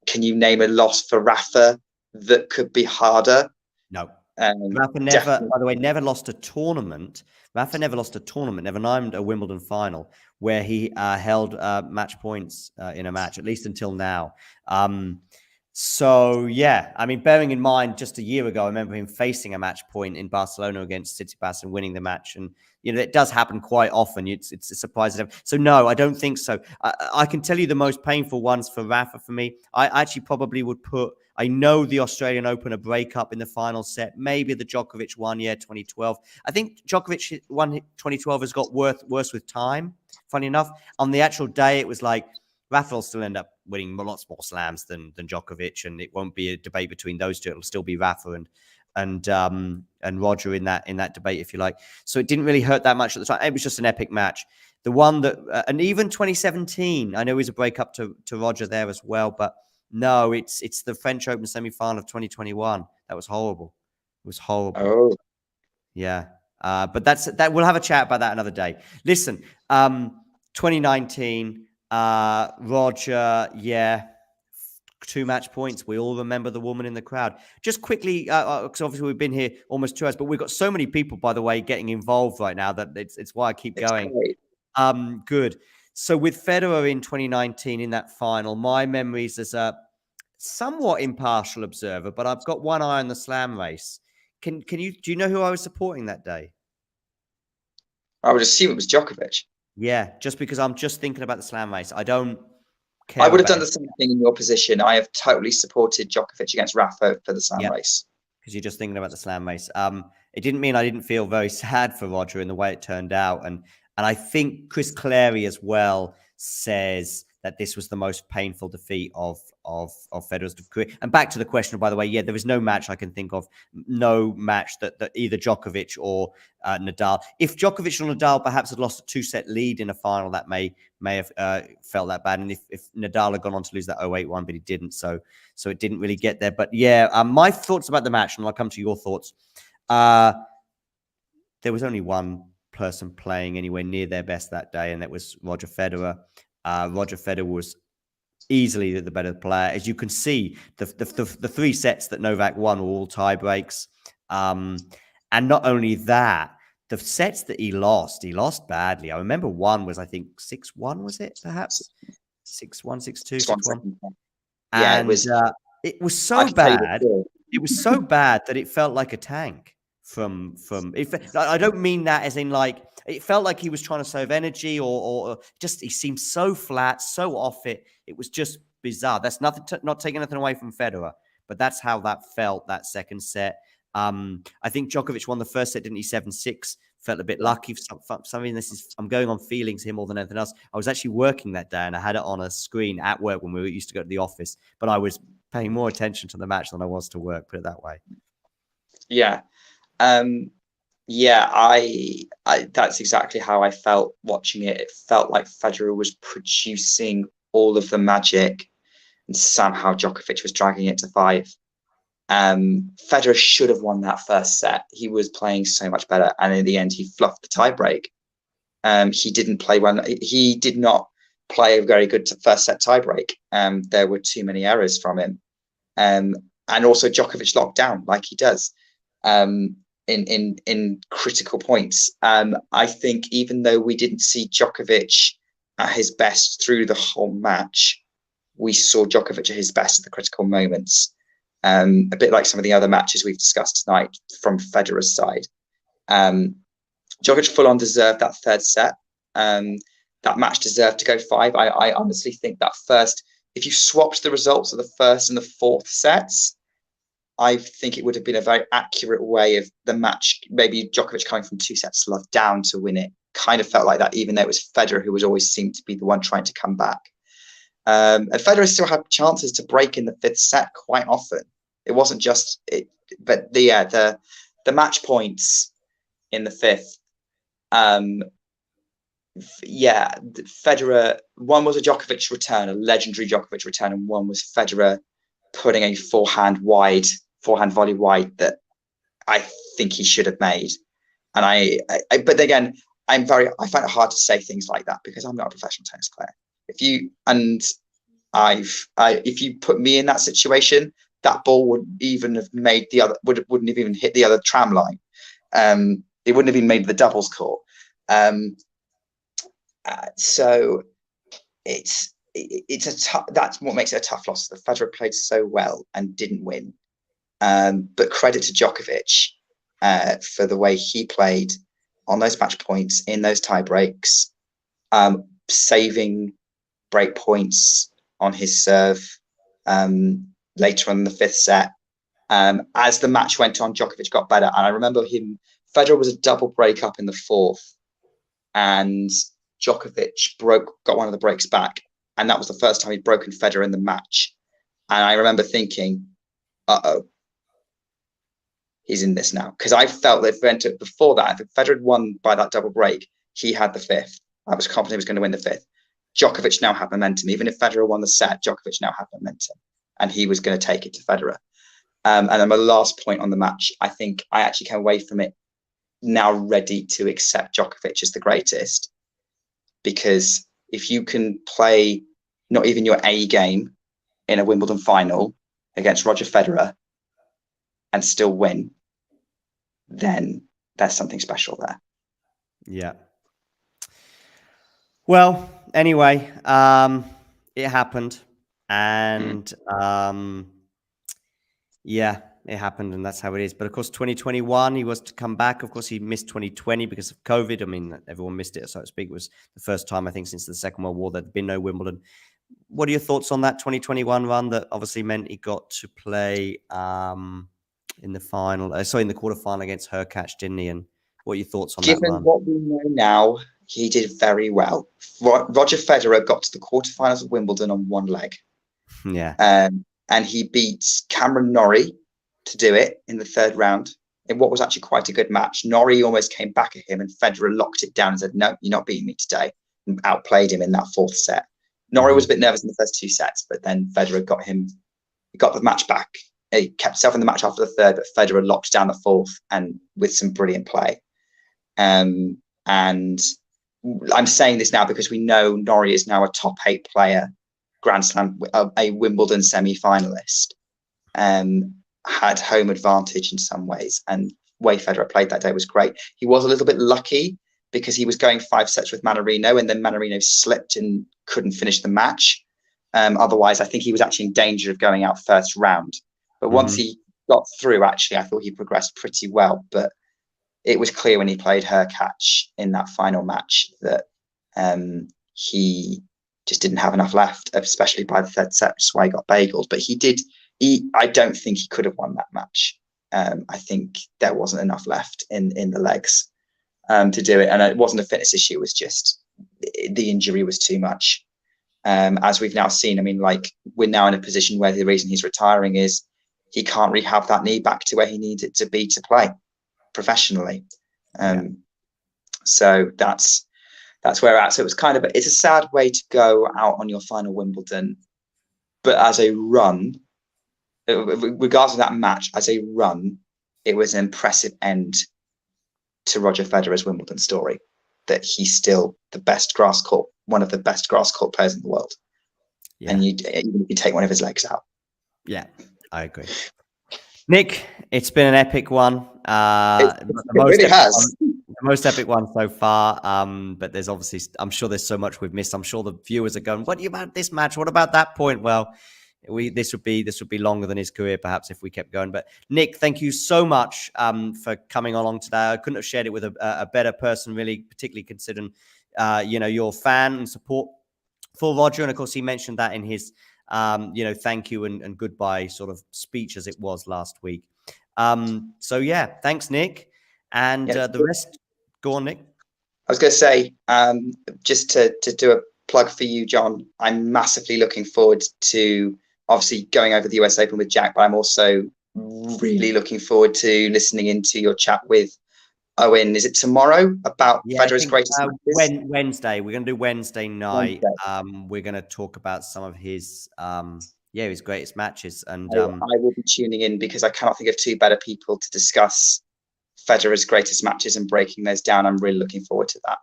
can you name a loss for Rafa that could be harder? No. Rafa never, by the way, never lost a tournament. Rafa never lost a tournament, never named a Wimbledon final where he held match points in a match, at least until now. So, yeah, I mean, bearing in mind, just a year ago, I remember him facing a match point in Barcelona against Tsitsipas and winning the match. And, you know, it does happen quite often. It's a surprise. So, no, I don't think so. I can tell you the most painful ones for Rafa for me. I actually probably would put, I know the Australian Open, a breakup in the final set, maybe the Djokovic one, 2012. I think Djokovic one 2012 has got worse with time, funny enough. On the actual day, it was like, Rafa will still end up winning lots more slams than Djokovic, and it won't be a debate between those two. It'll still be Rafa and Roger in that debate, if you like. So it didn't really hurt that much at the time. It was just an epic match. The one that, and even 2017, I know it was a breakup to Roger there as well, but no, it's the French Open semi-final of 2021. That was horrible. It was horrible. Oh, yeah. But that we'll have a chat about that another day. Listen, 2019. Roger, 2 match points. We all remember the woman in the crowd. Just quickly, because obviously we've been here almost 2 hours, but we've got so many people, by the way, getting involved right now that it's why I keep going. Great. Good. So with Federer in 2019 in that final, my memories as a somewhat impartial observer, but I've got one eye on the slam race. Do you know who I was supporting that day? I would assume it was Djokovic. Yeah, just because I'm just thinking about the slam race. I don't care. I would have done the same thing in your position. I have totally supported Djokovic against Rafa for the slam race. Because you're just thinking about the slam race. It didn't mean I didn't feel very sad for Roger in the way it turned out. And I think Chris Clary as well says that this was the most painful defeat of Federer's career. And back to the question, by the way, there is no match I can think of, no match that either Djokovic or Nadal. If Djokovic or Nadal perhaps had lost a 2-set lead in a final, that may have felt that bad. And if Nadal had gone on to lose that 0-8 one, but he didn't, so it didn't really get there. But my thoughts about the match, and I'll come to your thoughts. There was only one person playing anywhere near their best that day, and that was Roger Federer. Roger Federer was easily the better player. As you can see, the 3 sets that Novak won were all tie breaks. And not only that, the sets that he lost badly. I remember one was, I think, 6-1, was it perhaps? 6-1, 6-2, 6-1. Yeah, and it was so bad. It was so bad that it felt like a tank from I don't mean that as in like, it felt like he was trying to save energy or just, he seemed so flat, so off it. It was just bizarre. That's not taking anything away from Federer, but that's how that felt, that second set. I think Djokovic won the first set, didn't he? 7-6. Felt a bit lucky for something. I'm going on feelings here more than anything else. I was actually working that day and I had it on a screen at work when we used to go to the office, but I was paying more attention to the match than I was to work, put it that way. Yeah. I that's exactly how I felt watching it. It felt like Federer was producing all of the magic and somehow Djokovic was dragging it to 5. Federer should have won that first set. He was playing so much better, and in the end he fluffed the tiebreak. He didn't play well. He did not play a very good first set tiebreak. There were too many errors from him, and also Djokovic locked down like he does in critical points. I think even though we didn't see Djokovic at his best through the whole match, we saw Djokovic at his best at the critical moments. A bit like some of the other matches we've discussed tonight from Federer's side. Djokovic full on deserved that third set. That match deserved to go 5. I honestly think that first, if you swapped the results of the first and the fourth sets, I think it would have been a very accurate way of the match. Maybe Djokovic coming from 2 sets to love down to win it. Kind of felt like that, even though it was Federer who was always seemed to be the one trying to come back. And Federer still had chances to break in the 5th set quite often. It wasn't just it, but the match points in the 5th. Federer, one was a Djokovic return, a legendary Djokovic return, and one was Federer putting a forehand volley wide that I think he should have made. And but again, I find it hard to say things like that because I'm not a professional tennis player. If you put me in that situation, that ball wouldn't even have made wouldn't have even hit the other tram line. It wouldn't have even made the doubles court. So that's what makes it a tough loss. The Federer played so well and didn't win. But credit to Djokovic for the way he played on those match points in those tie breaks, saving break points on his serve later on in the 5th set. As the match went on, Djokovic got better. And I remember Federer was a double break up in the 4th, and Djokovic got one of the breaks back. And that was the first time he'd broken Federer in the match. And I remember thinking, he's in this now. Because I felt that before that, if Federer had won by that double break, he had the 5th. I was confident he was going to win the 5th. Djokovic now had momentum. Even if Federer won the set, Djokovic now had momentum. And he was going to take it to Federer. And then my last point on the match, I think I actually came away from it now ready to accept Djokovic as the greatest. Because if you can play not even your A game in a Wimbledon final against Roger Federer and still win, then there's something special there. Yeah. Well, anyway, it happened. And it happened, and that's how it is. But of course, 2021, he was to come back. Of course, he missed 2020 because of COVID. I mean, everyone missed it, so to speak. It was the first time, I think, since the Second World War that there'd been no Wimbledon. What are your thoughts on that 2021 run that obviously meant he got to play in the final, in the quarterfinal against Hurkacz, didn't he? And what are your thoughts on that run? Given what we know now, he did very well. Roger Federer got to the quarterfinals of Wimbledon on one leg. Yeah. And he beat Cameron Norrie to do it in the 3rd round in what was actually quite a good match. Norrie almost came back at him and Federer locked it down and said, no, you're not beating me today, and outplayed him in that 4th set. Norrie was a bit nervous in the first 2 sets, but then Federer got the match back. He kept himself in the match after the 3rd, but Federer locked down the 4th and with some brilliant play. And I'm saying this now because we know Norrie is now a top 8 player, Grand Slam, a Wimbledon semi-finalist, had home advantage in some ways, and the way Federer played that day was great. He was a little bit lucky because he was going 5 sets with Mannarino, and then Mannarino slipped and couldn't finish the match. Otherwise, I think he was actually in danger of going out first round. But once he got through, actually, I thought he progressed pretty well. But it was clear when he played Hurkacz in that final match that he just didn't have enough left, especially by the 3rd set, which is why he got bageled. But I don't think he could have won that match. I think there wasn't enough left in the legs to do it. And it wasn't a fitness issue. It was just the injury was too much. As we've now seen, I mean, like, we're now in a position where the reason he's retiring is he can't rehab that knee back to where he needs it to be to play professionally. So that's where we're at. So it's a sad way to go out on your final Wimbledon, but as a run, regardless of that match, as a run, it was an impressive end to Roger Federer's Wimbledon story, that he's still the best grass court, one of the best grass court players in the world. Yeah. And you take one of his legs out. Yeah, I agree. Nick, it's been an epic one. The most epic one so far. But there's obviously, I'm sure there's so much we've missed. I'm sure the viewers are going, what about this match? What about that point? Well, this would be longer than his career perhaps if we kept going. But Nick, thank you so much for coming along today. I couldn't have shared it with a better person, really, particularly considering your fan and support for Roger. And of course, he mentioned that in his thank you and goodbye sort of speech as it was last week. So yeah, thanks, Nick. And the rest, go on, Nick. I was going to say, just to do a plug for you, John, I'm massively looking forward to obviously going over the US Open with Jack, but I'm also really looking forward to listening into your chat with Owen. Is it tomorrow about Federer's greatest matches? Wednesday. We're going to do Wednesday night. We're going to talk about some of his his greatest matches. And I will be tuning in because I cannot think of two better people to discuss Federer's greatest matches and breaking those down. I'm really looking forward to that.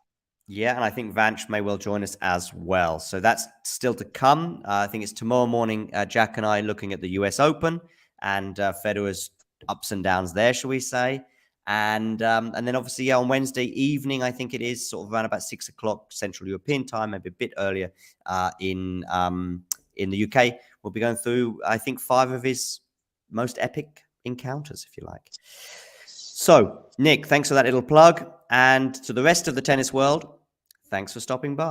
Yeah, and I think Vanch may well join us as well. So that's still to come. I think it's tomorrow morning, Jack and I looking at the US Open and Federer's ups and downs there, shall we say. And then obviously, on Wednesday evening, I think it is sort of around about 6 o'clock Central European time, maybe a bit earlier in the UK. We'll be going through, I think, 5 of his most epic encounters, if you like. So, Nick, thanks for that little plug. And to the rest of the tennis world, thanks for stopping by.